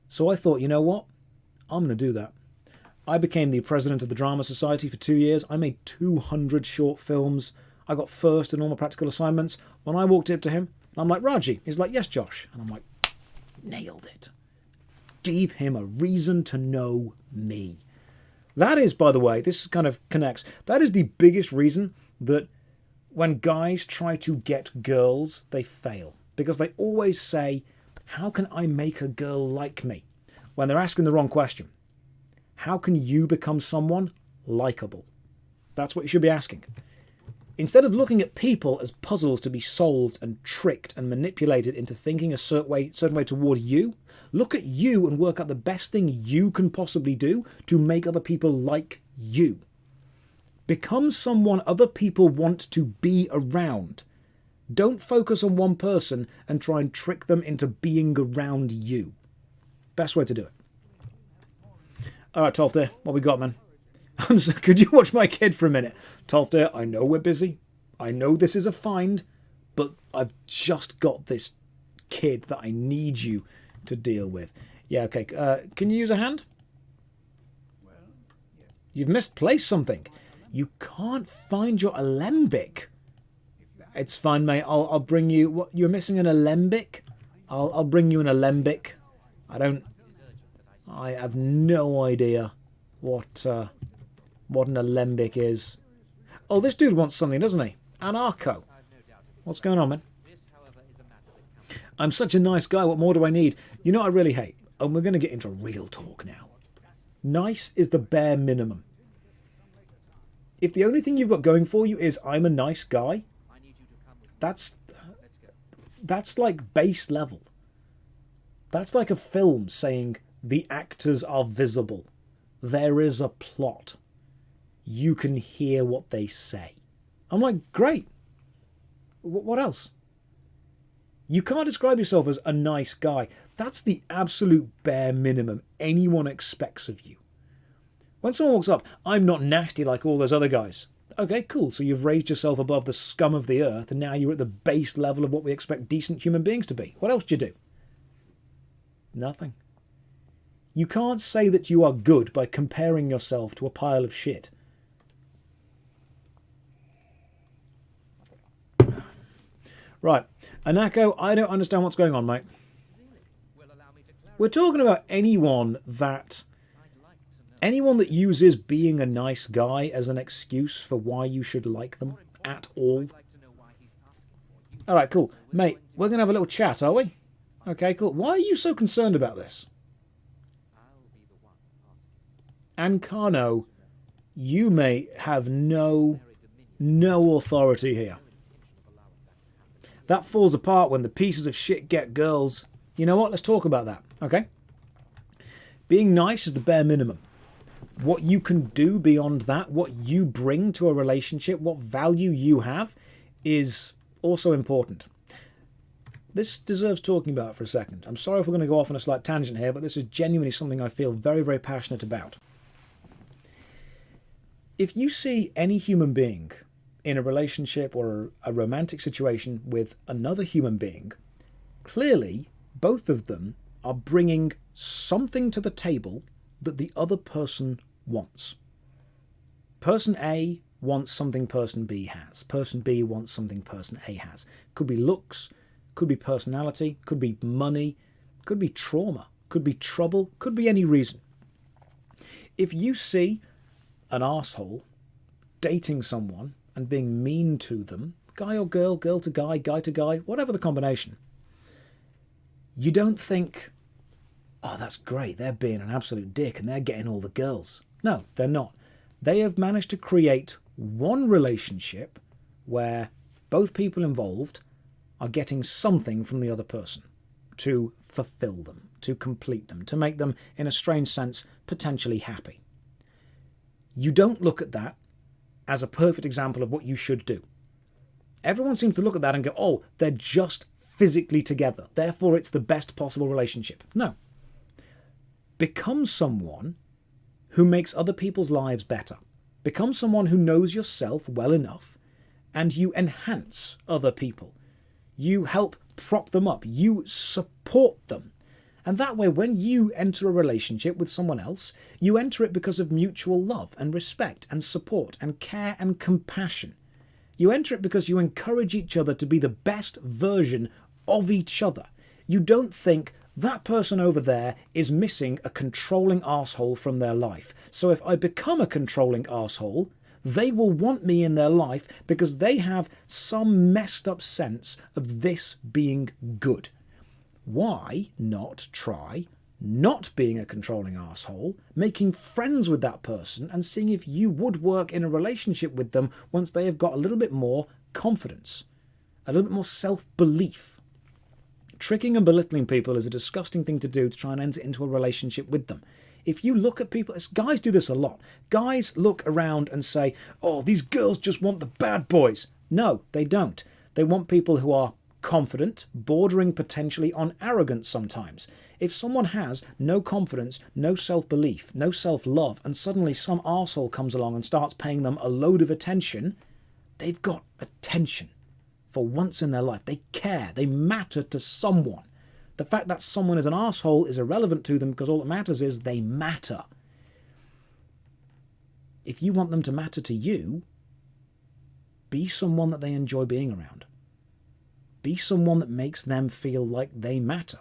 So I thought, you know what? I'm going to do that. I became the president of the Drama Society for 2 years. I made 200 short films. I got first in all my practical assignments. When I walked up to him, I'm like, "Raji." He's like, "Yes, Josh." And I'm like, nailed it. Gave him a reason to know me. That is, by the way, this kind of connects. That is the biggest reason that when guys try to get girls, they fail. Because they always say, "How can I make a girl like me?" When they're asking the wrong question. How can you become someone likable? That's what you should be asking. Instead of looking at people as puzzles to be solved and tricked and manipulated into thinking a certain way toward you, look at you and work out the best thing you can possibly do to make other people like you. Become someone other people want to be around. Don't focus on one person and try and trick them into being around you. Best way to do it. All right, Tolfdir, what we got, man? Could you watch my kid for a minute? Tolfdir, I know we're busy. I know this is a find, but I've just got this kid that I need you to deal with. Yeah, okay. Can you use a hand? You've misplaced something. You can't find your alembic. It's fine, mate. I'll bring you... What? You're missing an alembic? I'll bring you an alembic. I have no idea what an alembic is. Oh, this dude wants something, doesn't he? Anarcho. What's going on, man? I'm such a nice guy. What more do I need? You know what I really hate? And we're going to get into real talk now. Nice is the bare minimum. If the only thing you've got going for you is I'm a nice guy, that's like base level. That's like a film saying the actors are visible. There is a plot. You can hear what they say. I'm like, great. What else? You can't describe yourself as a nice guy. That's the absolute bare minimum anyone expects of you. When someone walks up, I'm not nasty like all those other guys. Okay, cool. So you've raised yourself above the scum of the earth, and now you're at the base level of what we expect decent human beings to be. What else do you do? Nothing. You can't say that you are good by comparing yourself to a pile of shit. Right. Anako, I don't understand what's going on, mate. We're talking about anyone that uses being a nice guy as an excuse for why you should like them at all. Alright, cool. Mate, we're going to have a little chat, are we? Okay, cool. Why are you so concerned about this? And Kano, you, mate, have no authority here. That falls apart when the pieces of shit get girls. You know what? Let's talk about that, okay? Being nice is the bare minimum. What you can do beyond that, what you bring to a relationship, what value you have, is also important. This deserves talking about for a second. I'm sorry if we're going to go off on a slight tangent here, but this is genuinely something I feel very, very passionate about. If you see any human being in a relationship or a romantic situation with another human being, clearly both of them are bringing something to the table that the other person wants. Person A wants something person B has. Person B wants something person A has. Could be looks, could be personality, could be money, could be trauma, could be trouble, could be any reason. If you see an arsehole dating someone and being mean to them, guy or girl, girl to guy to guy, whatever the combination, you don't think, oh, that's great, they're being an absolute dick and they're getting all the girls. No, they're not. They have managed to create one relationship where both people involved are getting something from the other person to fulfill them, to complete them, to make them, in a strange sense, potentially happy. You don't look at that as a perfect example of what you should do. Everyone seems to look at that and go, oh, they're just physically together, therefore it's the best possible relationship. No. Become someone who makes other people's lives better. Become someone who knows yourself well enough, and you enhance other people. You help prop them up. You support them. And that way, when you enter a relationship with someone else, you enter it because of mutual love and respect and support and care and compassion. You enter it because you encourage each other to be the best version of each other. You don't think that person over there is missing a controlling arsehole from their life. So if I become a controlling arsehole, they will want me in their life because they have some messed up sense of this being good. Why not try not being a controlling arsehole, making friends with that person and seeing if you would work in a relationship with them once they have got a little bit more confidence, a little bit more self-belief. Tricking and belittling people is a disgusting thing to do to try and enter into a relationship with them. If you look at people, guys do this a lot. Guys look around and say, oh, these girls just want the bad boys. No, they don't. They want people who are confident, bordering potentially on arrogant sometimes. If someone has no confidence, no self-belief, no self-love, and suddenly some arsehole comes along and starts paying them a load of attention, they've got attention. For once in their life, they care, they matter to someone. The fact that someone is an arsehole is irrelevant to them because all that matters is they matter. If you want them to matter to you, be someone that they enjoy being around. Be someone that makes them feel like they matter.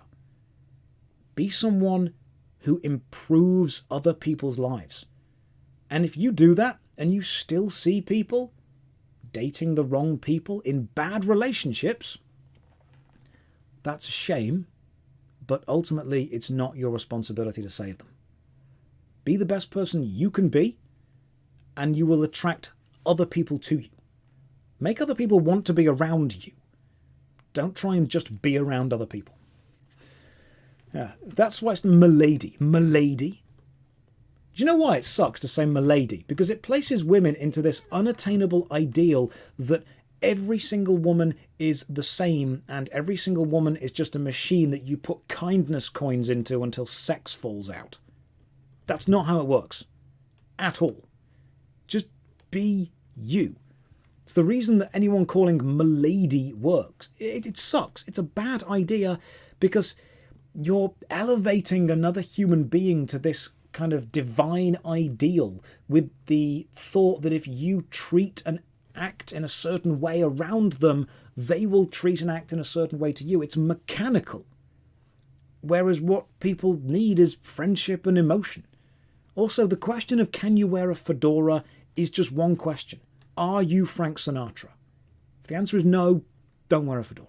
Be someone who improves other people's lives. And if you do that and you still see people dating the wrong people in bad relationships, that's a shame, but ultimately it's not your responsibility to save them. Be the best person you can be, and you will attract other people to you. Make other people want to be around you. Don't try and just be around other people. Yeah, that's why it's milady. Milady. Do you know why it sucks to say milady? Because it places women into this unattainable ideal that every single woman is the same and every single woman is just a machine that you put kindness coins into until sex falls out. That's not how it works. At all. Just be you. It's the reason that anyone calling milady works. It sucks. It's a bad idea because you're elevating another human being to this kind of divine ideal with the thought that if you treat and act in a certain way around them, they will treat and act in a certain way to you. It's mechanical. Whereas what people need is friendship and emotion. Also, the question of can you wear a fedora is just one question. Are you Frank Sinatra? If the answer is no, don't wear a fedora.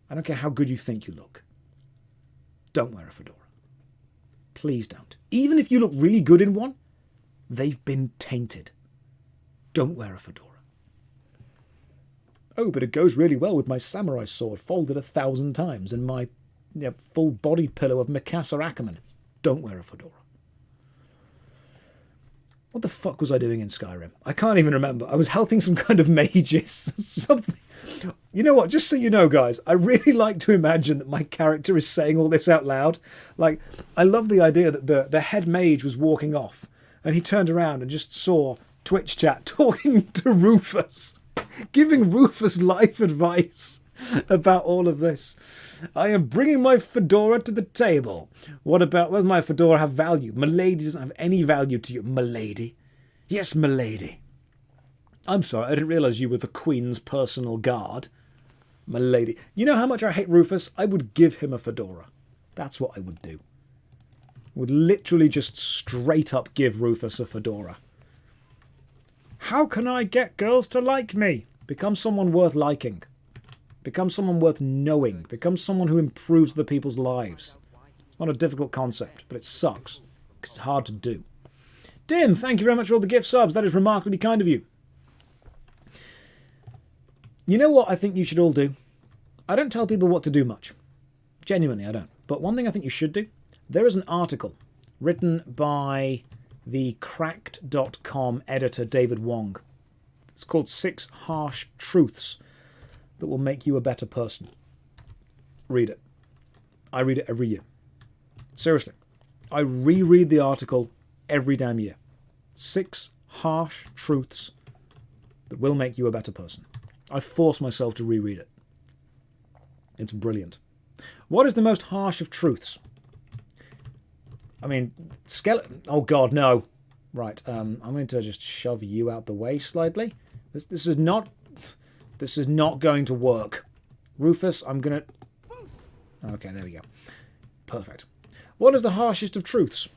I don't care how good you think you look. Don't wear a fedora. Please don't. Even if you look really good in one, they've been tainted. Don't wear a fedora. Oh, but it goes really well with my samurai sword folded 1,000 times and my full body pillow of Mikasa Ackerman. Don't wear a fedora. What the fuck was I doing in Skyrim? I can't even remember. I was helping some kind of mages. Something. You know what? Just so you know, guys, I really like to imagine that my character is saying all this out loud. Like, I love the idea that the head mage was walking off and he turned around and just saw Twitch chat talking to Rufus, giving Rufus life advice about all of this. I am bringing my fedora to the table. Does my fedora have value? Milady doesn't have any value to you. Milady? Yes, milady. I'm sorry, I didn't realise you were the Queen's personal guard. My lady. You know how much I hate Rufus? I would give him a fedora. That's what I would do. I would literally just straight up give Rufus a fedora. How can I get girls to like me? Become someone worth liking. Become someone worth knowing. Become someone who improves other people's lives. It's not a difficult concept, but it sucks. Because it's hard to do. Dim, thank you very much for all the gift subs. That is remarkably kind of you. You know what I think you should all do? I don't tell people what to do much. Genuinely, I don't. But one thing I think you should do, there is an article written by the cracked.com editor David Wong. It's called 6 Harsh Truths That Will Make You a Better Person. Read it. I read it every year. Seriously. I reread the article every damn year. 6 Harsh Truths That Will Make You a Better Person. I force myself to reread it. It's brilliant. What is the most harsh of truths? I mean, skeleton. Oh God, no. Right. I'm going to just shove you out the way slightly. This is not going to work. Rufus, I'm gonna. Okay, there we go. Perfect. What is the harshest of truths?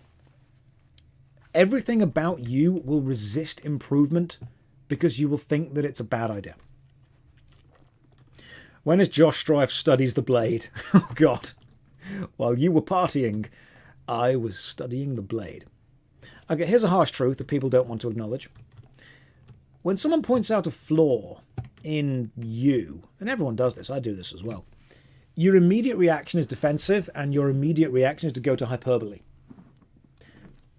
Everything about you will resist improvement because you will think that it's a bad idea. When is Josh Strife studies the blade? Oh God. While you were partying, I was studying the blade. Okay, here's a harsh truth that people don't want to acknowledge. When someone points out a flaw in you, and everyone does this, I do this as well, your immediate reaction is defensive and your immediate reaction is to go to hyperbole.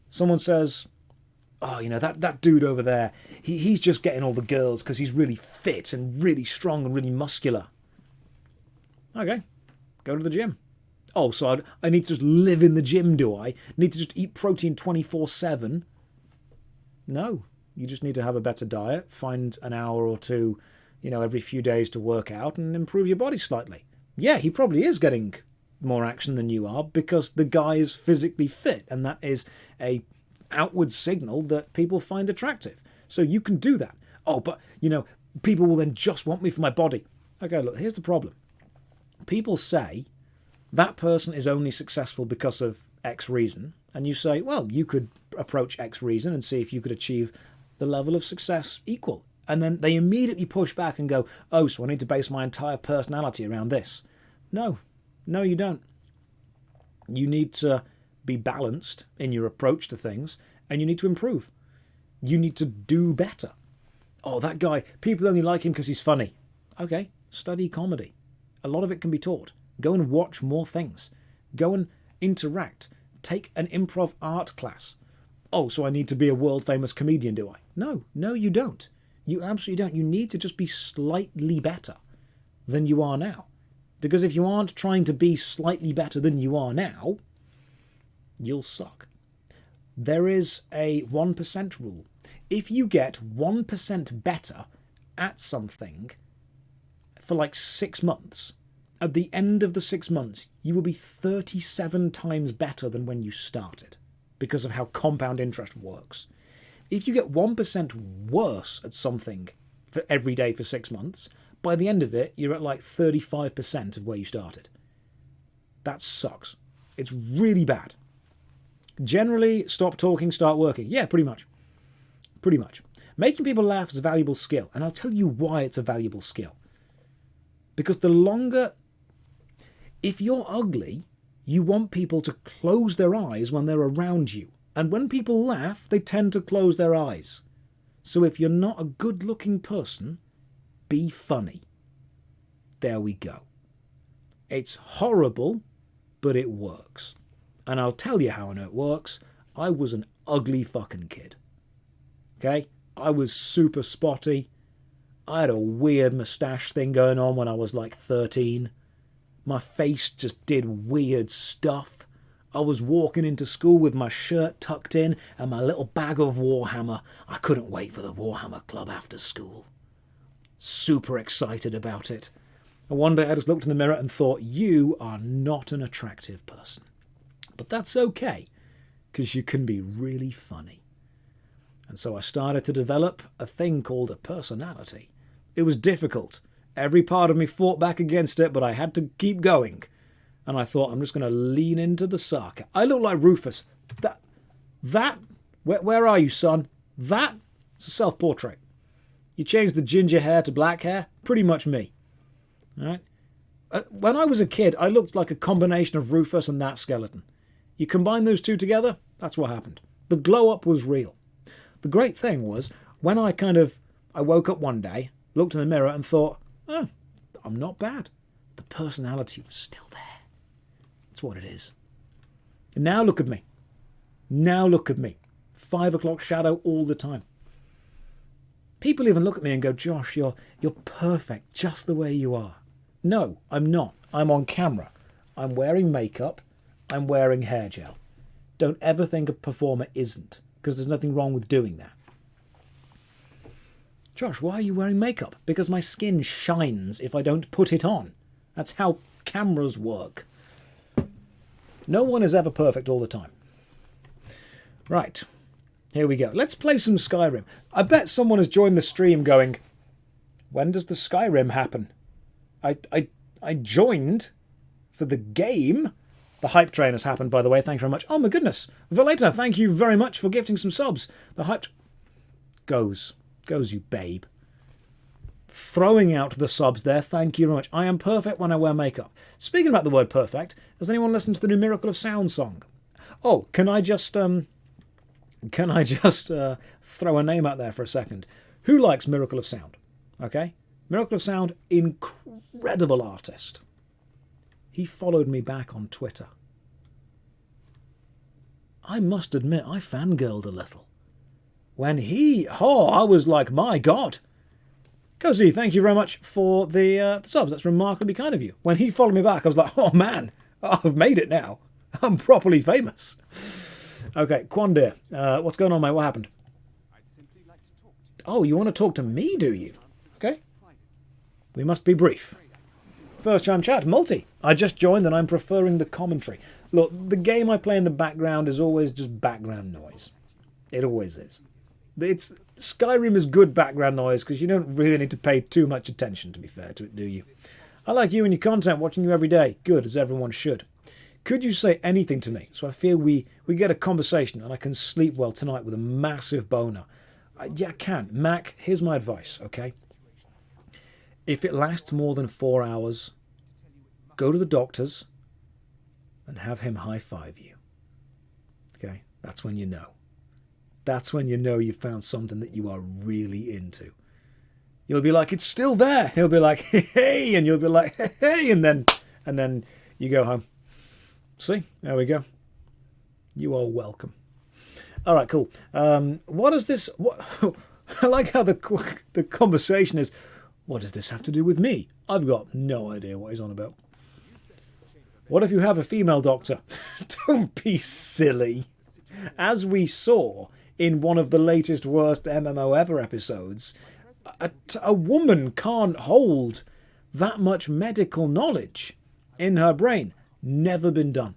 Someone says, oh, you know, that dude over there, he's just getting all the girls because he's really fit and really strong and really muscular. Okay, go to the gym. Oh, so I need to just live in the gym, do I? Need to just eat protein 24/7? No, you just need to have a better diet, find an hour or two, you know, every few days to work out and improve your body slightly. Yeah, he probably is getting more action than you are because the guy is physically fit, and that is a outward signal that people find attractive. So you can do that. Oh, but, you know, people will then just want me for my body. Okay, look, here's the problem. People say that person is only successful because of X reason, and you say, well, you could approach X reason and see if you could achieve the level of success equal. And then they immediately push back and go, oh, so I need to base my entire personality around this. No, you don't. You need to be balanced in your approach to things, and you need to improve. You need to do better. Oh, that guy, people only like him because he's funny. Okay, study comedy. A lot of it can be taught. Go and watch more things. Go and interact. Take an improv art class. Oh, so I need to be a world-famous comedian, do I? No, you don't. You absolutely don't. You need to just be slightly better than you are now. Because if you aren't trying to be slightly better than you are now, you'll suck. There is a 1% rule. If you get 1% better at something for like 6 months, at the end of the 6 months, you will be 37 times better than when you started because of how compound interest works. If you get 1% worse at something for every day for 6 months, by the end of it, you're at like 35% of where you started. That sucks. It's really bad. Generally, stop talking, start working. Yeah, pretty much. Pretty much. Making people laugh is a valuable skill, and I'll tell you why it's a valuable skill. Because the longer... If you're ugly, you want people to close their eyes when they're around you. And when people laugh, they tend to close their eyes. So if you're not a good-looking person, be funny. There we go. It's horrible, but it works. And I'll tell you how I know it works. I was an ugly fucking kid. Okay? I was super spotty. I had a weird moustache thing going on when I was like 13. My face just did weird stuff. I was walking into school with my shirt tucked in and my little bag of Warhammer. I couldn't wait for the Warhammer Club after school. Super excited about it. And one day I just looked in the mirror and thought, you are not an attractive person. But that's okay, because you can be really funny. And so I started to develop a thing called a personality. It was difficult. Every part of me fought back against it, but I had to keep going. And I thought, I'm just going to lean into the sucker. I look like Rufus. Where are you, son? It's a self-portrait. You changed the ginger hair to black hair, pretty much me. All right? When I was a kid, I looked like a combination of Rufus and that skeleton. You combine those two together, that's what happened. The glow-up was real. The great thing was, when I woke up one day, looked in the mirror and thought, oh, I'm not bad. The personality was still there. That's what it is. And now look at me. 5 o'clock shadow all the time. People even look at me and go, Josh, you're perfect just the way you are. No, I'm not. I'm on camera. I'm wearing makeup. I'm wearing hair gel. Don't ever think a performer isn't, because there's nothing wrong with doing that. Josh, why are you wearing makeup? Because my skin shines if I don't put it on. That's how cameras work. No one is ever perfect all the time. Right. Here we go. Let's play some Skyrim. I bet someone has joined the stream going, when does the Skyrim happen? I joined for the game. The hype train has happened, by the way. Thank you very much. Oh, my goodness. Valeta, thank you very much for gifting some subs. The hype... Goes, you babe. Throwing out the subs there. Thank you very much. I am perfect when I wear makeup. Speaking about the word perfect, has anyone listened to the new Miracle of Sound song? Oh, can I just throw a name out there for a second? Who likes Miracle of Sound? Okay? Miracle of Sound, incredible artist. He followed me back on Twitter. I must admit, I fangirled a little. When I was like, my God. Cozy, thank you very much for the subs. That's remarkably kind of you. When he followed me back, I was like, oh man, I've made it now. I'm properly famous. Okay, Quandir, what's going on, mate? What happened? Oh, you want to talk to me, do you? Okay. We must be brief. First time chat, multi. I just joined and I'm preferring the commentary. Look, the game I play in the background is always just background noise. It always is. Skyrim is good background noise because you don't really need to pay too much attention, to be fair to it, do you? I like you and your content, watching you every day. Good, as everyone should. Could you say anything to me so I feel we get a conversation and I can sleep well tonight with a massive boner? Yeah, I can. Mac, here's my advice, okay? If it lasts more than 4 hours, go to the doctor's and have him high-five you. Okay? That's when you know. That's when you know you found something that you are really into. You'll be like, it's still there. He'll be like, hey, and you'll be like, hey, and then you go home. See? There we go. You are welcome. All right, cool. What is this? I like how the conversation is, what does this have to do with me? I've got no idea what he's on about. What if you have a female doctor? Don't be silly. As we saw in one of the latest worst MMO ever episodes, a woman can't hold that much medical knowledge in her brain. Never been done.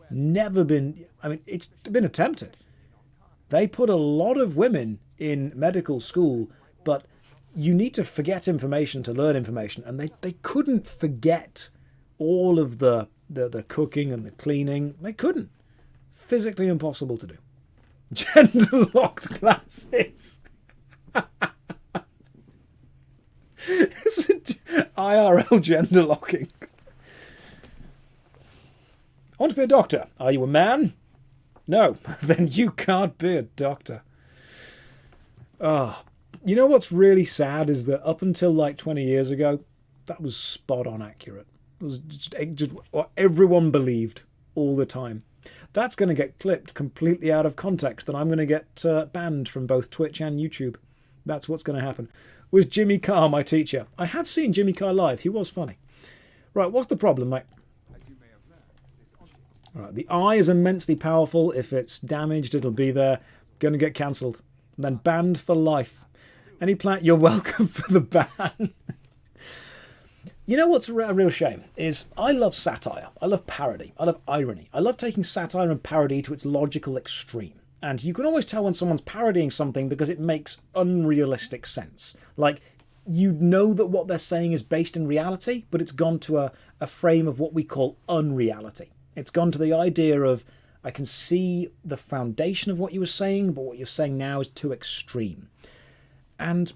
Never been... I mean, it's been attempted. They put a lot of women in medical school, but you need to forget information to learn information, and they couldn't forget all of the cooking and the cleaning. They couldn't. Physically impossible to do. Gender-locked classes. Is it IRL gender locking? I want to be a doctor. Are you a man? No. Then you can't be a doctor. Oh, you know what's really sad is that up until like 20 years ago, that was spot on accurate. It was just what everyone believed all the time. That's going to get clipped completely out of context, and I'm going to get banned from both Twitch and YouTube. That's what's going to happen. Was Jimmy Carr my teacher? I have seen Jimmy Carr live. He was funny. Right, what's the problem, mate? Right, the eye is immensely powerful. If it's damaged, it'll be there. Going to get cancelled. And then banned for life. Any plan? You're welcome for the ban. You know what's a real shame is I love satire. I love parody. I love irony. I love taking satire and parody to its logical extreme. And you can always tell when someone's parodying something because it makes unrealistic sense. Like, you know that what they're saying is based in reality, but it's gone to a frame of what we call unreality. It's gone to the idea of, I can see the foundation of what you were saying, but what you're saying now is too extreme. And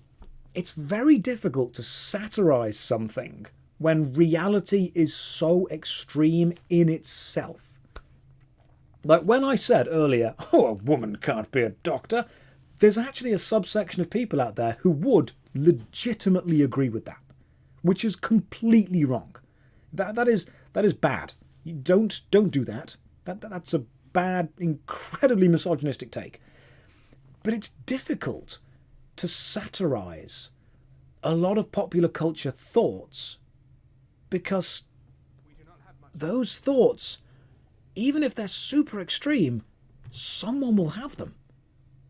it's very difficult to satirize something when reality is so extreme in itself. Like when I said earlier, oh, a woman can't be a doctor, there's actually a subsection of people out there who would legitimately agree with that, which is completely wrong. That is bad. You don't do that. That's a bad, incredibly misogynistic take. But it's difficult to satirize a lot of popular culture thoughts because those thoughts, even if they're super extreme, someone will have them.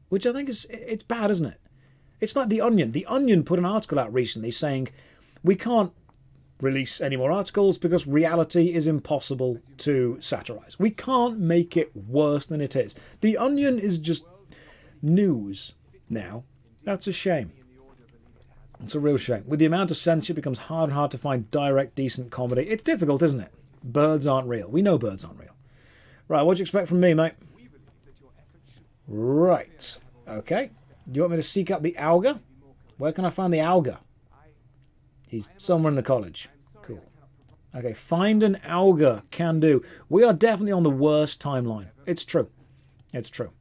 Which I think it's bad, isn't it? It's like The Onion. The Onion put an article out recently saying, we can't release any more articles because reality is impossible to satirize. We can't make it worse than it is. The Onion is just news now. That's a shame. It's a real shame. With the amount of censorship, it becomes hard and hard to find direct, decent comedy. It's difficult, isn't it? Birds aren't real. We know birds aren't real. Right, what do you expect from me, mate? Right. Okay. Do you want me to seek up the Augur? Where can I find the Augur? He's somewhere in the college. Cool. Okay, find an Augur. Can do. We are definitely on the worst timeline. It's true. It's true.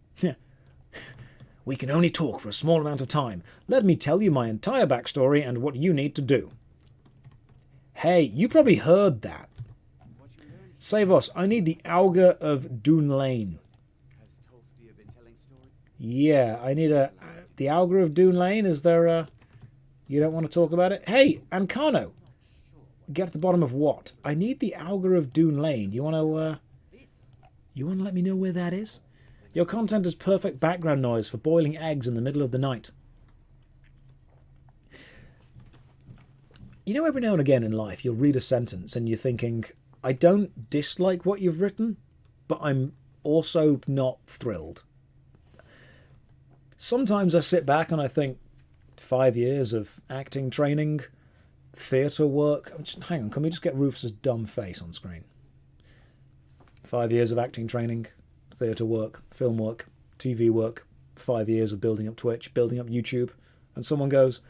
We can only talk for a small amount of time. Let me tell you my entire backstory and what you need to do. Hey, you probably heard that. Save us. I need the Augur of Dune Lane. Yeah, I need the Augur of Dune Lane. Is there a... You don't want to talk about it? Hey, Ancano! Get to the bottom of what? I need the Augur of Dune Lane. You want to let me know where that is? Your content is perfect background noise for boiling eggs in the middle of the night. You know, every now and again in life, you'll read a sentence and you're thinking, I don't dislike what you've written, but I'm also not thrilled. Sometimes I sit back and I think, 5 years of acting training, theatre work. Hang on, can we just get Rufus's dumb face on screen? 5 years of acting training, theatre work, film work, TV work, 5 years of building up Twitch, building up YouTube, and someone goes,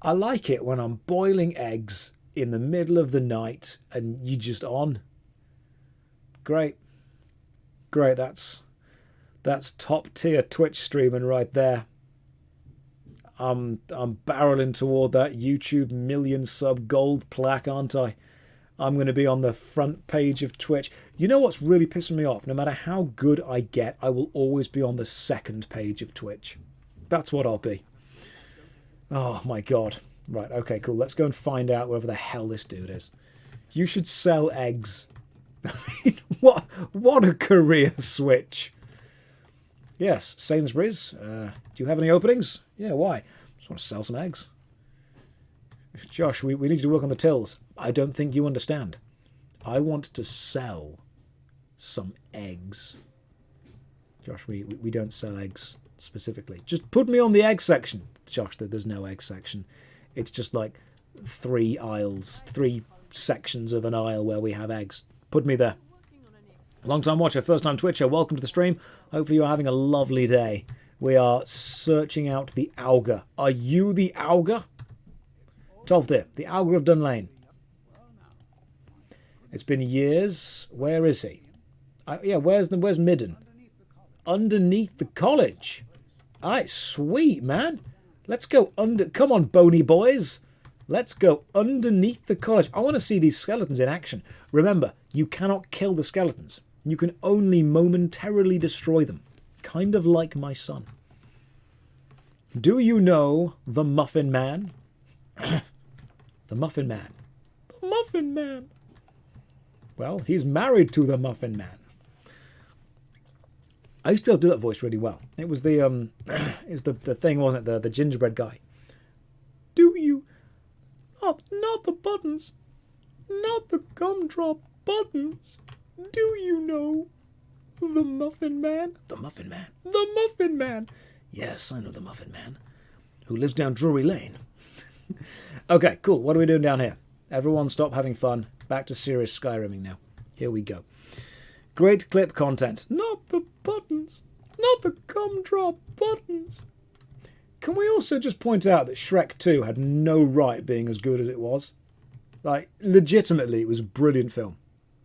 I like it when I'm boiling eggs in the middle of the night and you're just on. Great. Great, that's top tier Twitch streaming right there. I'm barreling toward that YouTube million sub gold plaque, aren't I? I'm going to be on the front page of Twitch. You know what's really pissing me off? No matter how good I get, I will always be on the second page of Twitch. That's what I'll be. Oh my god. Right, okay, cool. Let's go and find out wherever the hell this dude is. You should sell eggs. I mean, what a career switch. Yes, Sainsbury's. Do you have any openings? Yeah, why? Just want to sell some eggs. Josh, we need you to work on the tills. I don't think you understand. I want to sell some eggs. Josh, we don't sell eggs specifically. Just put me on the egg section. Josh, there's no egg section. It's just like 3 aisles, 3 sections of an aisle where we have eggs. Put me there. Long-time watcher, first-time Twitcher, welcome to the stream. Hopefully you're having a lovely day. We are searching out the Augur. Are you the Augur? 12th dear, the Augur of Dun Lane. It's been years. Where is he? Yeah, where's Midden? Underneath the college. Alright, sweet, man. Let's go under... Come on, bony boys. Let's go underneath the college. I want to see these skeletons in action. Remember, you cannot kill the skeletons. You can only momentarily destroy them. Kind of like my son. Do you know the Muffin Man? The Muffin Man. The Muffin Man. Well, he's married to the Muffin Man. I used to be able to do that voice really well. It was the the thing, wasn't it? The gingerbread guy. Do you? Not the buttons. Not the gumdrop buttons. Do you know the Muffin Man? The Muffin Man. The Muffin Man. Yes, I know the Muffin Man. Who lives down Drury Lane. Okay, cool. What are we doing down here? Everyone stop having fun. Back to serious Skyrimming now. Here we go. Great clip content. Not the buttons. Not the gumdrop buttons. Can we also just point out that Shrek 2 had no right being as good as it was? Like, legitimately, it was a brilliant film.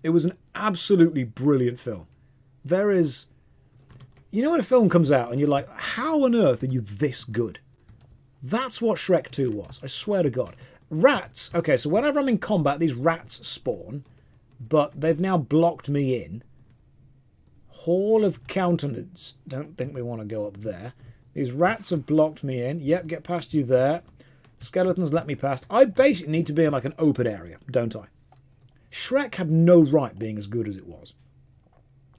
It was an absolutely brilliant film. There is... You know when a film comes out and you're like, how on earth are you this good? That's what Shrek 2 was. I swear to God. Rats. Okay, so whenever I'm in combat, these rats spawn. But they've now blocked me in. Hall of Countenance. Don't think we want to go up there. These rats have blocked me in. Yep, get past you there. Skeletons let me past. I basically need to be in like an open area, don't I? Shrek had no right being as good as it was.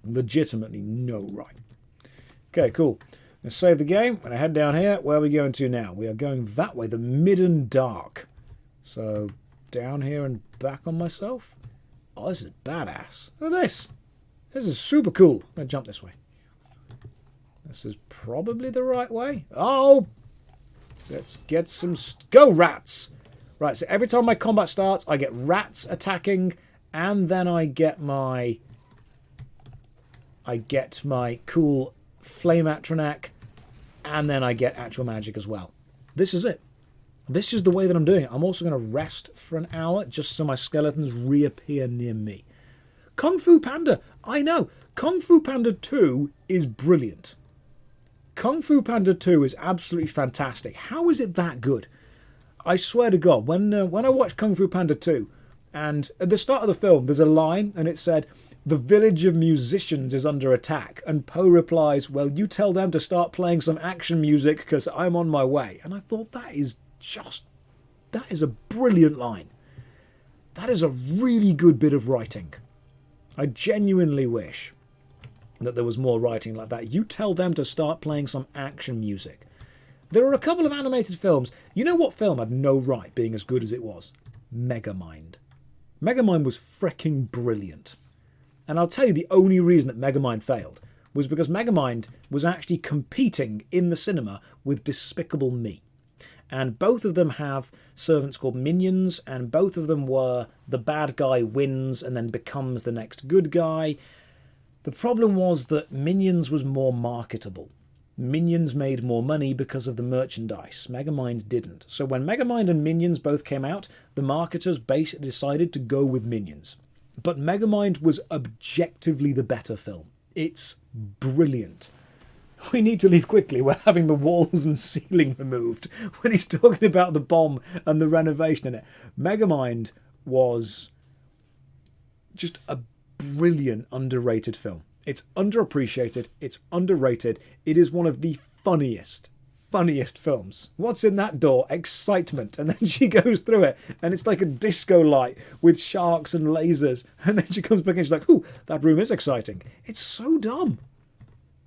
Legitimately no right. Okay, cool. Let's save the game. When I head down here, where are we going to now? We are going that way, the Midden Dark. So, down here and back on myself. Oh, this is badass. Look at this. This is super cool. I'm going to jump this way. This is probably the right way. Oh! Let's get some... Go, rats! Right, so every time my combat starts, I get rats attacking, and then I get my cool flame atronac, and then I get actual magic as well. This is it. This is the way that I'm doing it. I'm also going to rest for an hour, just so my skeletons reappear near me. Kung Fu Panda! I know! Kung Fu Panda 2 is brilliant. Kung Fu Panda 2 is absolutely fantastic. How is it that good? I swear to God, when I watched Kung Fu Panda 2, and at the start of the film, there's a line, and it said, "The village of musicians is under attack," and Poe replies, "Well, you tell them to start playing some action music, because I'm on my way." And I thought, that is a brilliant line. That is a really good bit of writing. I genuinely wish that there was more writing like that. You tell them to start playing some action music. There are a couple of animated films. You know what film had no right being as good as it was? Megamind. Megamind was freaking brilliant. And I'll tell you, the only reason that Megamind failed was because Megamind was actually competing in the cinema with Despicable Me. And both of them have servants called minions, and both of them were the bad guy wins and then becomes the next good guy. The problem was that Minions was more marketable. Minions made more money because of the merchandise. Megamind didn't. So when Megamind and Minions both came out, the marketers basically decided to go with Minions. But Megamind was objectively the better film. It's brilliant. We need to leave quickly. We're having the walls and ceiling removed when he's talking about the bomb and the renovation in it. Megamind was just a brilliant, underrated film. It's underappreciated. It's underrated. It is one of the funniest films. What's in that door? Excitement. And then she goes through it, and it's like a disco light with sharks and lasers. And then she comes back and she's like, "Ooh, that room is exciting." It's so dumb.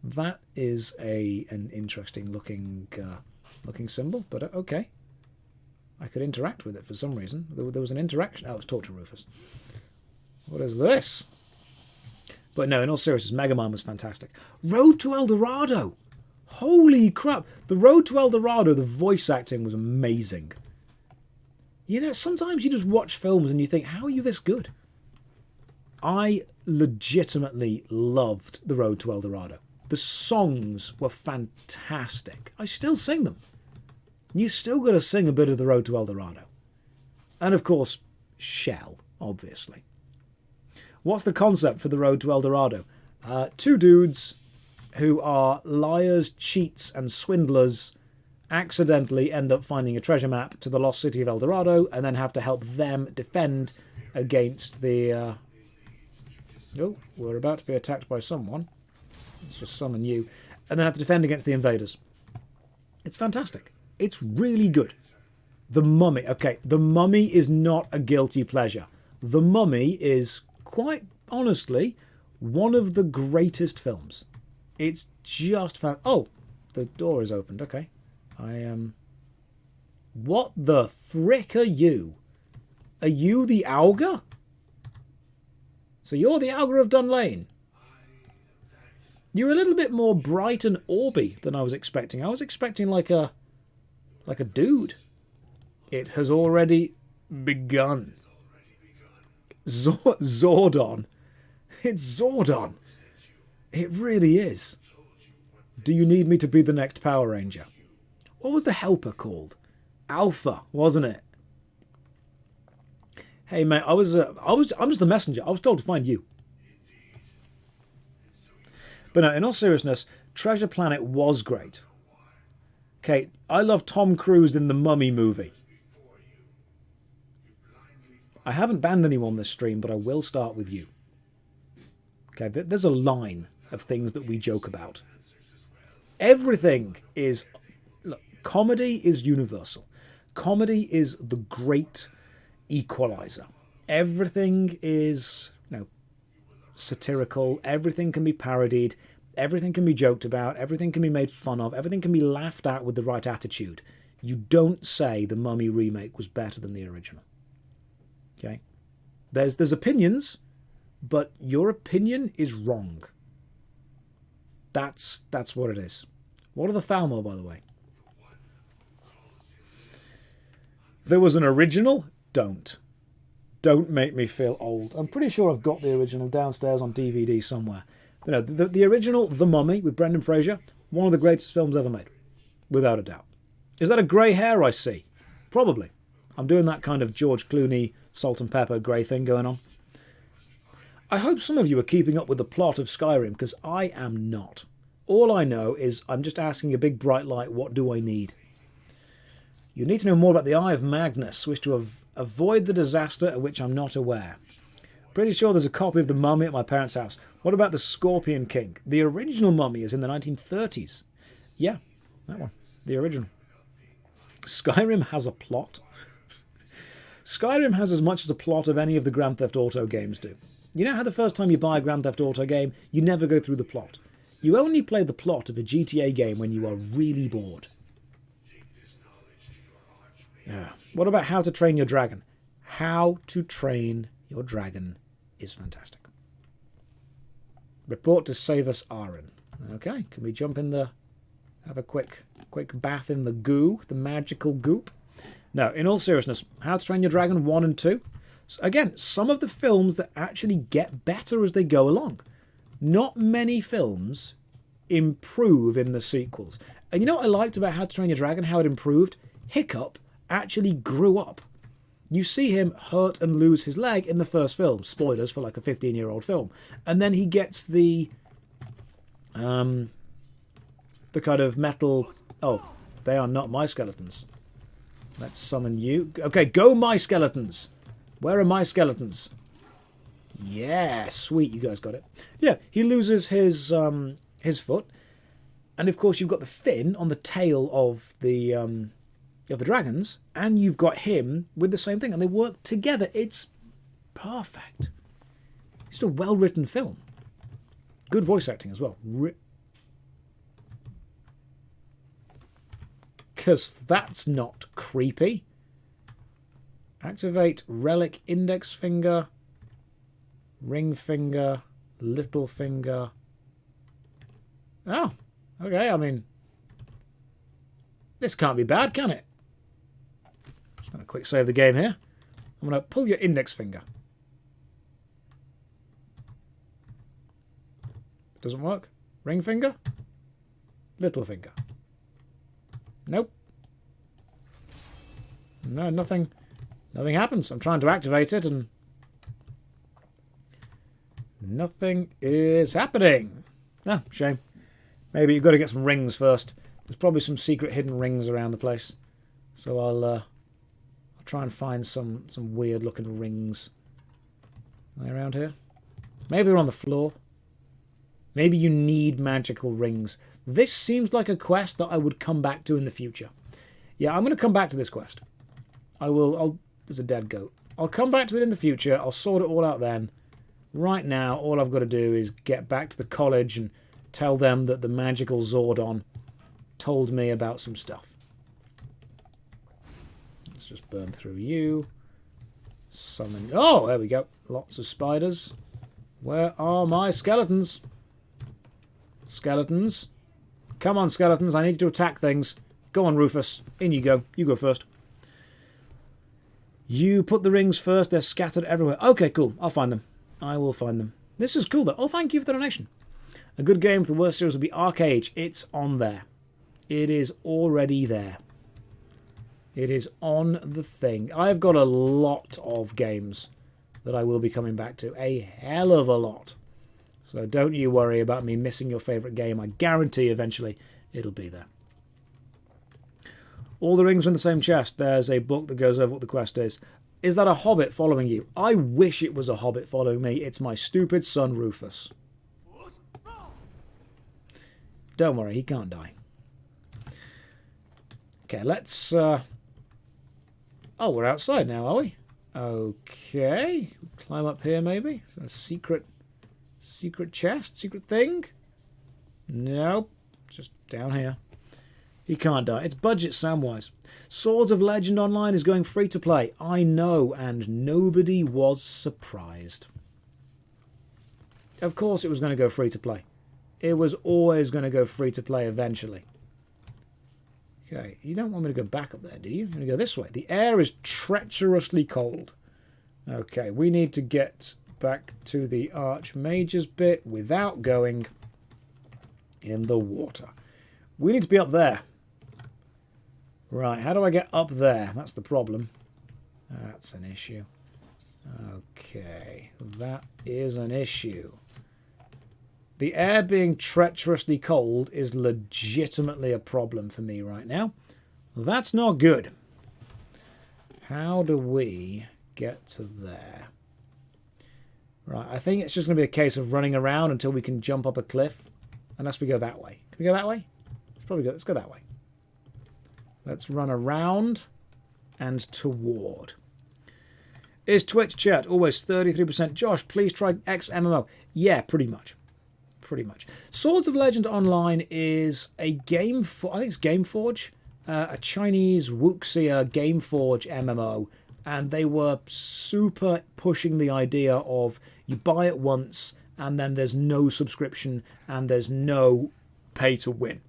That is an interesting looking symbol, but okay. I could interact with it for some reason. There was an interaction. Oh, it's talk to Rufus. What is this? But no, in all seriousness, Megamind was fantastic. Road to El Dorado. Holy crap. The Road to El Dorado, the voice acting was amazing. You know, sometimes you just watch films and you think, how are you this good? I legitimately loved The Road to El Dorado. The songs were fantastic. I still sing them. You still got to sing a bit of The Road to El Dorado. And of course, Shell, obviously. What's the concept for The Road to El Dorado? Two dudes who are liars, cheats, and swindlers accidentally end up finding a treasure map to the lost city of El Dorado and then have to help them defend against the... Oh, we're about to be attacked by someone. Let's just summon you. And then have to defend against the invaders. It's fantastic. It's really good. The Mummy. Okay, The Mummy is not a guilty pleasure. The Mummy is, quite honestly, one of the greatest films. It's just fun. Oh, the door is opened. Okay. I am... What the frick are you? Are you the Augur? So you're the Augur of Dunlane. You're a little bit more bright and orby than I was expecting. I was expecting like a dude. It has already begun. Zordon. It's Zordon. It really is. Do you need me to be the next Power Ranger? What was the helper called? Alpha, wasn't it? Hey mate, I'm just the messenger. I was told to find you. But no, in all seriousness, Treasure Planet was great. Okay, I love Tom Cruise in the Mummy movie. I haven't banned anyone this stream, but I will start with you. Okay, there's a line of things that we joke about. Everything is... Look, comedy is universal. Comedy is the great equalizer. Everything is, satirical. Everything can be parodied. Everything can be joked about. Everything can be made fun of. Everything can be laughed at with the right attitude. You don't say the Mummy remake was better than the original. Okay? There's opinions, but your opinion is wrong. That's what it is. What are the Falmo, by the way? There was an original? Don't make me feel old. I'm pretty sure I've got the original downstairs on DVD somewhere. The original The Mummy with Brendan Fraser, one of the greatest films ever made. Without a doubt. Is that a grey hair I see? Probably. I'm doing that kind of George Clooney, salt and pepper grey thing going on. I hope some of you are keeping up with the plot of Skyrim, because I am not. All I know is I'm just asking a big bright light, what do I need? You need to know more about the Eye of Magnus. Wish to avoid the disaster of which I'm not aware. Pretty sure there's a copy of The Mummy at my parents' house. What about the Scorpion King? The original Mummy is in the 1930s. Yeah, that one. The original. Skyrim has a plot. Skyrim has as much as a plot of any of the Grand Theft Auto games do. You know how the first time you buy a Grand Theft Auto game, you never go through the plot. You only play the plot of a GTA game when you are really bored. Yeah. What about How to Train Your Dragon? How to Train Your Dragon is fantastic. Report to save us, Aaron. Okay, can we jump in have a quick bath in the goo, the magical goop? No, in all seriousness, How to Train Your Dragon 1 and 2. Again, some of the films that actually get better as they go along. Not many films improve in the sequels. And you know what I liked about How to Train Your Dragon, how it improved? Hiccup actually grew up. You see him hurt and lose his leg in the first film. Spoilers for like a 15-year-old film. And then he gets the kind of metal... Oh, they are not my skeletons. Let's summon you. Okay, go my skeletons. Where are my skeletons? Yeah, sweet, you guys got it. Yeah, he loses his foot. And of course you've got the fin on the tail of the dragons, and you've got him with the same thing, and they work together. It's perfect. It's just a well-written film. Good voice acting as well. Because that's not creepy. Activate relic index finger, ring finger, little finger. Oh, okay, I mean, this can't be bad, can it? Just going to quick save the game here. I'm going to pull your index finger. Doesn't work. Ring finger, little finger. Nope. No, nothing happens. I'm trying to activate it and nothing is happening. Ah, shame. Maybe you've got to get some rings first. There's probably some secret hidden rings around the place. So I'll try and find some weird looking rings. Are they around here? Maybe they're on the floor. Maybe you need magical rings. This seems like a quest that I would come back to in the future. Yeah, I'm going to come back to this quest. There's a dead goat. I'll come back to it in the future. I'll sort it all out then. Right now, all I've got to do is get back to the college and tell them that the magical Zordon told me about some stuff. Let's just burn through you. Summon... Oh, there we go. Lots of spiders. Where are my skeletons? Skeletons. Come on, skeletons. I need you to attack things. Go on, Rufus. In you go. You go first. You put the rings first, they're scattered everywhere. Okay, cool. I'll find them. I will find them. This is cool, though. Oh, thank you for the donation. A good game for the worst series would be Arcade. It's on there. It is already there. It is on the thing. I've got a lot of games that I will be coming back to. A hell of a lot. So don't you worry about me missing your favourite game. I guarantee eventually it'll be there. All the rings are in the same chest. There's a book that goes over what the quest is. Is that a hobbit following you? I wish it was a hobbit following me. It's my stupid son Rufus. Don't worry, he can't die. Okay, let's... Oh, we're outside now, are we? Okay. Climb up here, maybe. Is that a secret chest? Secret thing? Nope. Just down here. He can't die. It's budget Samwise. Swords of Legend Online is going free to play. I know, and nobody was surprised. Of course it was going to go free to play. It was always going to go free to play eventually. Okay, you don't want me to go back up there, do you? You're going to go this way. The air is treacherously cold. Okay, we need to get back to the Archmage's bit without going in the water. We need to be up there. Right, how do I get up there? That's the problem. That's an issue. Okay, that is an issue. The air being treacherously cold is legitimately a problem for me right now. That's not good. How do we get to there? Right, I think it's just going to be a case of running around until we can jump up a cliff. Unless we go that way. Can we go that way? Let's go that way. Let's run around and toward. Is Twitch chat always 33%? Josh, please try XMMO. Yeah, pretty much. Pretty much. Swords of Legend Online is a game for, I think it's Gameforge, a Chinese Wuxia Gameforge MMO, and they were super pushing the idea of you buy it once and then there's no subscription and there's no pay to win.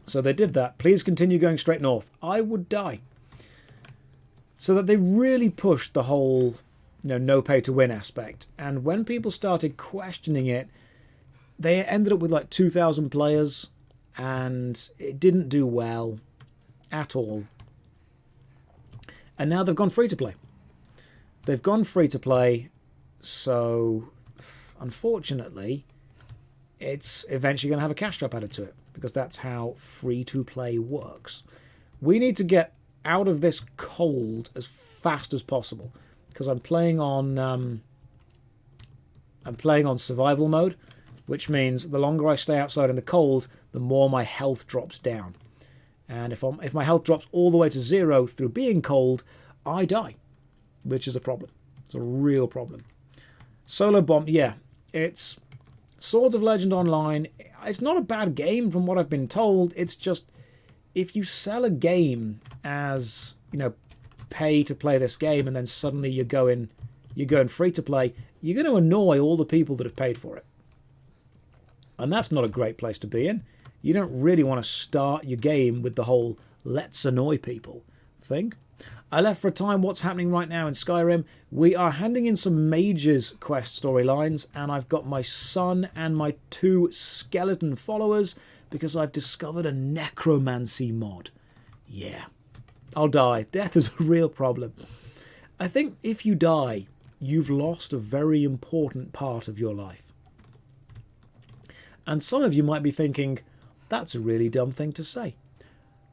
So they did that. Please continue going straight north. I would die. So that they really pushed the whole, no pay to win aspect. And when people started questioning it, they ended up with like 2,000 players, and it didn't do well at all. And now they've gone free to play. They've gone free to play, so unfortunately, it's eventually going to have a cash drop added to it, because that's how free to play works. We need to get out of this cold as fast as possible, because I'm playing on survival mode, which means the longer I stay outside in the cold, the more my health drops down. And if my health drops all the way to 0 through being cold, I die, which is a problem. It's a real problem. Solo Bomb, yeah, it's Swords of Legend Online. It's not a bad game from what I've been told. It's just, if you sell a game as, pay to play this game, and then suddenly you're going free to play, you're going to annoy all the people that have paid for it. And that's not a great place to be in. You don't really want to start your game with the whole let's annoy people thing. I left for a time. What's happening right now in Skyrim? We are handing in some mages quest storylines, and I've got my son and my 2 skeleton followers because I've discovered a necromancy mod. Yeah, I'll die. Death is a real problem. I think if you die, you've lost a very important part of your life. And some of you might be thinking, that's a really dumb thing to say.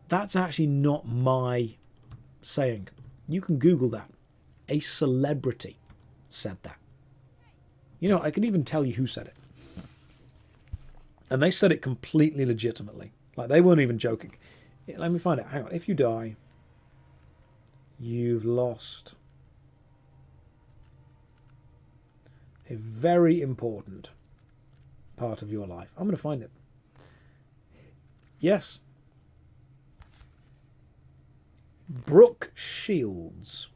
That's actually not my saying. You can Google that. A celebrity said that. I can even tell you who said it. And they said it completely legitimately. Like, they weren't even joking. Let me find out. Hang on. If you die, you've lost a very important part of your life. I'm going to find it. Yes. Brooke Shields.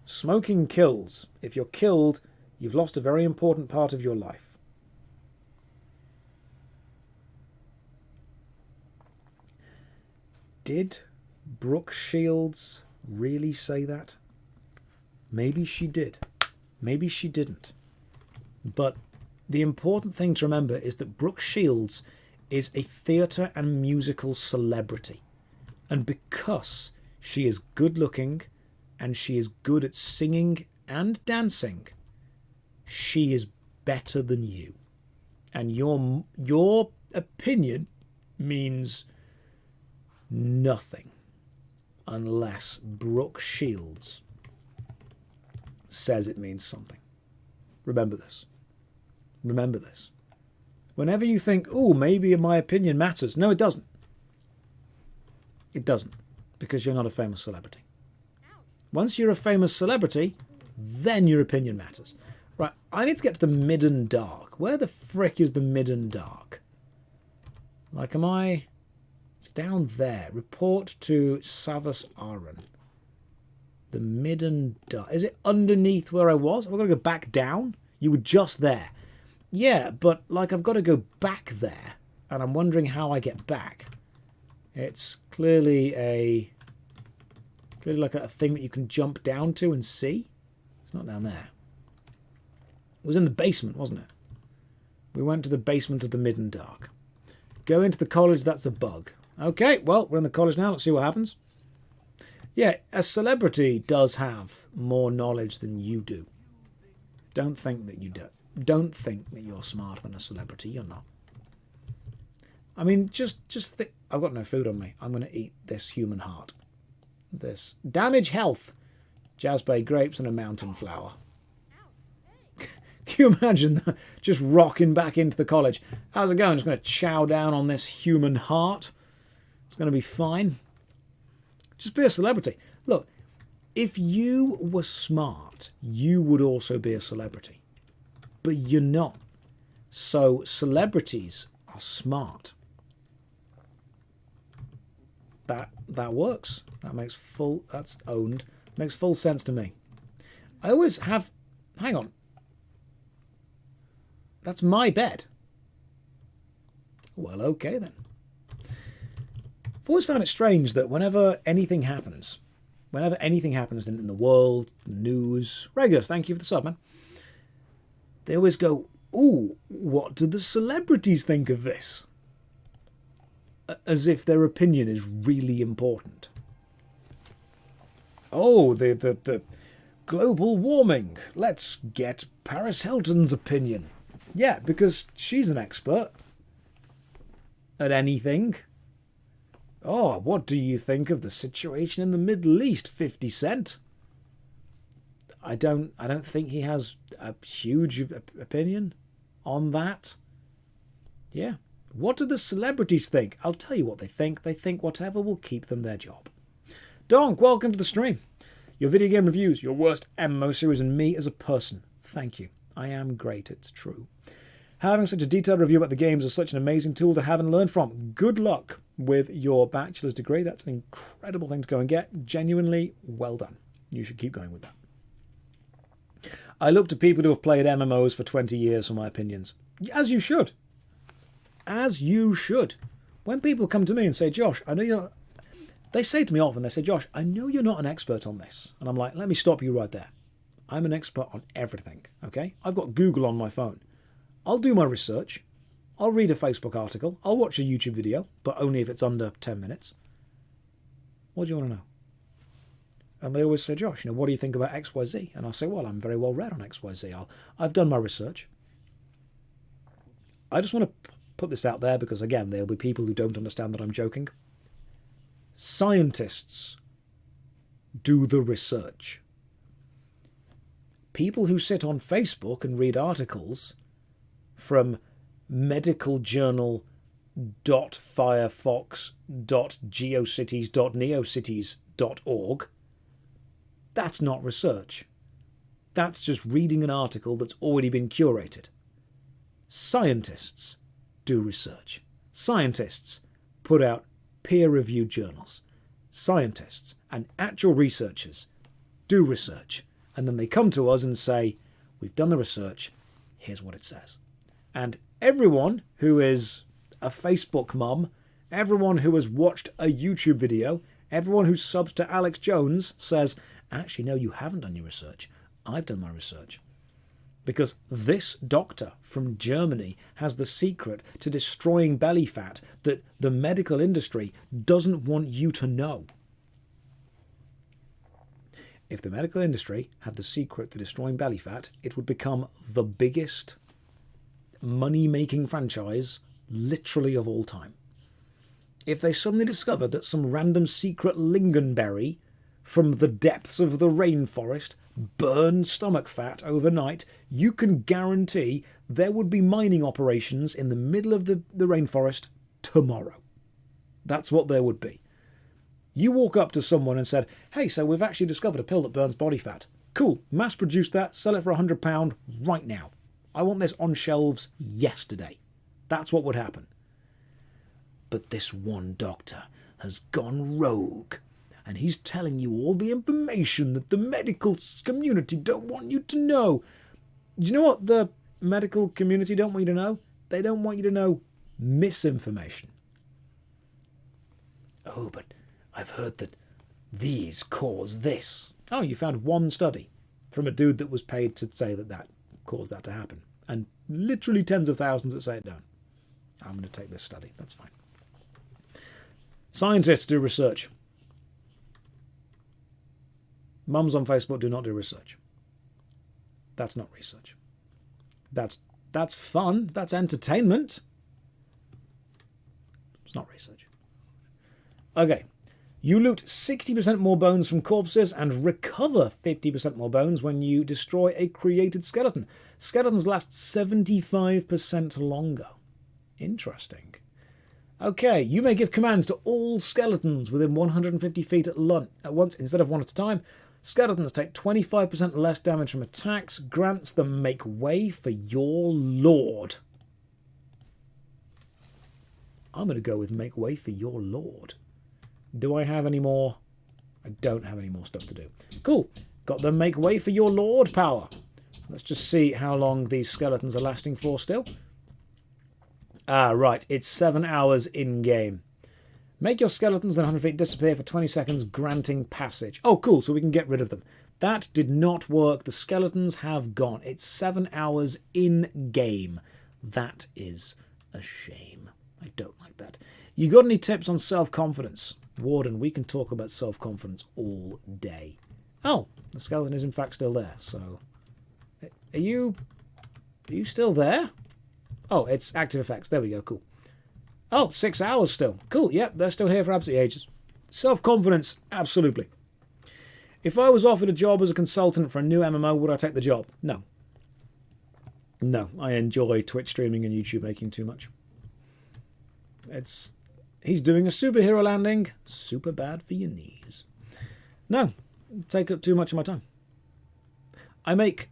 Smoking kills. If you're killed, you've lost a very important part of your life. Did Brooke Shields really say that? Maybe she did. Maybe she didn't. But the important thing to remember is that Brooke Shields is a theatre and musical celebrity. And because she is good looking and she is good at singing and dancing, she is better than you. And your opinion means nothing unless Brooke Shields says it means something. Remember this. Remember this. Whenever you think, oh, maybe my opinion matters. No, it doesn't. It doesn't. Because you're not a famous celebrity. Once you're a famous celebrity, then your opinion matters. Right, I need to get to the Midden Dark. Where the frick is the Midden Dark? Like, am I... It's down there. Report to Savas Aran. The Midden Dark. Is it underneath where I was? Have I got to go back down? You were just there. Yeah, but, like, I've got to go back there. And I'm wondering how I get back. It's clearly like a thing that you can jump down to and see. It's not down there. It was in the basement, wasn't it? We went to the basement of the Midden Dark. Go into the college, that's a bug. Okay, well, we're in the college now. Let's see what happens. Yeah, a celebrity does have more knowledge than you do. Don't think that you do. Don't think that you're smarter than a celebrity. You're not. I mean, just think. I've got no food on me. I'm going to eat this human heart. This. Damage health. Jazzbay grapes and a mountain flower. Can you imagine that? Just rocking back into the college? How's it going? Just going to chow down on this human heart. It's going to be fine. Just be a celebrity. Look, if you were smart, you would also be a celebrity. But you're not. So celebrities are smart. That works. That's owned. Makes full sense to me. I always have... Hang on. That's my bed. Well, okay then. I've always found it strange that whenever anything happens in the world, news, Regulus, thank you for the sub, man. They always go, ooh, what do the celebrities think of this? As if their opinion is really important. Oh, the global warming. Let's get Paris Hilton's opinion. Yeah, because she's an expert at anything. Oh, what do you think of the situation in the Middle East, 50 Cent? I don't think he has a huge opinion on that. Yeah. What do the celebrities think? I'll tell you what they think. They think whatever will keep them their job. Donk, welcome to the stream. Your video game reviews, your worst MMO series, and me as a person. Thank you. I am great, it's true. Having such a detailed review about the games is such an amazing tool to have and learn from. Good luck with your bachelor's degree. That's an incredible thing to go and get. Genuinely well done. You should keep going with that. I look to people who have played MMOs for 20 years for my opinions. As you should. As you should. When people come to me and say, Josh, I know you're not... They say to me often, they say, Josh, I know you're not an expert on this. And I'm like, let me stop you right there. I'm an expert on everything, okay? I've got Google on my phone. I'll do my research. I'll read a Facebook article. I'll watch a YouTube video, but only if it's under 10 minutes. What do you want to know? And they always say, Josh, what do you think about XYZ? And I say, well, I'm very well read on XYZ. I've done my research. I just want to put this out there because, again, there'll be people who don't understand that I'm joking. Scientists do the research. People who sit on Facebook and read articles from medicaljournal.firefox.geocities.neocities.org, that's not research. That's just reading an article that's already been curated. Scientists do research. Scientists put out peer-reviewed journals. Scientists and actual researchers do research. And then they come to us and say, we've done the research, here's what it says. And everyone who is a Facebook mum, everyone who has watched a YouTube video, Everyone who subs to Alex Jones says, actually, no, you haven't done your research. I've done my research. Because this doctor from Germany has the secret to destroying belly fat that the medical industry doesn't want you to know. If the medical industry had the secret to destroying belly fat, it would become the biggest money-making franchise literally of all time. If they suddenly discovered that some random secret lingonberry from the depths of the rainforest burned stomach fat overnight, you can guarantee there would be mining operations in the middle of the rainforest tomorrow. That's what there would be. You walk up to someone and said, hey, so we've actually discovered a pill that burns body fat. Cool, mass produce that, sell it for £100 right now. I want this on shelves yesterday. That's what would happen. But this one doctor has gone rogue, and he's telling you all the information that the medical community don't want you to know. Do you know what the medical community don't want you to know? They don't want you to know misinformation. Oh, but I've heard that these cause this. Oh, you found one study from a dude that was paid to say that caused that to happen. And literally tens of thousands that say it don't. I'm going to take this study. That's fine. Scientists do research. Mums on Facebook do not do research. That's not research. That's fun. That's entertainment. It's not research. Okay. You loot 60% more bones from corpses and recover 50% more bones when you destroy a created skeleton. Skeletons last 75% longer. Interesting. Okay, you may give commands to all skeletons within 150 feet at once instead of one at a time. Skeletons take 25% less damage from attacks. Grants them make way for your lord. I'm going to go with make way for your lord. Do I have any more? I don't have any more stuff to do. Cool. Got the make way for your lord power. Let's just see how long these skeletons are lasting for still. Ah, right. It's 7 hours in-game. Make your skeletons and 100 feet disappear for 20 seconds, granting passage. Oh, cool. So we can get rid of them. That did not work. The skeletons have gone. It's 7 hours in-game. That is a shame. I don't like that. You got any tips on self-confidence? Warden, we can talk about self-confidence all day. Oh, the skeleton is in fact still there. So, are you still there? Oh, it's active effects. There we go. Cool. Oh, 6 hours still. Cool. Yep, they're still here for absolutely ages. Self-confidence, absolutely. If I was offered a job as a consultant for a new MMO, would I take the job? No. No, I enjoy Twitch streaming and YouTube making too much. He's doing a superhero landing. Super bad for your knees. No, take up too much of my time. I make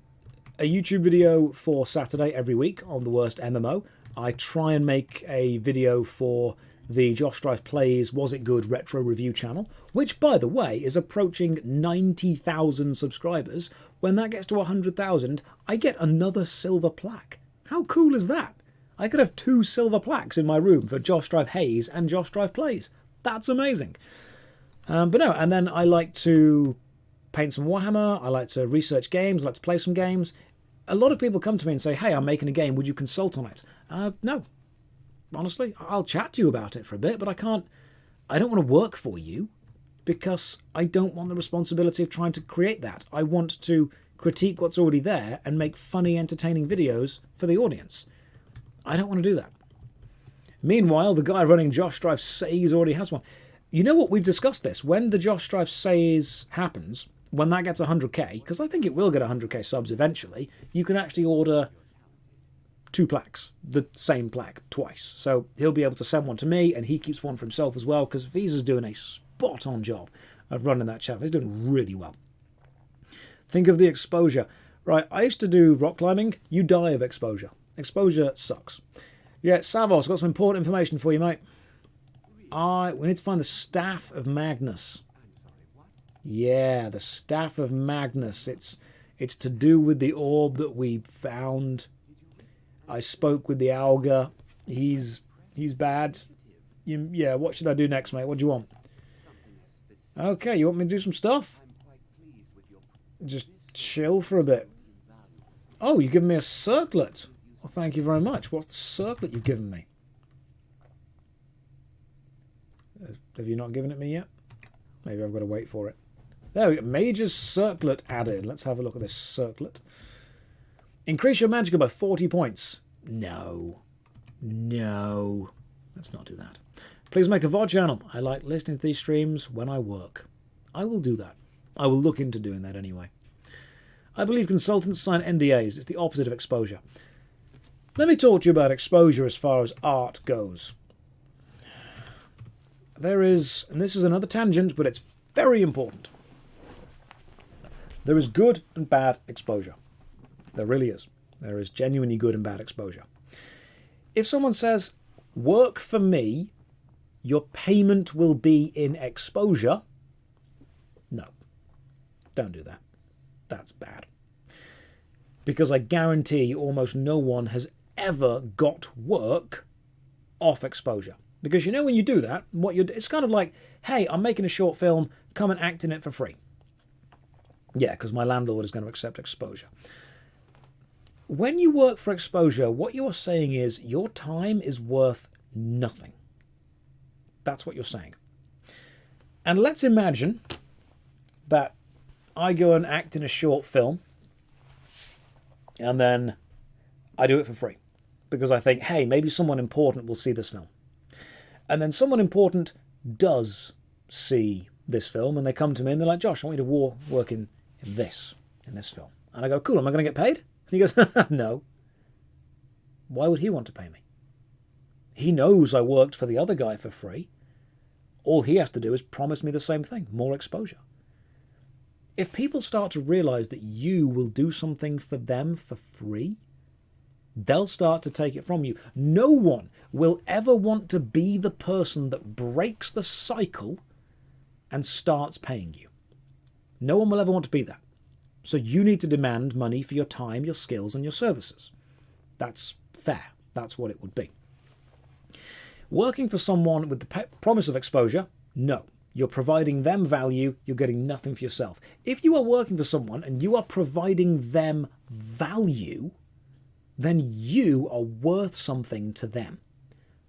a YouTube video for Saturday every week on the worst MMO. I try and make a video for the Josh Strife Plays Was It Good retro review channel, which, by the way, is approaching 90,000 subscribers. When that gets to 100,000, I get another silver plaque. How cool is that? I could have 2 silver plaques in my room for Josh Strife Haze and Josh Strife Plays. That's amazing. But no, and then I like to paint some Warhammer, I like to research games, I like to play some games. A lot of people come to me and say, hey, I'm making a game, would you consult on it? No. Honestly, I'll chat to you about it for a bit, but I don't want to work for you because I don't want the responsibility of trying to create that. I want to critique what's already there and make funny, entertaining videos for the audience. I don't want to do that. Meanwhile, the guy running Josh Strife Says already has one. You know what? We've discussed this. When the Josh Strife Says happens, when that gets 100k, because I think it will get 100k subs eventually, you can actually order 2 plaques, the same plaque, twice. So he'll be able to send one to me, and he keeps one for himself as well, because Visa's doing a spot-on job of running that channel. He's doing really well. Think of the exposure. Right, I used to do rock climbing. You die of exposure. Exposure sucks. Yeah, Savos, got some important information for you, mate. We need to find the Staff of Magnus. Yeah, the Staff of Magnus. It's to do with the orb that we found. I spoke with the Augur. He's bad. Yeah, what should I do next, mate? What do you want? Okay, you want me to do some stuff? Just chill for a bit. Oh, you've given me a circlet. Well, thank you very much. What's the circlet you've given me? Have you not given it me yet? Maybe I've got to wait for it. There we go. Mage's circlet added. Let's have a look at this circlet. Increase your magicka by 40 points. No. No. Let's not do that. Please make a VOD channel. I like listening to these streams when I work. I will do that. I will look into doing that anyway. I believe consultants sign NDAs. It's the opposite of exposure. Let me talk to you about exposure as far as art goes. There is, and this is another tangent, but it's very important. There is good and bad exposure. There really is. There is genuinely good and bad exposure. If someone says, work for me, your payment will be in exposure, no. Don't do that. That's bad. Because I guarantee almost no one has ever got work off exposure. Because you know when you do that, it's kind of like, hey, I'm making a short film, come and act in it for free. Yeah, because my landlord is going to accept exposure. When you work for exposure, what you are saying is your time is worth nothing. That's what you're saying. And let's imagine that I go and act in a short film and then I do it for free because I think, hey, maybe someone important will see this film. And then someone important does see this film and they come to me and they're like, Josh, I want you to work in this film. And I go, cool, am I going to get paid? And he goes, no. Why would he want to pay me? He knows I worked for the other guy for free. All he has to do is promise me the same thing, more exposure. If people start to realize that you will do something for them for free, they'll start to take it from you. No one will ever want to be the person that breaks the cycle and starts paying you. No one will ever want to be that. So you need to demand money for your time, your skills, and your services. That's fair. That's what it would be. Working for someone with the promise of exposure, no. You're providing them value, you're getting nothing for yourself. If you are working for someone and you are providing them value, then you are worth something to them.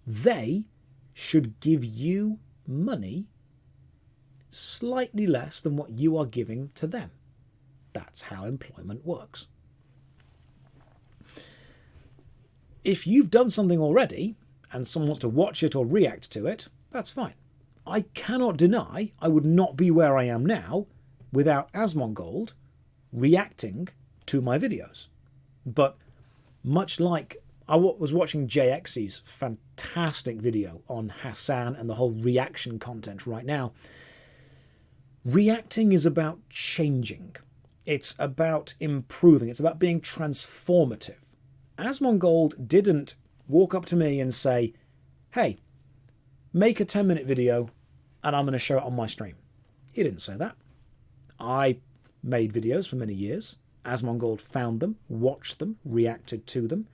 They should give you money slightly less than what you are giving to them. That's how employment works. If you've done something already and someone wants to watch it or react to it, that's fine. I cannot deny I would not be where I am now without Asmongold reacting to my videos. But much like I was watching JX's fantastic video on Hassan and the whole reaction content right now, reacting is about changing. It's about improving. It's about being transformative. Asmongold didn't walk up to me and say, hey, make a 10-minute video and I'm going to show it on my stream. He didn't say that. I made videos for many years. Asmongold found them, watched them, reacted to them,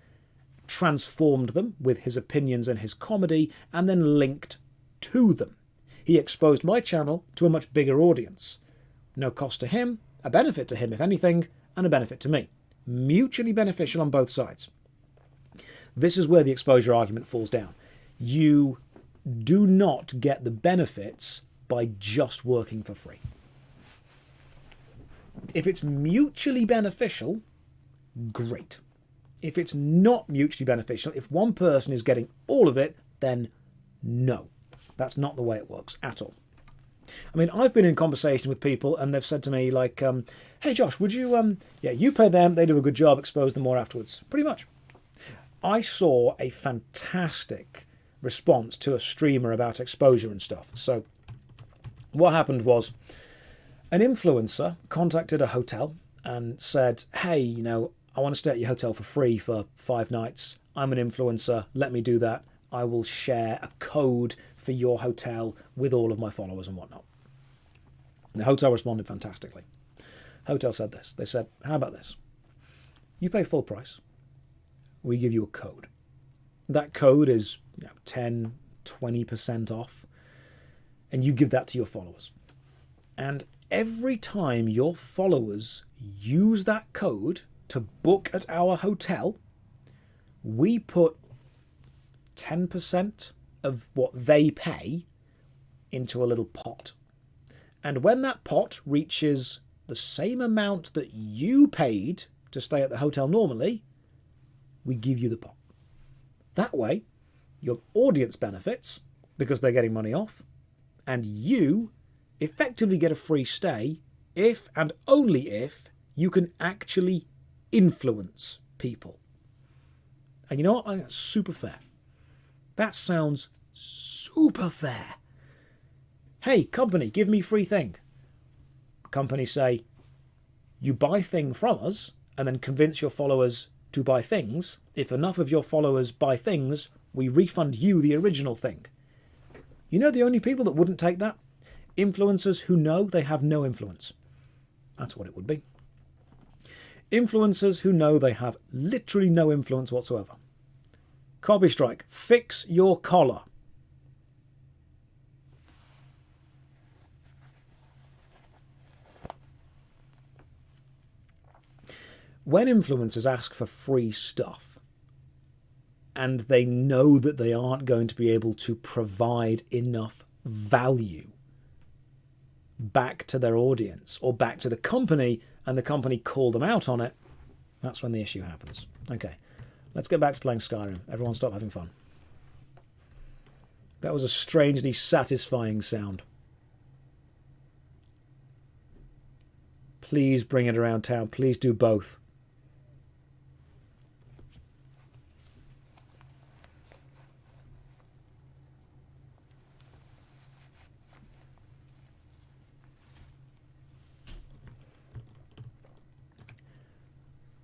transformed them with his opinions and his comedy, and then linked to them. He exposed my channel to a much bigger audience. No cost to him, a benefit to him if anything, and a benefit to me. Mutually beneficial on both sides. This is where the exposure argument falls down. You do not get the benefits by just working for free. If it's mutually beneficial, great. If it's not mutually beneficial, if one person is getting all of it, then no. That's not the way it works at all. I mean, I've been in conversation with people and they've said to me like, hey Josh, would you, you pay them, they do a good job, expose them more afterwards. Pretty much. I saw a fantastic response to a streamer about exposure and stuff. So what happened was an influencer contacted a hotel and said, hey, I want to stay at your hotel for free for 5 nights. I'm an influencer. Let me do that. I will share a code for your hotel with all of my followers and whatnot. And the hotel responded fantastically. Hotel said this. They said, how about this? You pay full price. We give you a code. That code is 10, 20% off. And you give that to your followers. And every time your followers use that code to book at our hotel, we put 10% of what they pay into a little pot. And when that pot reaches the same amount that you paid to stay at the hotel normally, we give you the pot. That way, your audience benefits because they're getting money off, and you effectively get a free stay if and only if you can actually influence people. And you know what? I think that's super fair. That sounds super fair. Hey, company, give me free thing. Company say, you buy thing from us and then convince your followers to buy things. If enough of your followers buy things, we refund you the original thing. You know the only people that wouldn't take that? Influencers who know they have no influence. That's what it would be. Influencers who know they have literally no influence whatsoever. Copy strike. Fix your collar. When influencers ask for free stuff and they know that they aren't going to be able to provide enough value back to their audience or back to the company, and the company call them out on it, that's when the issue happens. Okay, let's get back to playing Skyrim. Everyone stop having fun. That was a strangely satisfying sound. Please bring it around town. Please do both.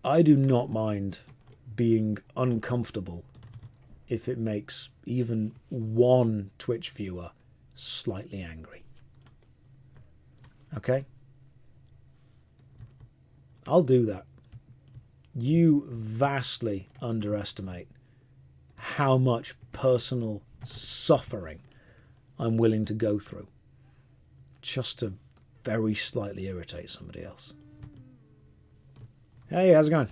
I do not mind being uncomfortable if it makes even one Twitch viewer slightly angry. Okay? I'll do that. You vastly underestimate how much personal suffering I'm willing to go through just to very slightly irritate somebody else. Hey, how's it going?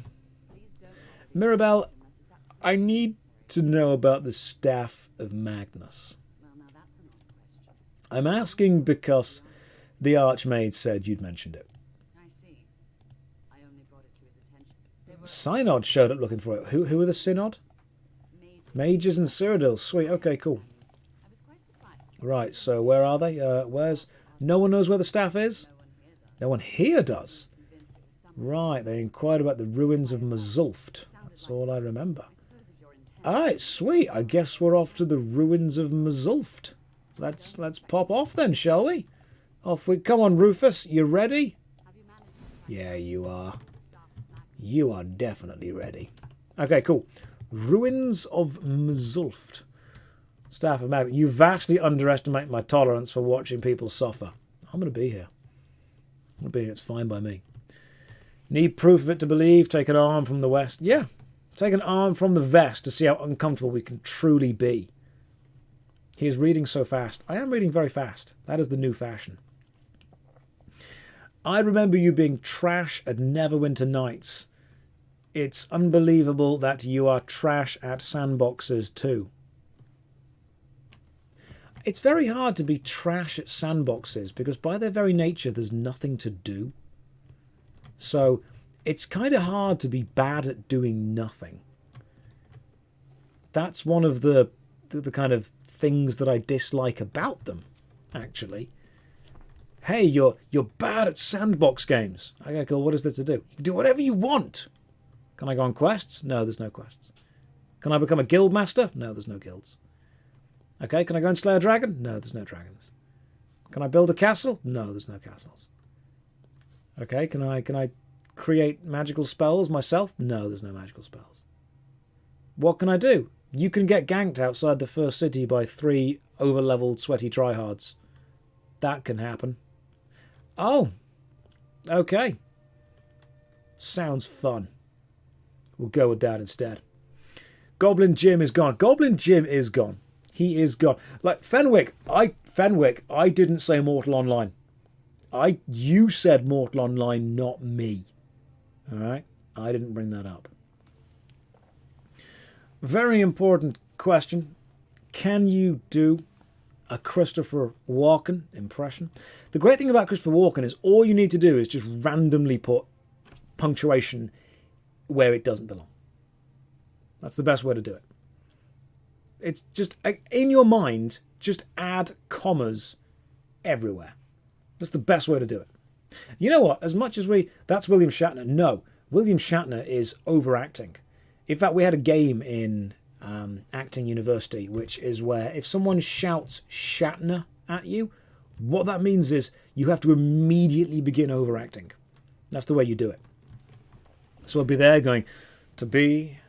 Mirabelle, I need to know about the Staff of Magnus. I'm asking because the Archmaid said you'd mentioned it. I see. I only brought it to his attention. Synod showed up looking for it. Who are the Synod? Mages and Cyrodiils. Sweet, okay, cool. I was quite surprised. Right, so where are they? Where's... No one knows where the staff is? No one here does? Right, they inquired about the ruins of Mazulft. That's all I remember. Alright, sweet. I guess we're off to the ruins of Mazulft. Let's pop off then, shall we? Off we... Come on, Rufus. You ready? Yeah, you are. You are definitely ready. Okay, cool. Ruins of Mazulft. Staff of Magnus. You vastly underestimate my tolerance for watching people suffer. I'm going to be here. I'm going to be here. It's fine by me. Need proof of it to believe. Take an arm from the west. Yeah. Take an arm from the vest to see how uncomfortable we can truly be. He is reading so fast. I am reading very fast. That is the new fashion. I remember you being trash at Neverwinter Nights. It's unbelievable that you are trash at sandboxes too. It's very hard to be trash at sandboxes because by their very nature there's nothing to do. So it's kind of hard to be bad at doing nothing. That's one of the kind of things that I dislike about them, actually. Hey, you're bad at sandbox games. Okay, cool. What is there to do? You can do whatever you want. Can I go on quests? No, there's no quests. Can I become a guild master? No, there's no guilds. Okay, can I go and slay a dragon? No, there's no dragons. Can I build a castle? No, there's no castles. Okay, can I create magical spells myself? No, there's no magical spells. What can I do? You can get ganked outside the first city by 3 over-leveled sweaty tryhards. That can happen. Oh, okay. Sounds fun. We'll go with that instead. Goblin Jim is gone. Goblin Jim is gone. He is gone. Like Fenwick, I didn't say Mortal Online. You said Mortal Online, not me. All right? I didn't bring that up. Very important question. Can you do a Christopher Walken impression? The great thing about Christopher Walken is all you need to do is just randomly put punctuation where it doesn't belong. That's the best way to do it. It's just, in your mind, just add commas everywhere. That's the best way to do it. You know what? As much as that's William Shatner. No, William Shatner is overacting. In fact, we had a game in Acting University, which is where if someone shouts Shatner at you, what that means is you have to immediately begin overacting. That's the way you do it. So I'll be there going, to be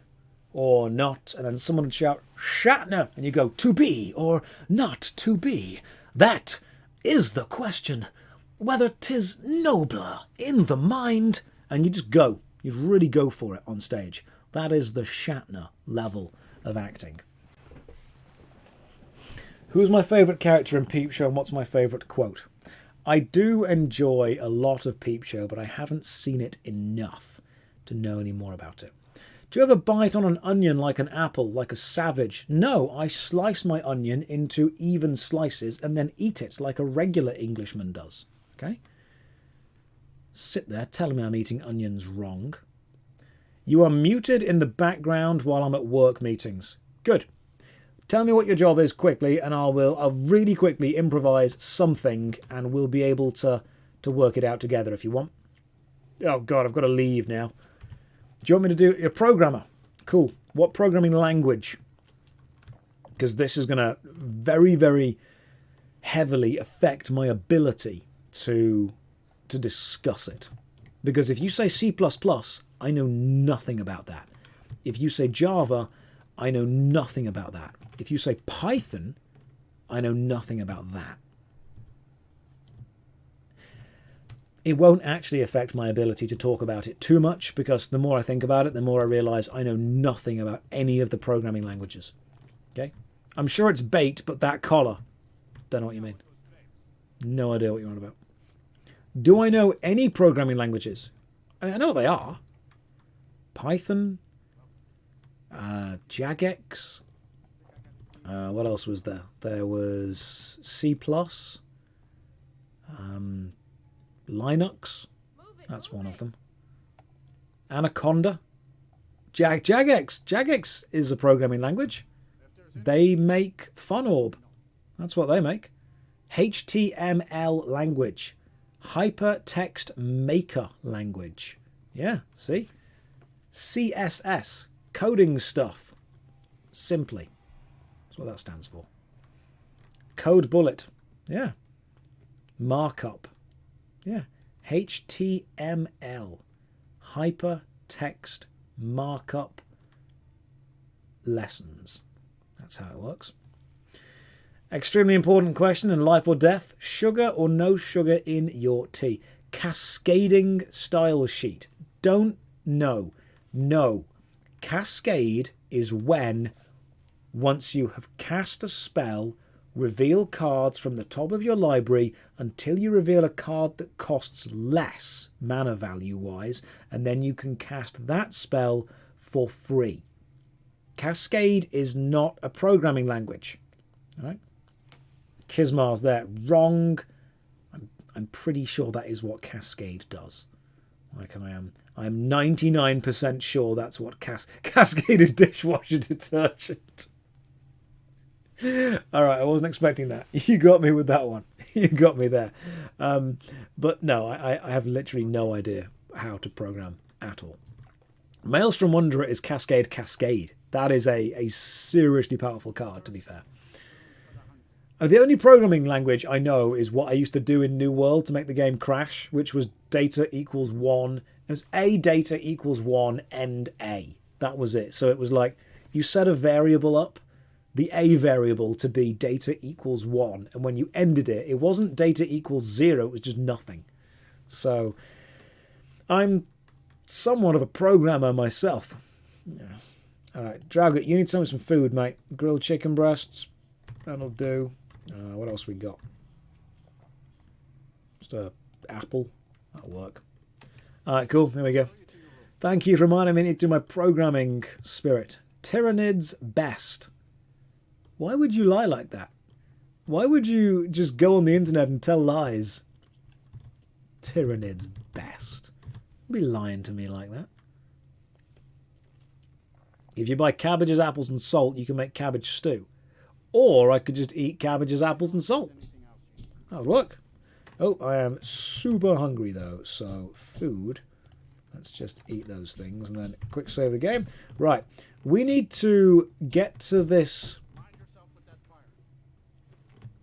or not, and then someone would shout, Shatner, and you go, to be or not to be. That is the question, whether 'tis nobler in the mind, and you just go. You really go for it on stage. That is the Shatner level of acting. Who's my favourite character in Peep Show and what's my favourite quote? I do enjoy a lot of Peep Show, but I haven't seen it enough to know any more about it. Do you ever bite on an onion like an apple, like a savage? No, I slice my onion into even slices and then eat it like a regular Englishman does. Okay? Sit there telling me I'm eating onions wrong. You are muted in the background while I'm at work meetings. Good. Tell me what your job is quickly and I'll really quickly improvise something and we'll be able to work it out together if you want. Oh God, I've got to leave now. Do you want me to do a programmer? Cool. What programming language? Because this is going to very, very heavily affect my ability to discuss it. Because if you say C++, I know nothing about that. If you say Java, I know nothing about that. If you say Python, I know nothing about that. It won't actually affect my ability to talk about it too much, because the more I think about it, the more I realise I know nothing about any of the programming languages. Okay? I'm sure it's bait, but that collar. Don't know what you mean. No idea what you're on about. Do I know any programming languages? I know what they are. Python. Jagex. What else was there? There was C++. Linux. That's one of them. Anaconda. Jagex. Jagex is a programming language. They make FunOrb. That's what they make. HTML language. Hypertext Maker language. Yeah, see? CSS. Coding stuff. Simply. That's what that stands for. Code bullet. Yeah. Markup. Yeah. HTML. Hypertext Markup Lessons. That's how it works. Extremely important question in life or death. Sugar or no sugar in your tea? Cascading style sheet. Don't know. No. Cascade is when, once you have cast a spell, reveal cards from the top of your library until you reveal a card that costs less mana value wise, and then you can cast that spell for free. Cascade is not a programming language. All right? Kismar's there. Wrong. I'm pretty sure that is what Cascade does. Like I'm 99% sure that's what Cascade is dishwasher detergent. All right, I wasn't expecting that. You got me with that one. You got me there. But no, I have literally no idea how to program at all. Maelstrom Wanderer is Cascade. That is a seriously powerful card, to be fair. The only programming language I know is what I used to do in New World to make the game crash, which was data equals 1. It was A data equals 1, end A. That was it. So it was like you set a variable up, the A variable to be data equals 1. And when you ended it, it wasn't data equals 0, it was just nothing. So I'm somewhat of a programmer myself. Yes. All right, Dragut, you need some food, mate. Grilled chicken breasts, that'll do. What else we got? Just a apple. That'll work. Alright, cool. There we go. Thank you for reminding me to do my programming spirit. Tyrannid's best. Why would you lie like that? Why would you just go on the internet and tell lies? Tyrannid's best. Don't be lying to me like that. If you buy cabbages, apples and salt, you can make cabbage stew. Or I could just eat cabbages, apples and salt. That would work. Oh, I am super hungry though, so food. Let's just eat those things and then quick save the game. Right, we need to get to this.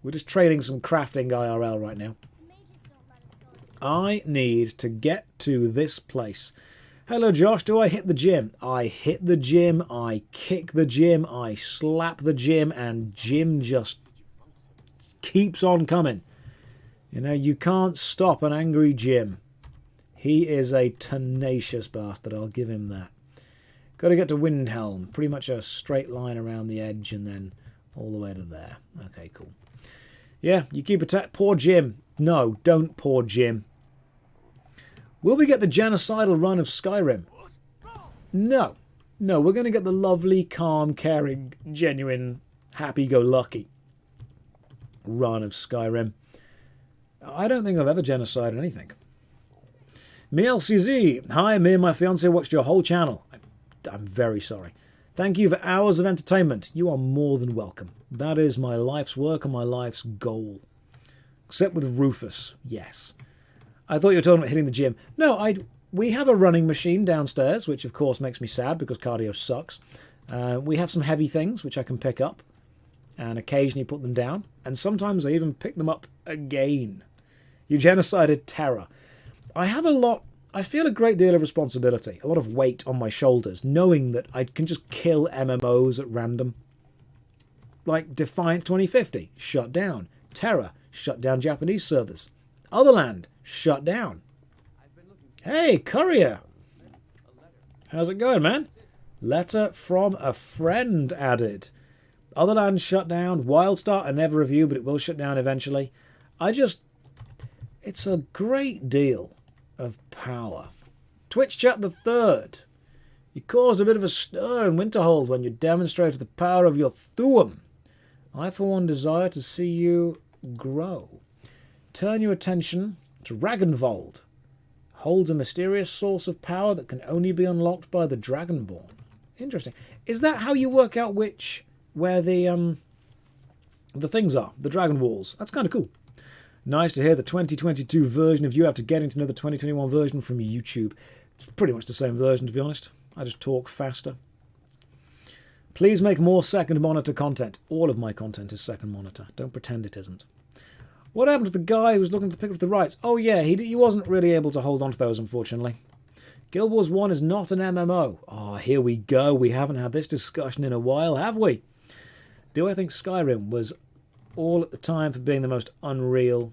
We're just trading some crafting IRL right now. I need to get to this place. Hello, Josh. Do I hit the gym? I hit the gym, I kick the gym, I slap the gym, and Jim just keeps on coming. You know, you can't stop an angry Jim. He is a tenacious bastard, I'll give him that. Got to get to Windhelm. Pretty much a straight line around the edge and then all the way to there. Okay, cool. Yeah, you keep attack. Poor Jim. No, don't poor Jim. Will we get the genocidal run of Skyrim? No. No, we're going to get the lovely, calm, caring, genuine, happy-go-lucky run of Skyrim. I don't think I've ever genocided anything. MLCZ. Hi, me and my fiancé watched your whole channel. I'm very sorry. Thank you for hours of entertainment. You are more than welcome. That is my life's work and my life's goal. Except with Rufus, yes. I thought you were talking about hitting the gym. No, we have a running machine downstairs, which of course makes me sad because cardio sucks. We have some heavy things which I can pick up and occasionally put them down. And sometimes I even pick them up again. You genocided terror. I feel a great deal of responsibility, a lot of weight on my shoulders, knowing that I can just kill MMOs at random. Like Defiant 2050, shut down. Terror, shut down Japanese servers. Otherland, shut down. Hey, Courier. How's it going, man? Letter from a friend added. Otherland shut down. Wildstar I never review, but it will shut down eventually. It's a great deal of power. Twitch chat the third. You caused a bit of a stir in Winterhold when you demonstrated the power of your Thuum. I, for one, desire to see you grow. Turn your attention to Ragnvold. Holds a mysterious source of power that can only be unlocked by the Dragonborn. Interesting. Is that how you work out where the things are? The Dragon Walls. That's kind of cool. Nice to hear the 2022 version of you after getting to know the 2021 version from YouTube. It's pretty much the same version, to be honest. I just talk faster. Please make more second monitor content. All of my content is second monitor. Don't pretend it isn't. What happened to the guy who was looking to pick up the rights? Oh yeah, he wasn't really able to hold on to those, unfortunately. Guild Wars 1 is not an MMO. Oh, here we go. We haven't had this discussion in a while, have we? Do I think Skyrim was all at the time for being the most unreal?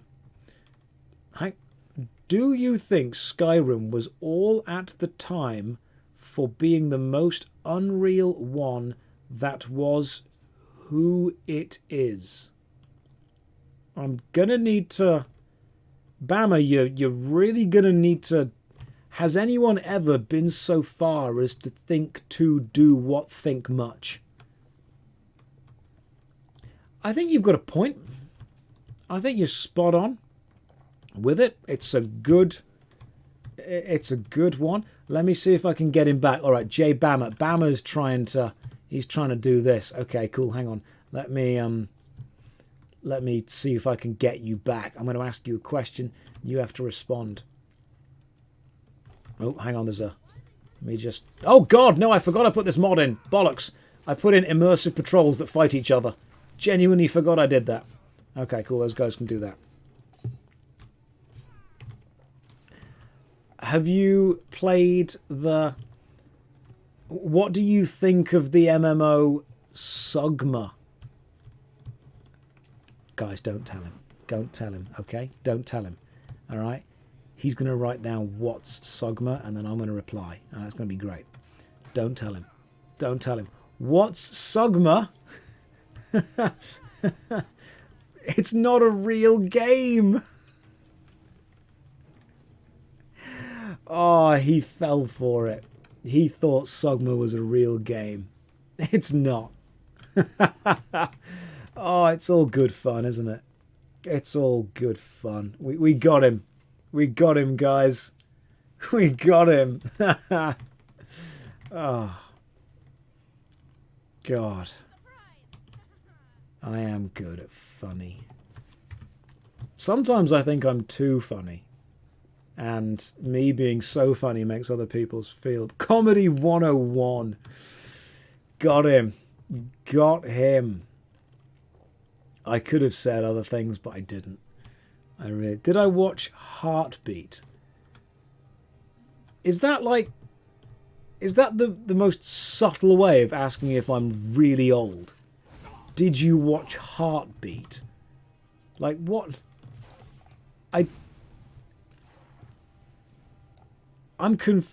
Do you think Skyrim was all at the time for being the most unreal one that was who it is? I'm gonna need to... Bama, you're really gonna need to... Has anyone ever been so far as to think to do what think much? I think you've got a point. I think you're spot on with it. It's a good one. Let me see if I can get him back. All right, Jay Bama. Bama's he's trying to do this. Okay, cool. Hang on. Let me see if I can get you back. I'm going to ask you a question. You have to respond. Oh, hang on. Let me just... Oh, God, no, I forgot I put this mod in. Bollocks. I put in immersive patrols that fight each other. Genuinely forgot I did that. Okay, cool. Those guys can do that. Have you played the... What do you think of the MMO Sugma? Guys, don't tell him. Don't tell him, okay? Don't tell him. All right? He's going to write down what's Sugma, and then I'm going to reply. And that's going to be great. Don't tell him. Don't tell him. What's Sugma? It's not a real game. Oh, he fell for it. He thought Sogma was a real game. It's not. Oh, it's all good fun, isn't it? It's all good fun. We got him. We got him, guys. We got him. Oh. God. I am good at funny. Sometimes I think I'm too funny. And me being so funny makes other people feel... Comedy 101. Got him. Got him. I could have said other things, but I didn't. Did I watch Heartbeat? Is that like... Is that the most subtle way of asking if I'm really old? Did you watch Heartbeat? Like, what?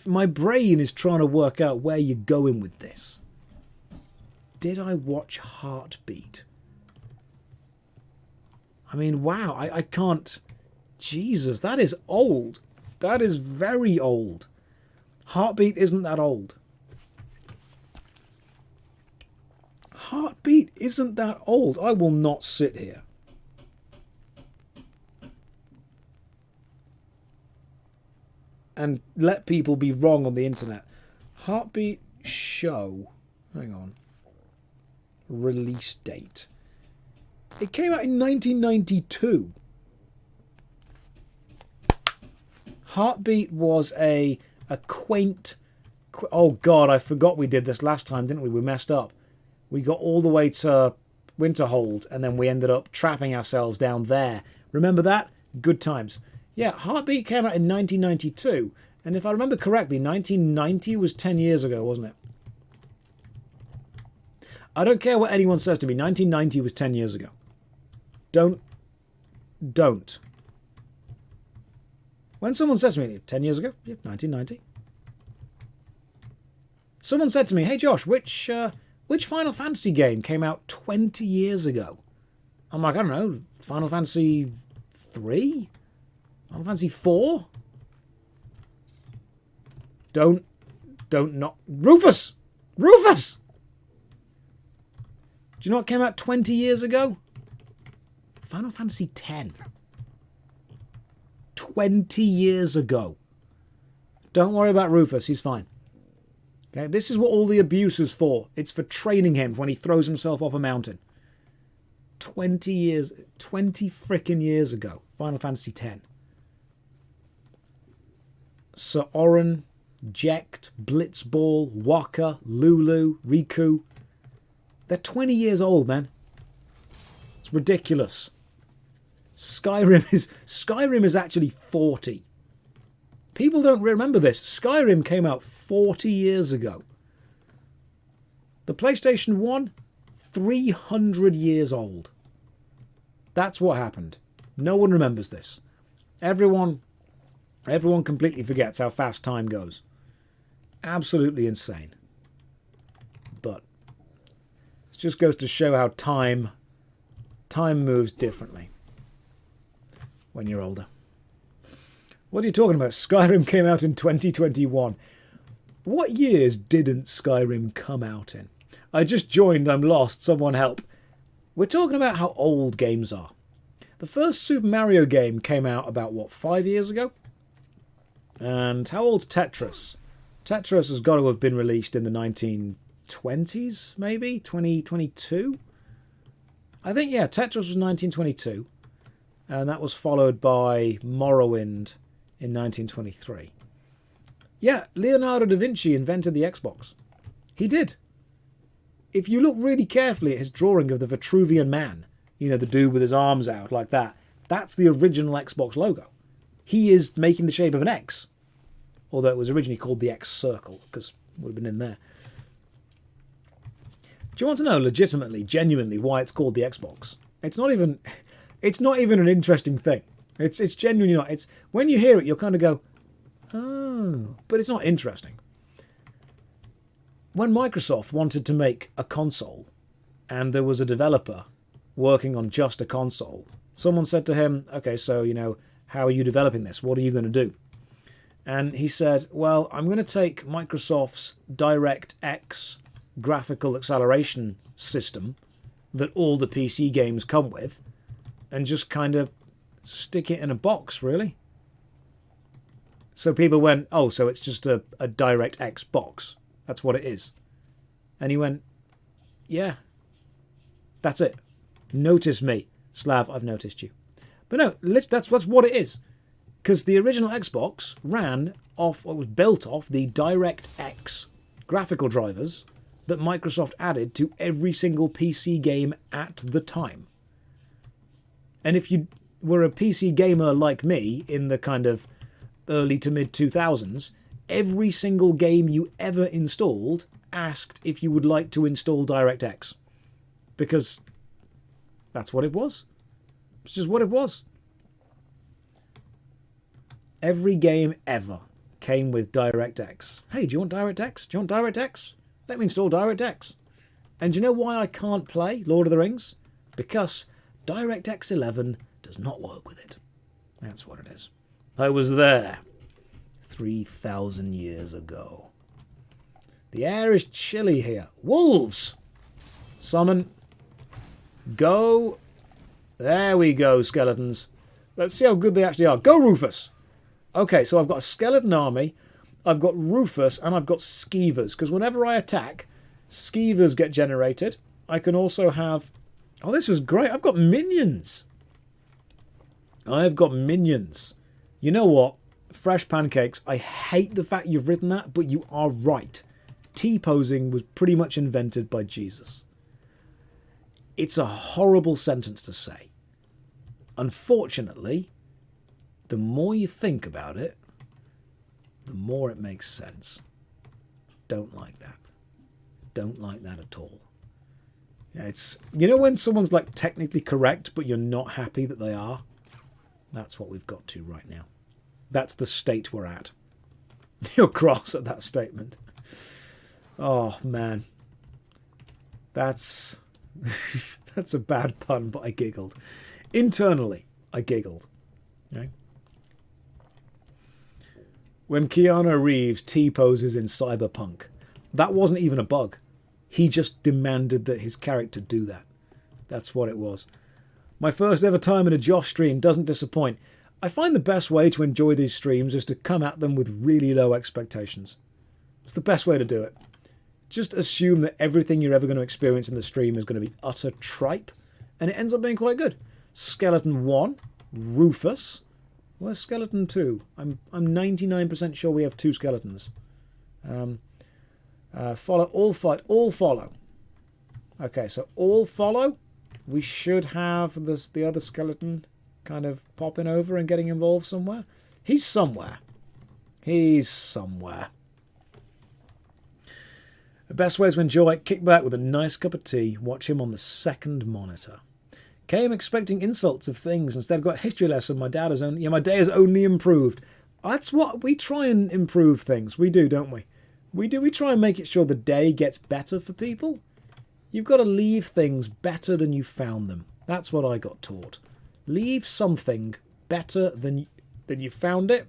My brain is trying to work out where you're going with this. Did I watch Heartbeat? I mean, wow, I can't... Jesus, that is old. That is very old. Heartbeat isn't that old. Heartbeat isn't that old. I will not sit here. And let people be wrong on the internet. Heartbeat show. Hang on. Release date. It came out in 1992. Heartbeat was a quaint... Oh, God, I forgot we did this last time, didn't we? We messed up. We got all the way to Winterhold, and then we ended up trapping ourselves down there. Remember that? Good times. Yeah, Heartbeat came out in 1992, and if I remember correctly, 1990 was 10 years ago, wasn't it? I don't care what anyone says to me, 1990 was 10 years ago. Don't. When someone says to me, 10 years ago? Yeah, 1990. Someone said to me, hey Josh, which Final Fantasy game came out 20 years ago? I'm like, I don't know, Final Fantasy 3? Final Fantasy 4? Don't not... Rufus! Rufus! Do you know what came out 20 years ago? Final Fantasy 10. 20 years ago. Don't worry about Rufus, he's fine. Okay, this is what all the abuse is for. It's for training him when he throws himself off a mountain. 20 years, 20 frickin' years ago. Final Fantasy 10. Sir Auron, Jecht, Blitzball, Waka, Lulu, Riku. They're 20 years old, man. It's ridiculous. Skyrim is actually 40. People don't remember this. Skyrim came out 40 years ago. The PlayStation 1, 300 years old. That's what happened. No one remembers this. Everyone completely forgets how fast time goes. Absolutely insane. But it just goes to show how time moves differently when you're older. What are you talking about? Skyrim came out in 2021. What years didn't Skyrim come out in? I just joined, I'm lost, someone help. We're talking about how old games are. The first Super Mario game came out about, what, 5 years ago? And how old's Tetris? Tetris has got to have been released in the 1920s, maybe? 2022? I think, yeah, Tetris was 1922. And that was followed by Morrowind in 1923. Yeah, Leonardo da Vinci invented the Xbox. He did. If you look really carefully at his drawing of the Vitruvian Man, you know, the dude with his arms out like that, that's the original Xbox logo. He is making the shape of an X. Although it was originally called the X Circle, because it would have been in there. Do you want to know legitimately, genuinely, why it's called the Xbox? It's not even an interesting thing. It's genuinely not. It's when you hear it, you'll kind of go, oh, but it's not interesting. When Microsoft wanted to make a console, and there was a developer working on just a console, someone said to him, okay, so, you know, how are you developing this? What are you going to do? And he said, well, I'm going to take Microsoft's DirectX graphical acceleration system that all the PC games come with and just kind of stick it in a box, really. So people went, oh, so it's just a DirectX box. That's what it is. And he went, yeah, that's it. Notice me. Slav, I've noticed you. But no, that's what it is. Because the original Xbox ran off, or was built off, the DirectX graphical drivers that Microsoft added to every single PC game at the time. And if you were a PC gamer like me in the kind of early to mid 2000s, every single game you ever installed asked if you would like to install DirectX. Because that's what it was. It's just what it was. Every game ever came with DirectX. Hey, do you want DirectX? Do you want DirectX? Let me install DirectX. And do you know why I can't play Lord of the Rings? Because DirectX 11 does not work with it. That's what it is. I was there 3,000 years ago. The air is chilly here. Wolves! Summon. Go. There we go, skeletons. Let's see how good they actually are. Go, Rufus! Okay, so I've got a skeleton army, I've got Rufus, and I've got Skeevers. Because whenever I attack, Skeevers get generated. I can also have... Oh, this is great. I've got minions. I've got minions. You know what? Fresh Pancakes, I hate the fact you've written that, but you are right. T-posing was pretty much invented by Jesus. It's a horrible sentence to say. Unfortunately, the more you think about it, the more it makes sense. Don't like that. Don't like that at all. Yeah, it's, you know when someone's like technically correct, but you're not happy that they are? That's what we've got to right now. That's the state we're at. You're cross at that statement. Oh, man. That's... that's a bad pun, but I giggled. Internally, I giggled. Okay? When Keanu Reeves T-poses in Cyberpunk, that wasn't even a bug. He just demanded that his character do that. That's what it was. My first ever time in a Josh stream doesn't disappoint. I find the best way to enjoy these streams is to come at them with really low expectations. It's the best way to do it. Just assume that everything you're ever going to experience in the stream is going to be utter tripe, and it ends up being quite good. Skeleton 1, Rufus. Where's Skeleton 2? I'm 99% sure we have 2 skeletons. Follow, all fight, all follow. Okay, so all follow. We should have this, the other skeleton kind of popping over and getting involved somewhere. He's somewhere. He's somewhere. The best way to enjoy it, kick back with a nice cup of tea, watch him on the second monitor. Came expecting insults of things, instead got a history lesson. My day has only improved. That's what we try and improve things. We do, don't we? We try and make it sure the day gets better for people. You've got to leave things better than you found them. That's what I got taught. Leave something better than you found it,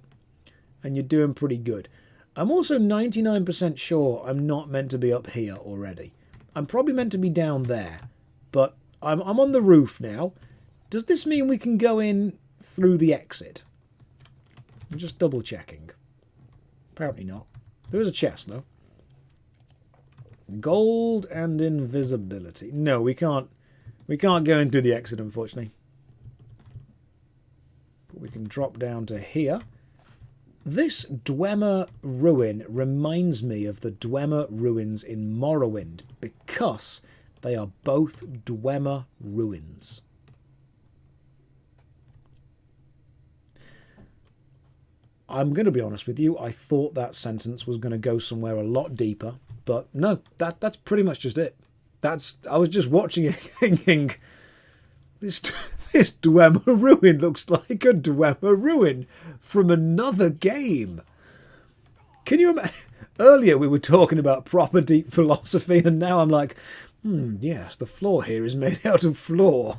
and you're doing pretty good. I'm also 99% sure I'm not meant to be up here already. I'm probably meant to be down there, but I'm on the roof now. Does this mean we can go in through the exit? I'm just double checking. Apparently not. There is a chest though. Gold and invisibility. No, we can't go in through the exit, unfortunately. But we can drop down to here. This Dwemer ruin reminds me of the Dwemer ruins in Morrowind because they are both Dwemer ruins. I'm going to be honest with you, I thought that sentence was going to go somewhere a lot deeper, but no, that's pretty much just it. I was just watching it thinking, this Dwemer ruin looks like a Dwemer ruin from another game. Can you imagine? Earlier we were talking about proper deep philosophy, and now I'm like, yes, the floor here is made out of floor.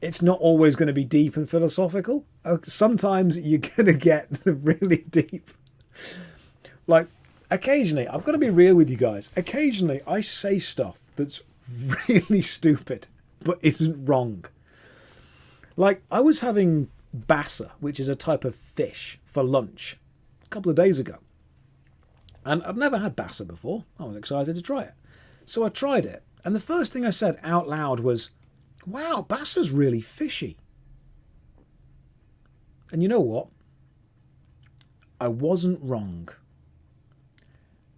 it's not always going to be deep and philosophical. Sometimes you're going to get really deep. Like, occasionally, I've got to be real with you guys. Occasionally, I say stuff that's really stupid, but isn't wrong. Like, I was having bassa, which is a type of fish, for lunch a couple of days ago. And I've never had bassa before. I was excited to try it. So I tried it. And the first thing I said out loud was, wow, bassa's really fishy. And you know what? I wasn't wrong.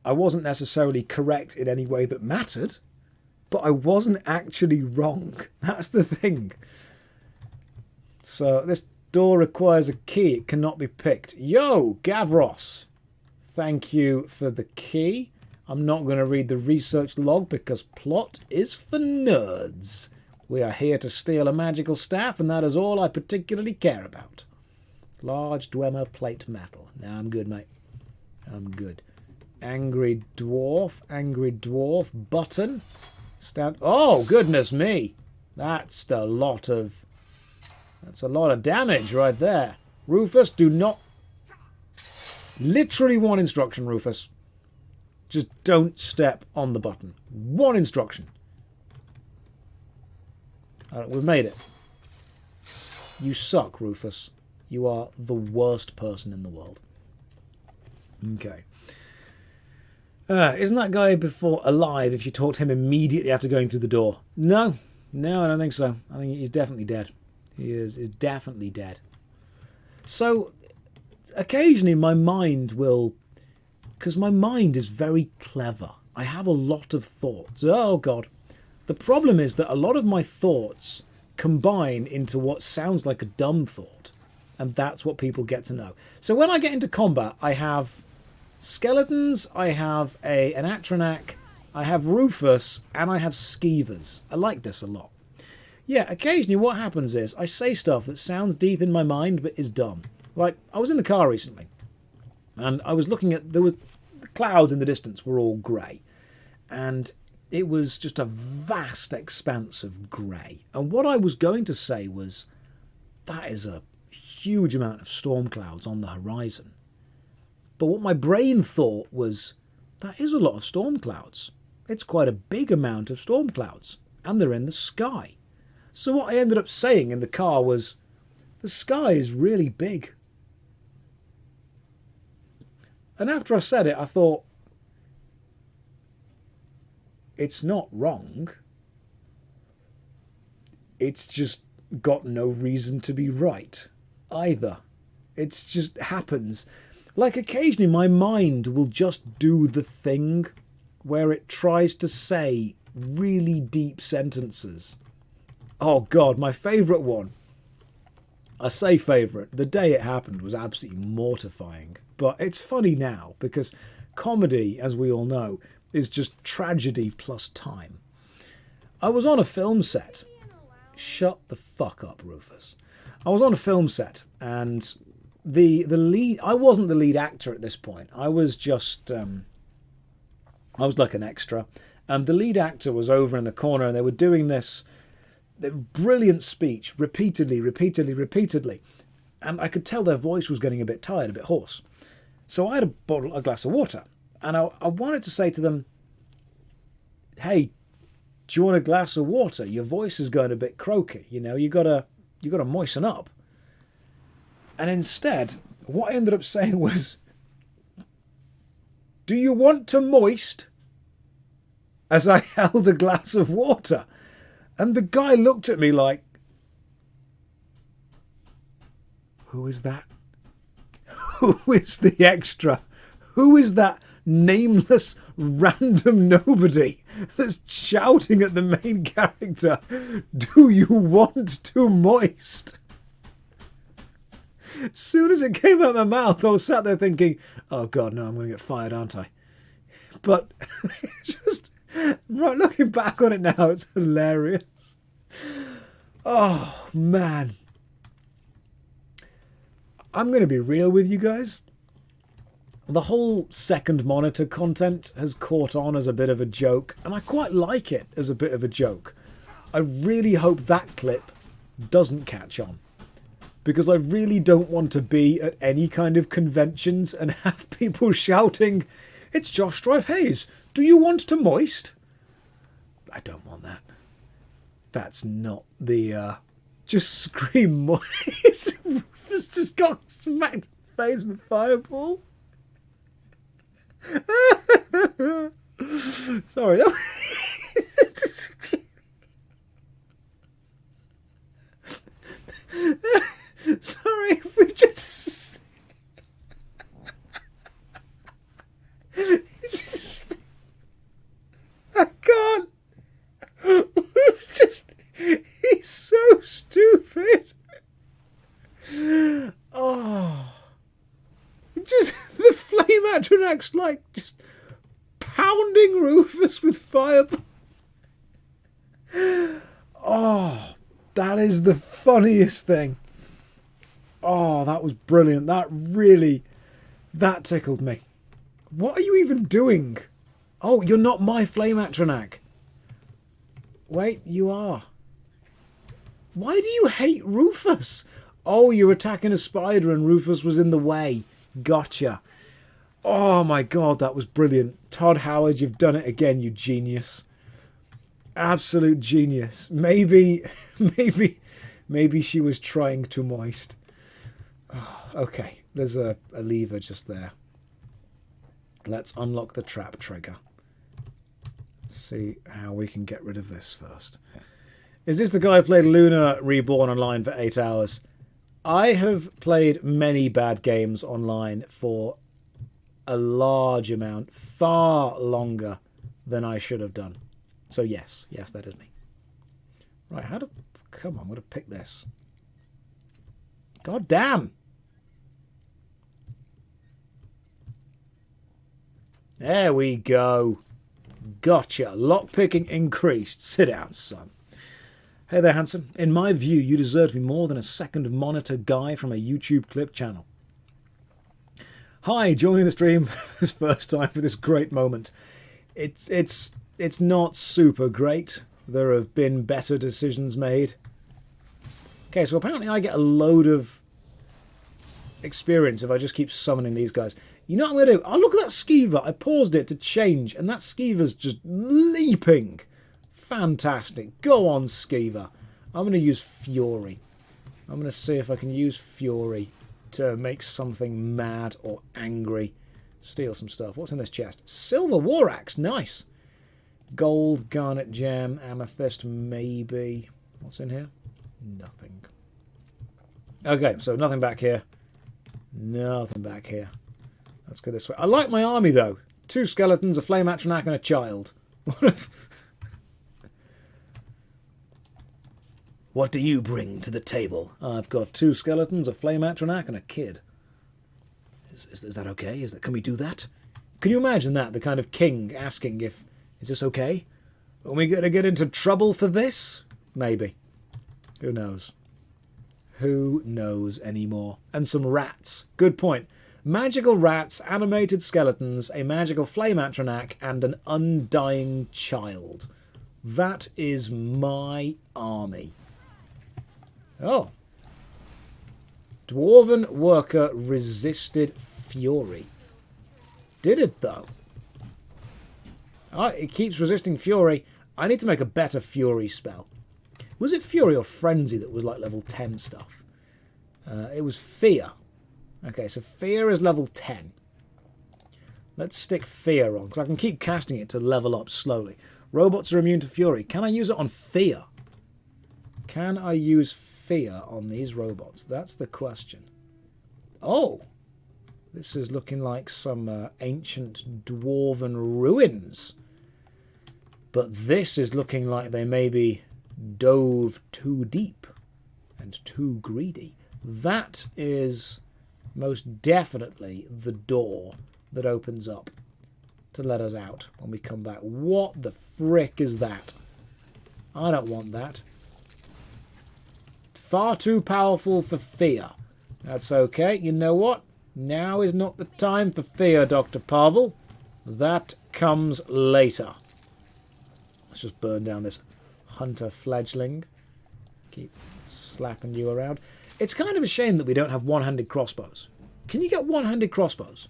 I wasn't necessarily correct in any way that mattered, but I wasn't actually wrong. That's the thing. So this door requires a key. It cannot be picked. Yo, Gavros. Thank you for the key. I'm not going to read the research log because plot is for nerds. We are here to steal a magical staff, and that is all I particularly care about. Large Dwemer plate metal. Now I'm good, mate. I'm good. Angry dwarf, button. Stand. Oh, goodness me. That's a lot of damage right there. Rufus, do not... Literally one instruction, Rufus. Just don't step on the button. One instruction. All right, we've made it. You suck, Rufus. You are the worst person in the world. Okay. Isn't that guy before alive if you talk to him immediately after going through the door? No. No, I don't think so. I think he's definitely dead. He is definitely dead. So, occasionally my mind will... Because my mind is very clever. I have a lot of thoughts. Oh, God. The problem is that a lot of my thoughts combine into what sounds like a dumb thought. And that's what people get to know. So when I get into combat, I have skeletons, I have an Atronak, I have Rufus, and I have Skeevers. I like this a lot. Yeah, occasionally what happens is I say stuff that sounds deep in my mind but is dumb. Like, I was in the car recently, and I was looking at... There was the clouds in the distance were all grey. And it was just a vast expanse of grey. And what I was going to say was, that is a huge amount of storm clouds on the horizon. But what my brain thought was, that is a lot of storm clouds. It's quite a big amount of storm clouds. And they're in the sky. So what I ended up saying in the car was, the sky is really big. And after I said it, I thought, it's not wrong. It's just got no reason to be right either. It just happens. Like occasionally my mind will just do the thing where it tries to say really deep sentences. Oh God, my favourite one. I say favourite. The day it happened was absolutely mortifying. But it's funny now because comedy, as we all know, is just tragedy plus time. I was on a film set. Shut the fuck up, Rufus. I was on a film set and the lead... I wasn't the lead actor at this point. I was just... I was like an extra. And the lead actor was over in the corner and they were doing this brilliant speech repeatedly. And I could tell their voice was getting a bit tired, a bit hoarse. So I had a glass of water. And I wanted to say to them, hey, do you want a glass of water? Your voice is going a bit croaky. You know, you gotta moisten up. And instead, what I ended up saying was, do you want to moist? As I held a glass of water. And the guy looked at me like, who is that? Who is the extra? Who is that nameless random nobody that's shouting at the main character, do you want to moist? As soon as it came out of my mouth, I was sat there thinking, oh God, no, I'm going to get fired, aren't I? But just right, looking back on it now, it's hilarious. Oh, man. I'm going to be real with you guys. The whole second monitor content has caught on as a bit of a joke, and I quite like it as a bit of a joke. I really hope that clip doesn't catch on. Because I really don't want to be at any kind of conventions and have people shouting, "It's Josh Strife Hayes, do you want to moist?" I don't want that. That's not the, just scream moist. Rufus just got smacked in the face with a fireball. Sorry. Sorry, if we just... I can't. It's just... He's so stupid. Oh. Just the flame atronach's like just pounding Rufus with fireball. Oh, that is the funniest thing. Oh, that was brilliant. That tickled me. What are you even doing? Oh, you're not my flame atronach. Wait, you are. Why do you hate Rufus? Oh, you're attacking a spider and Rufus was in the way. Gotcha. Oh my god, that was brilliant. Todd Howard, you've done it again, you genius. Absolute genius. Maybe she was trying to moist. Oh, okay, there's a lever just there. Let's unlock the trap trigger. See how we can get rid of this first. Is this the guy who played Luna Reborn online for 8 hours? I have played many bad games online for a large amount, far longer than I should have done. So yes, that is me. Right, come on, I'm going to pick this. God damn! There we go. Gotcha. Lockpicking increased. Sit down, son. Hey there, handsome. In my view, you deserve to be more than a second monitor guy from a YouTube clip channel. Hi, joining the stream for this first time for this great moment. It's not super great. There have been better decisions made. Okay, so apparently I get a load of experience if I just keep summoning these guys. You know what I'm going to do? Oh, look at that skeever. I paused it to change, and that skeever's just leaping. Fantastic. Go on, skeever. I'm going to use Fury. I'm going to see if I can use Fury to make something mad or angry. Steal some stuff. What's in this chest? Silver war axe. Nice. Gold, garnet gem, amethyst, maybe. What's in here? Nothing. Okay, so nothing back here. Nothing back here. Let's go this way. I like my army, though. 2 skeletons, a flame atronach, and a child. What do you bring to the table? I've got 2 skeletons, a flame atronach, and a kid. Is that okay? Can we do that? Can you imagine that? The kind of king asking if, is this okay? Are we going to get into trouble for this? Maybe. Who knows? Who knows anymore? And some rats. Good point. Magical rats, animated skeletons, a magical flame atronach, and an undying child. That is my army. Oh. Dwarven worker resisted fury. Did it, though? Oh, it keeps resisting fury. I need to make a better fury spell. Was it fury or frenzy that was like level 10 stuff? It was fear. Okay, so fear is level 10. Let's stick fear on, because I can keep casting it to level up slowly. Robots are immune to fury. Can I use it on fear? Can I use fear on these robots? That's the question. Oh! This is looking like some ancient dwarven ruins. But this is looking like they maybe dove too deep and too greedy. That is most definitely the door that opens up to let us out when we come back. What the frick is that? I don't want that. Far too powerful for fear. That's okay. You know what? Now is not the time for fear, Dr. Pavel. That comes later. Let's just burn down this hunter fledgling. Keep slapping you around. It's kind of a shame that we don't have one-handed crossbows. Can you get one-handed crossbows?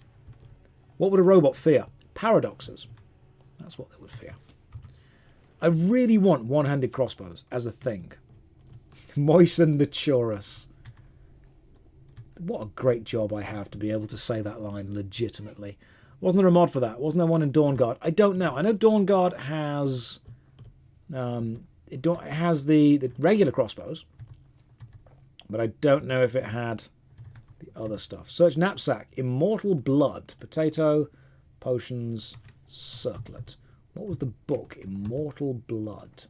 What would a robot fear? Paradoxes. That's what they would fear. I really want one-handed crossbows as a thing. Moisten the chorus. What a great job I have to be able to say that line legitimately. Wasn't there a mod for that? Wasn't there one in Dawnguard? I don't know. I know Dawnguard has it has the regular crossbows, but I don't know if it had the other stuff. Search knapsack. Immortal blood. Potato. Potions. Circlet. What was the book? Immortal blood.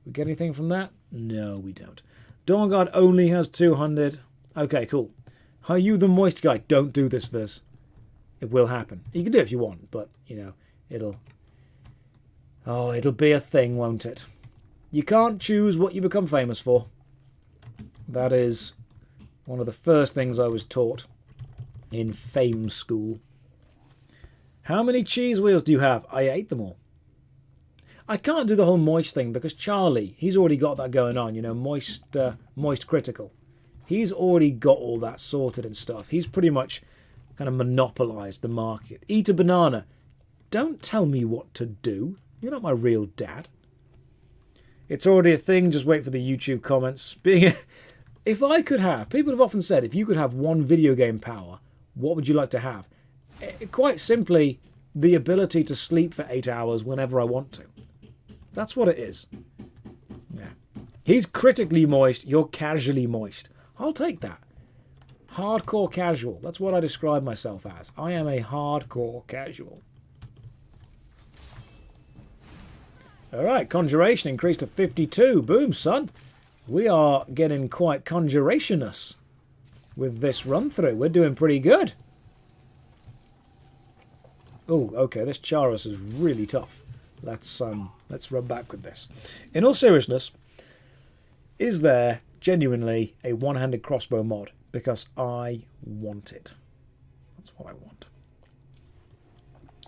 We get anything from that? No, we don't. Dawnguard only has 200. Okay, cool. Are you the moist guy? Don't do this, Viz. It will happen. You can do it if you want, but, you know, it'll be a thing, won't it? You can't choose what you become famous for. That is one of the first things I was taught in fame school. How many cheese wheels do you have? I ate them all. I can't do the whole moist thing because Charlie, he's already got that going on, you know, moist critical. He's already got all that sorted and stuff. He's pretty much kind of monopolised the market. Eat a banana. Don't tell me what to do. You're not my real dad. It's already a thing. Just wait for the YouTube comments. If I could have, people have often said, if you could have one video game power, what would you like to have? Quite simply, the ability to sleep for 8 hours whenever I want to. That's what it is. Yeah. He's critically moist. You're casually moist. I'll take that. Hardcore casual. That's what I describe myself as. I am a hardcore casual. Alright, conjuration increased to 52. Boom, son. We are getting quite conjurationous with this run through. We're doing pretty good. Oh, okay, this Charos is really tough. Let's run back with this. In all seriousness, is there genuinely a one-handed crossbow mod? Because I want it. That's what I want.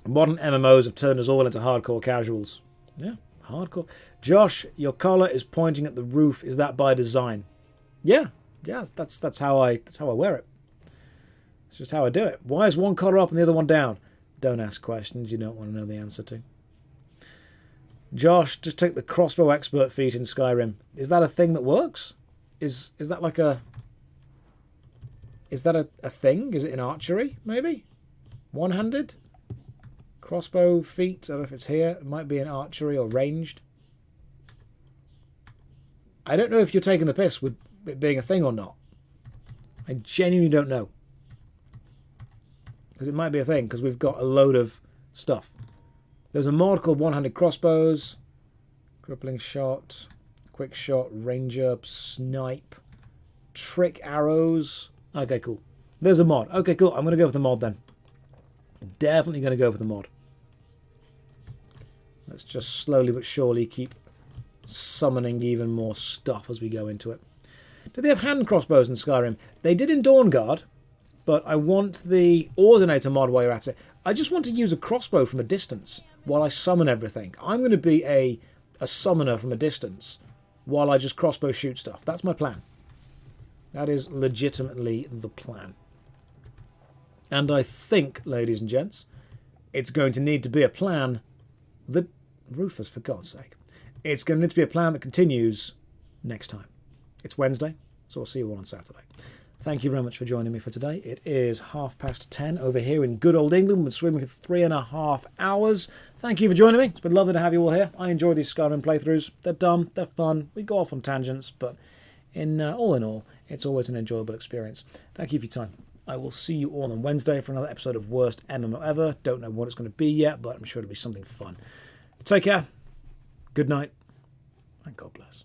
Modern MMOs have turned us all into hardcore casuals. Yeah, hardcore. Josh, your collar is pointing at the roof. Is that by design? Yeah, that's how I wear it. It's just how I do it. Why is one collar up and the other one down? Don't ask questions you don't want to know the answer to. Josh, just take the crossbow expert feat in Skyrim. Is that a thing that works? Is that like a... Is that a thing? Is it in archery, maybe? One-handed? Crossbow feat, I don't know if it's here. It might be in archery or ranged. I don't know if you're taking the piss with it being a thing or not. I genuinely don't know. Because it might be a thing, because we've got a load of stuff. There's a mod called One-Handed Crossbows, Crippling Shot, Quick Shot, Ranger, Snipe, Trick Arrows. Okay, cool. There's a mod. Okay, cool. I'm going to go for the mod then. Definitely going to go for the mod. Let's just slowly but surely keep summoning even more stuff as we go into it. Do they have hand crossbows in Skyrim? They did in Dawnguard, but I want the Ordinator mod while you're at it. I just want to use a crossbow from a distance while I summon everything. I'm going to be a summoner from a distance while I just crossbow shoot stuff. That's my plan. That is legitimately the plan. And I think, ladies and gents, it's going to need to be a plan that... Rufus, for God's sake. It's going to need to be a plan that continues next time. It's Wednesday, so I'll see you all on Saturday. Thank you very much for joining me for today. It is 10:30 over here in good old England. We've been swimming for 3.5 hours. Thank you for joining me. It's been lovely to have you all here. I enjoy these Skyrim playthroughs. They're dumb, they're fun. We go off on tangents, but all in all, it's always an enjoyable experience. Thank you for your time. I will see you all on Wednesday for another episode of Worst MMO Ever. Don't know what it's going to be yet, but I'm sure it'll be something fun. Take care. Good night. And God bless.